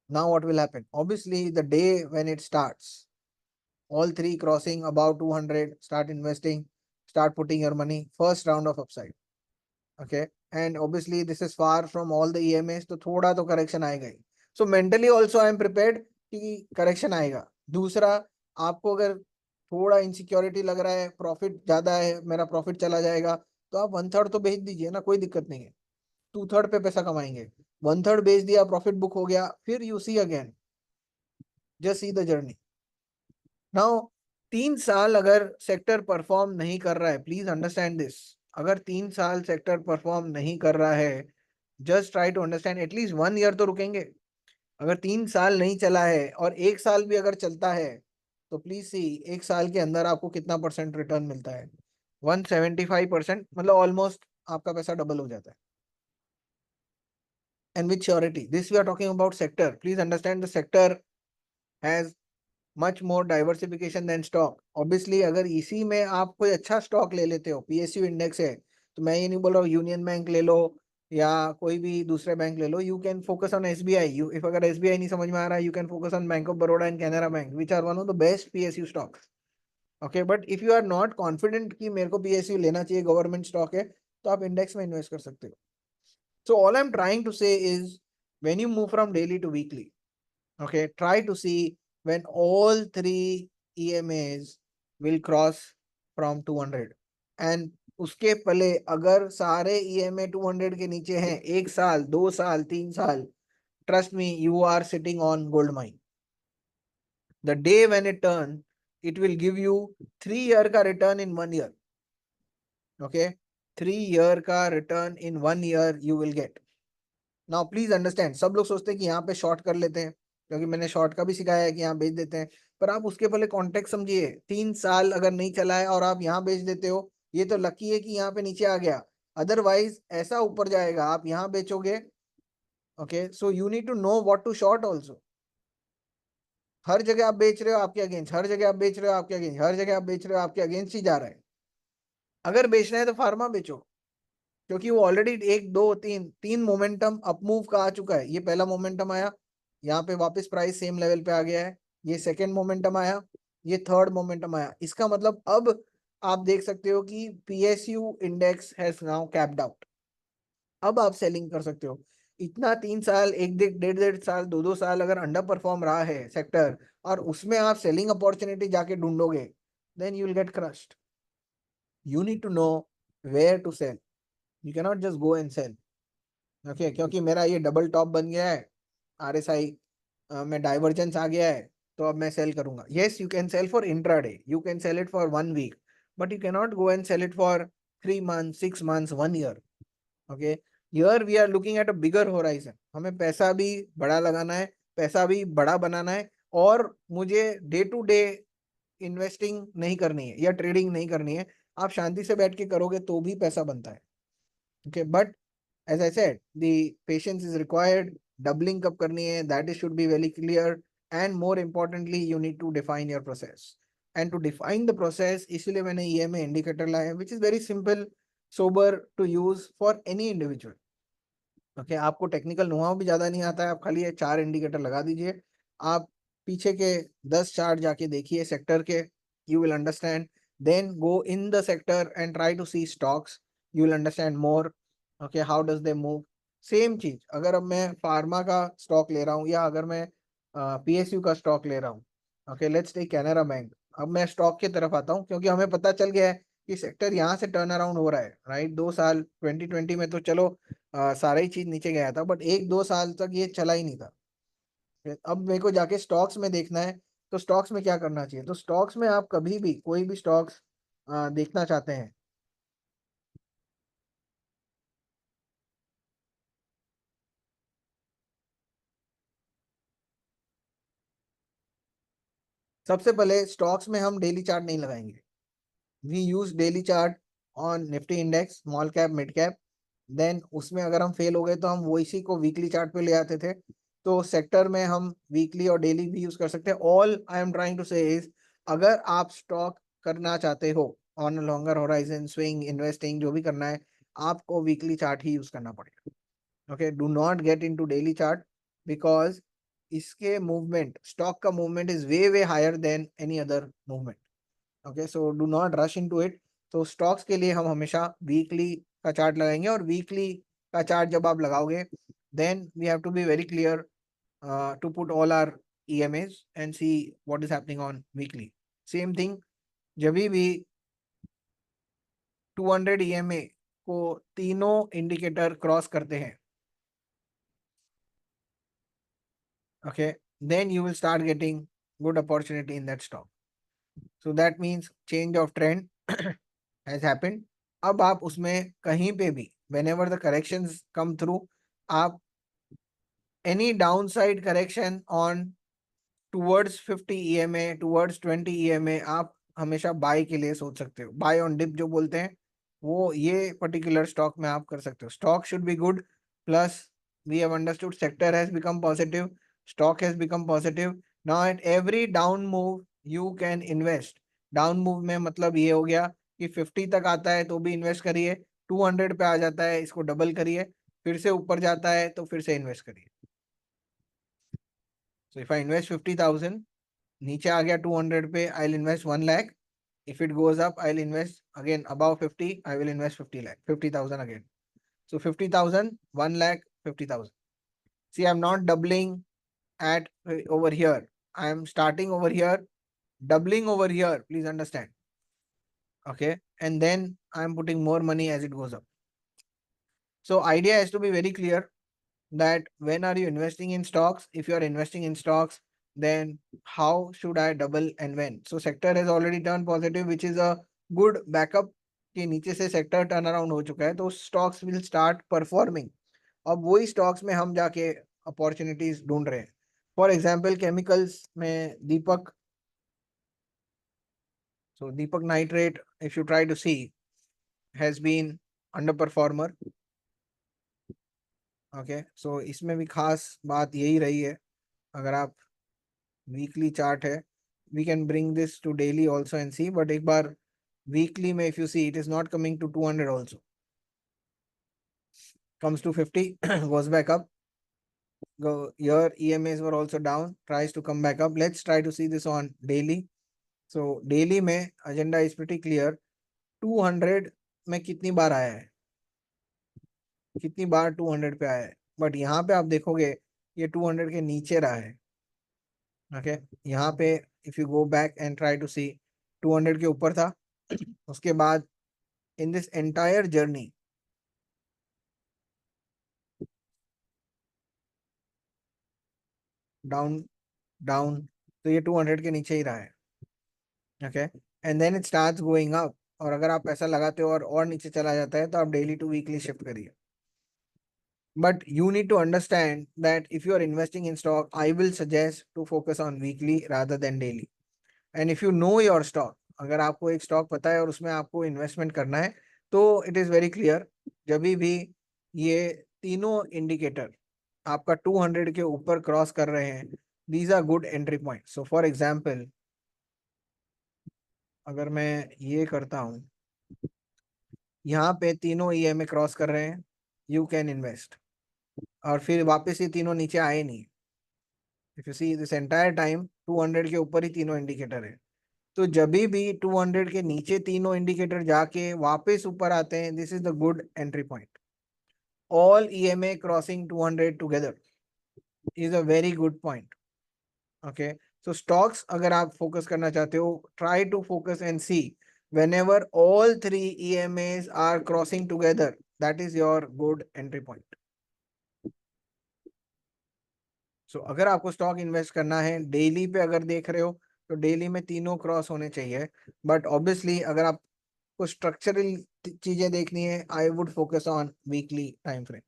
Now what will happen? Obviously the day when it starts, all three crossing above 200, start investing, start putting your money, first round of upside. Okay. And obviously this is far from all the EMAs, तो थोड़ा तो correction आएगा ही. So mentally also I am prepared कि correction आएगा. दूसरा, आपको अगर थोड़ा इनसिक्योरिटी लग रहा है, प्रॉफिट ज्यादा है, मेरा प्रॉफिट चला जाएगा, तो आप 1/3 तो बेच दीजिए ना, कोई दिक्कत नहीं है. 2/3 पे पैसा कमाएंगे. 1/3 बेच दिया, प्रॉफिट बुक हो गया, फिर you see again, just see the journey. Now 3 साल अगर सेक्टर परफॉर्म नहीं कर रहा है, प्लीज अंडरस्टैंड दिस, अगर 3 साल सेक्टर परफॉर्म नहीं कर रहा है, just try to understand, at least 1 year तो रुकेंगे. अगर 3 साल नहीं चला है और 1 साल भी अगर चलता है, तो प्लीज सी 1 साल के अंदर आपको कितना परसेंट रिटर्न मिलता है. 175%, मतलब ऑलमोस्ट आपका पैसा डबल हो जाता है. And with surety, this we are talking about sector. Please understand the sector has much more diversification than stock. Obviously अगर इसी में आप कोई अच्छा स्टॉक ले लेते हो, PSU इंडेक्स है, तो मैं ये नहीं बोल रहा हूँ यूनियन बैंक ले लो या कोई भी दूसरे बैंक ले लो. You can focus on SBI. You if अगर SBI नहीं समझ में आ रहा है, you can focus on bank of Baroda and Canara bank, which are one of the best PSU stocks. Okay, but if you are not confident कि मेरे को पीएसयू लेना चाहिए, गवर्नमेंट स्टॉक है, तो आप इंडेक्स में इन्वेस्ट कर सकते हो. So all I am trying to say is when you move from daily to weekly, okay, try to see when all three EMAs will cross from 200. and उसके पहले अगर सारे EMA 200 के नीचे हैं, 1 साल 2 साल 3 साल, trust me, you are sitting on gold mine. The day when it turn, it will give you 3 year का return in 1 year. Okay, 3 year का return in 1 year you will get. Now please understand, सब लोग सोचते हैं कि यहाँ पे short कर लेते हैं, क्योंकि मैंने शॉर्ट का भी सिखाया है कि यहाँ बेच देते हैं, पर आप उसके पहले कॉन्टेक्स्ट समझिए. 3 साल अगर नहीं चला है और आप यहाँ बेच देते हो, ये तो लकी है कि यहाँ पे नीचे आ गया, अदरवाइज ऐसा ऊपर जाएगा, आप यहाँ बेचोगे. Okay, so you need to know what to short also. हर जगह आप बेच रहे हो आपके अगेंस्ट, हर जगह आप बेच रहे हो आपके अगेंस्ट, हर जगह आप बेच रहे हो आपके अगेंस्ट ही जा रहा है. अगर बेचना है तो फार्मा बेचो, क्योंकि वो ऑलरेडी 1 2 3 मोमेंटम अप मूव का आ चुका है. ये पहला मोमेंटम आया, यहाँ पे वापस प्राइस सेम लेवल पे आ गया है. ये सेकेंड मोमेंटम आया, ये थर्ड मोमेंटम आया. इसका मतलब अब आप देख सकते हो कि PSU index has now capped out. अब आप सेलिंग कर सकते हो. इतना 3 साल, 1 1.5 1.5 साल, 2 2 साल अगर अंडर परफॉर्म रहा है सेक्टर, और उसमें आप सेलिंग अपॉर्चुनिटी जाके ढूंढोगे, then you will get crushed. You need to know where to sell. You cannot just go and sell. Okay, क्योंकि मेरा ये डबल टॉप बन गया है, आरएसआई में डाइवर्जेंस आ गया है, तो अब मैं सेल करूंगा. Yes, you can sell for intraday, you can sell it for 1 week, but you can not go and sell it for 3 months 6 months 1 year. Okay, here we are looking at a bigger horizon. हमें पैसा भी बड़ा लगाना है, पैसा भी बड़ा बनाना है, और मुझे डे टू डे इन्वेस्टिंग नहीं करनी है या ट्रेडिंग नहीं करनी है. आप शांति से बैठ के करोगे तो भी पैसा बनता है. Okay, but as I said, the patience is required. Doubling कब करनी है, that is should be very clear. And more importantly, you need to define your process. And to define the process, इसलिए मैंने EMA indicator लाया है, which is very simple, sober to use for any individual. Okay, आपको technical नुआव भी ज्यादा नहीं आता है, आप खाली ये 4 इंडिकेटर लगा दीजिए. आप पीछे के 10 चार्ट जाके देखिए सेक्टर के, you will understand. Then go in the sector and try to see stocks. You will understand more. Okay, how does they move. Same चीज अगर अब मैं फार्मा का स्टॉक ले रहा हूँ, या अगर मैं पीएसयू का स्टॉक ले रहा हूँ. Okay, let's take Canara Bank. अब मैं स्टॉक की तरफ आता हूँ, क्योंकि हमें पता चल गया है कि सेक्टर यहाँ से टर्न अराउंड हो रहा है. राइट, 2 साल 2020 में तो चलो सारा ही चीज नीचे गया था, बट 1 2 साल तक ये चला ही नहीं था. अब मेरे को जाके स्टॉक्स में देखना है, तो स्टॉक्स में क्या करना चाहिए. तो स्टॉक्स में आप कभी भी कोई भी स्टॉक्स देखना चाहते हैं, सबसे पहले स्टॉक्स में हम डेली चार्ट नहीं लगाएंगे. We use daily chart on Nifty index, small cap mid cap. Then उसमें अगर हम फेल हो गए तो हम वो इसी को वीकली चार्ट पे ले आते थे. तो सेक्टर में हम वीकली और डेली भी यूज कर सकते हैं. All I am trying to say is, अगर आप स्टॉक करना चाहते हो on longer horizon, swing investing जो भी करना है, आपको वीकली चार्ट ही यूज करना पड़ेगा. Okay, do not get into daily chart, because इसके मूवमेंट, स्टॉक का movement is way way higher than any other movement. Okay, so do not rush into it. तो स्टॉक्स के लिए हम हमेशा वीकली का चार्ट लगाएंगे, और वीकली का चार्ट जब आप लगाओगे, then we have to be very clear to put all our EMAs and see what is happening on weekly. Same thing, जब भी 200 EMA को तीनों इंडिकेटर क्रॉस करते हैं, okay, then you will start getting good opportunity in that stock. So that means change of trend has happened. अब आप उसमें कहीं पे भी whenever the corrections come through, आप any downside correction on towards 50 EMA, towards 20 EMA, आप हमेशा bye के लिए सोच सकते हो. बाय ऑन डिप जो बोलते हैं, वो ये पर्टिकुलर स्टॉक में आप कर सकते हो. Stock should be good, plus we have understood sector has become positive, stock has become positive. Now at every down move you can invest. Down move में मतलब ये हो गया कि 50 तक आता है तो भी इन्वेस्ट करिए, 200 पे आ जाता है इसको डबल करिए, फिर से ऊपर जाता है तो फिर से इन्वेस्ट करिए. सो इफ आई इन्वेस्ट 50,000, नीचे आ गया 200 पे, I will invest 1 lakh. If it goes up, I'll invest again above 50. I will invest 50 lakh, 50,000 again. So 50,000, 1 lakh, 50,000. See, I'm not doubling at over here. I'm starting over here, doubling over here. Please understand. Okay. And then I'm putting more money as it goes up. So idea has to be very clear that when are you investing in stocks? If you are investing in stocks, then how should I double and when? So sector has already turned positive, which is a good backup कि नीचे से sector turn around हो चुका है तो stocks will start performing. अब वही stocks में हम जाके अपॉर्चुनिटीज ढूंढ रहे हैं. फॉर एग्जांपल केमिकल्स में दीपक. So Deepak Nitrate, if you try to see, has been underperformer. Okay, so इसमें भी खास बात यही रही है. अगर आप वीकली चार्ट है, we can bring this to daily also and see, but एक बार weekly में if you see, it is not coming to 200 also. Comes to 50, goes back up. Go here, EMAs were also down, tries to come back up. Let's try to see this on daily. So daily में agenda is pretty clear. 200 में कितनी बार आया है, कितनी बार 200 पे आया है, but यहाँ पे आप देखोगे ये 200 के नीचे रहा है. ओके, यहाँ पे if you go back and try to see 200 के ऊपर था. उसके बाद in this entire journey down down, तो ये 200 के नीचे ही रहा है. Okay, and then it starts going up. और अगर आप पैसा लगाते हो और नीचे चला जाता है तो आप डेली टू वीकली शिफ्ट करिए. But you need to understand that if you are investing in stock, I will suggest to focus on weekly rather than daily. And if you know your stock, अगर आपको एक stock पता है और उसमें आपको investment करना है तो इट इज वेरी क्लियर. जब भी ये तीनों इंडिकेटर आपका 200 के ऊपर क्रॉस कर रहे हैं, these are good entry point. So for example अगर मैं ये करता हूँ, यहाँ पे तीनों ईएमए क्रॉस कर रहे हैं, यू कैन इन्वेस्ट. और फिर वापस ये तीनों नीचे आए नहीं. If you see this entire time 200 के ऊपर ही तीनों इंडिकेटर है. तो जब भी 200 के नीचे तीनों इंडिकेटर जाके वापस ऊपर आते हैं, this is the good entry point. All EMA crossing 200 together is a very good point. Okay, so stocks अगर आप फोकस करना चाहते हो, try to focus and see whenever all three EMAs are crossing together, that is your good entry point. सो अगर आपको stock invest करना है, daily पे अगर देख रहे हो तो डेली में तीनों क्रॉस होने चाहिए. बट ऑब्वियसली अगर आपको स्ट्रक्चरल चीजें देखनी है, I would focus on weekly time frame,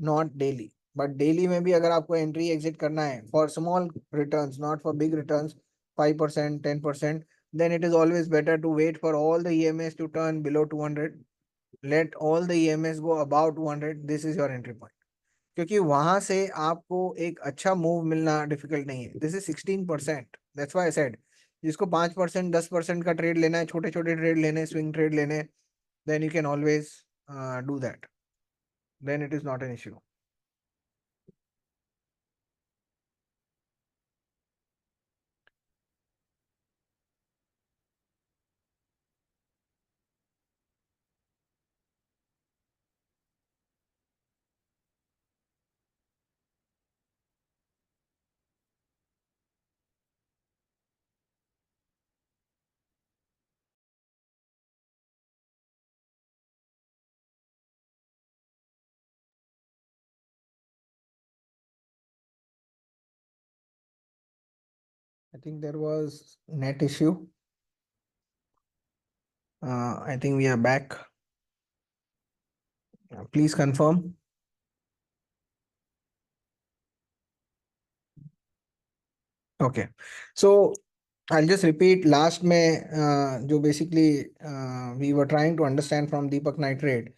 not daily. But daily में भी अगर आपको एंट्री एग्जिट करना है for small returns, not for big returns, 5%, 10%, then it is always better to wait for all the EMAs to turn below 200. Let all the EMAs go above 200. This is your entry point. क्योंकि वहां से आपको एक अच्छा move मिलना difficult नहीं है. This is 16%. That's why I said जिसको 5%, 10% का ट्रेड लेना है, छोटे छोटे ट्रेड लेने, स्विंग ट्रेड लेने, then you can always do that. Then it is not an issue. I think there was net issue. I think we are back. Please confirm. Okay. So I'll just repeat last में जो basically we were trying to understand from Deepak Nitrate.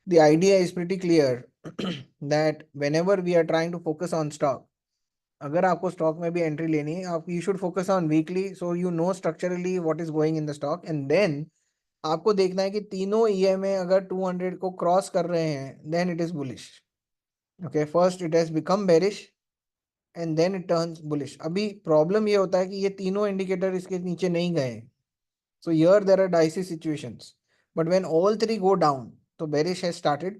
The idea is pretty clear that whenever we are trying to focus on stock, अगर आपको stock में भी entry लेनी है, आप you should focus on weekly so you know structurally what is going in the stock. And then आपको देखना है कि तीनों ईएमए अगर 200 को क्रॉस कर रहे हैं, then it is bullish. Okay, first it has become bearish and then it turns bullish. अभी प्रॉब्लम ये होता है कि ये तीनों इंडिकेटर इसके नीचे नहीं गए. So here there are dicey situations. But when all three go down, so bearish has started.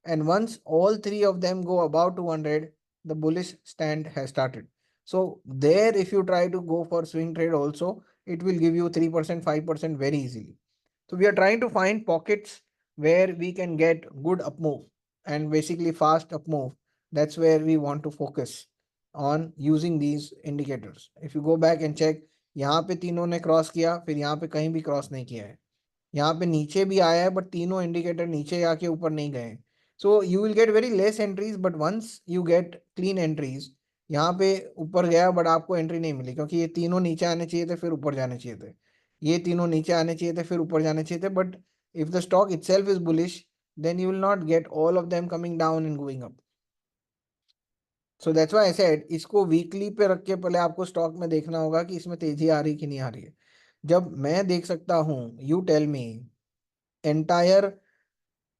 And once all three of them go above 200, the bullish stand has started. So there, if you try to go for swing trade also, it will give you 3%, 5% very easily. So we are trying to find pockets where we can get good up move and basically fast up move. That's where we want to focus on using these indicators. If you go back and check, यहाँ पे तीनों ने cross किया, फिर यहाँ पे कहीं भी क्रॉस नहीं किया है, यहाँ पे नीचे भी आया है, बट तीनों इंडिकेटर नीचे आके ऊपर नहीं गए. So you will get very less entries, but once you get clean entries, यहाँ पे ऊपर गया बट आपको एंट्री नहीं मिली क्योंकि ये तीनों नीचे आने चाहिए थे, फिर ऊपर जाने चाहिए थे. ये तीनों नीचे आने चाहिए थे, फिर ऊपर जाने चाहिए थे. But if the stock itself is bullish, then you will not get all of them coming down and going up. So that's why I said इसको वीकली पे रख के पहले आपको स्टॉक में देखना होगा कि इसमें तेजी आ रही कि नहीं आ रही है. जब मैं देख सकता हूँ, you tell me, entire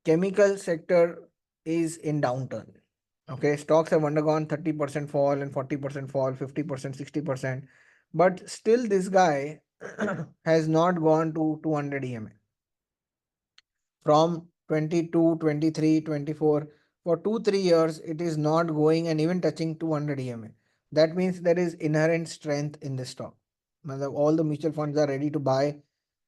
chemical sector is in downturn. Okay, stocks have undergone 30% fall and 40% fall, 50%, 60%, but still this guy has not gone to 200 EMA from 22, 23, 24. For 2, 3 years, it is not going and even touching 200 EMA. That means there is inherent strength in this stock. All the mutual funds are ready to buy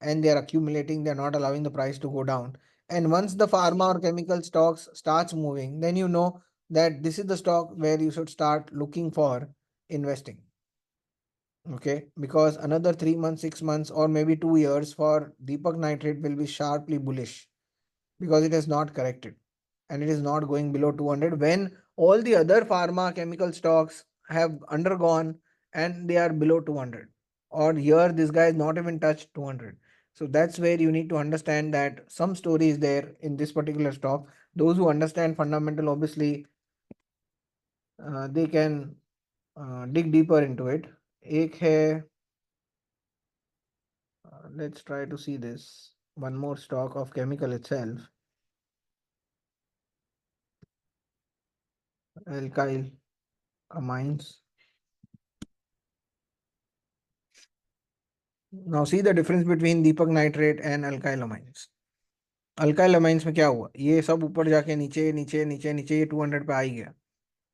and they are accumulating, they're not allowing the price to go down. And once the pharma or chemical stocks starts moving, then you know that this is the stock where you should start looking for investing. Okay, because another 3 months, 6 months, or maybe 2 years for Deepak Nitrate will be sharply bullish because it has not corrected and it is not going below 200 when all the other pharma chemical stocks have undergone and they are below 200, or here this guy is not even touched 200. So that's where you need to understand that some story is there in this particular stock. Those who understand fundamental, obviously they can dig deeper into it. एक है, let's try to see this one more stock of chemical itself, alkyl amines. Now see the difference between Deepak Nitrate and alkyl amines. Alkyl amines में क्या हुआ, ये सब ऊपर जाके नीचे नीचे नीचे नीचे ये 200 पे आ ही गया,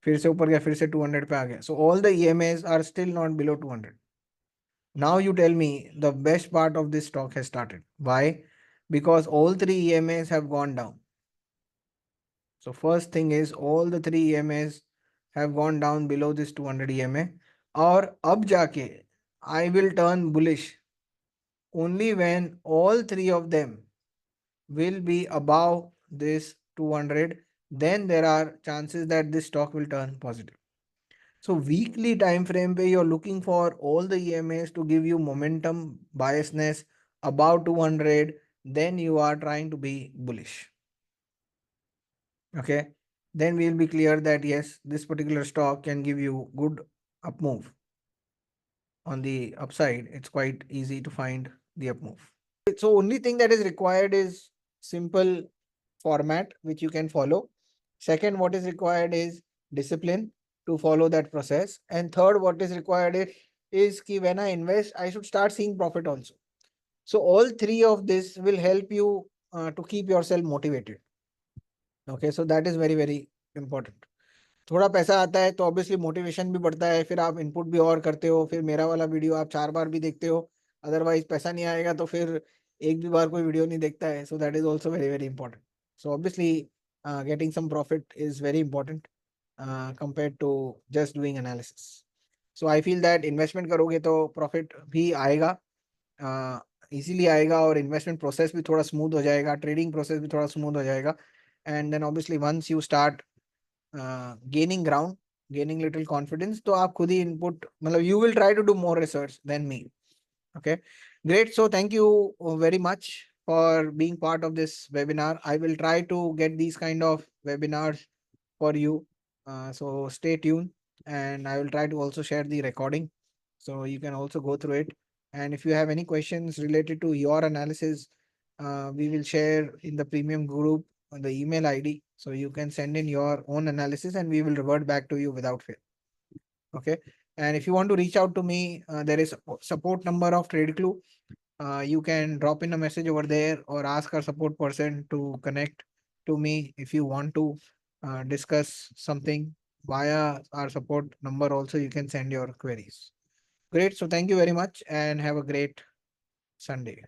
फिर से ऊपर गया, फिर से 200 पे आ गया. So all the EMAs are still not below 200. Now you tell me the best part of this stock has started. Why? Because all 3 EMAs have gone down. So first thing is all the 3 EMAs have gone down below this 200 EMA. और अब जाके I will turn bullish only when all 3 of them will be above this 200. Then there are chances that this stock will turn positive. So weekly time frame where you're looking for all the EMAs to give you momentum biasness above 200, then you are trying to be bullish. Okay, then we'll be clear that yes, this particular stock can give you good up move. On the upside, it's quite easy to find the up move. So only thing that is required is simple format which you can follow. Second, what is required is discipline to follow that process. And third, what is required is ki when I invest, I should start seeing profit also. So all three of this will help you to keep yourself motivated. Okay, so that is very, very important. थोड़ा पैसा आता है तो obviously motivation भी बढ़ता है, फिर आप इनपुट भी और करते हो, फिर मेरा वाला वीडियो आप 4 बार भी देखते हो. अदरवाइज पैसा नहीं आएगा तो फिर एक भी बार कोई वीडियो नहीं देखता है. So that is also very very important. So obviously getting some profit is very important compare to just doing analysis. So I feel that investment करोगे तो प्रॉफिट भी आएगा, इजीली आएगा, और इन्वेस्टमेंट प्रोसेस भी थोड़ा स्मूथ हो जाएगा, ट्रेडिंग प्रोसेस भी थोड़ा स्मूथ हो जाएगा. And then obviously once you start gaining ground, gaining little confidence, तो आप खुद ही input, मतलब you will try to do more research than me. Okay, great. So thank you very much for being part of this webinar. I will try to get these kind of webinars for you. So stay tuned, and I will try to also share the recording so you can also go through it. And if you have any questions related to your analysis, we will share in the premium group on the email ID. So you can send in your own analysis and we will revert back to you without fail. Okay. And if you want to reach out to me, there is support number of TradeClue. You can drop in a message over there or ask our support person to connect to me if you want to discuss something via our support number. Also, you can send your queries. Great. So, thank you very much and have a great Sunday.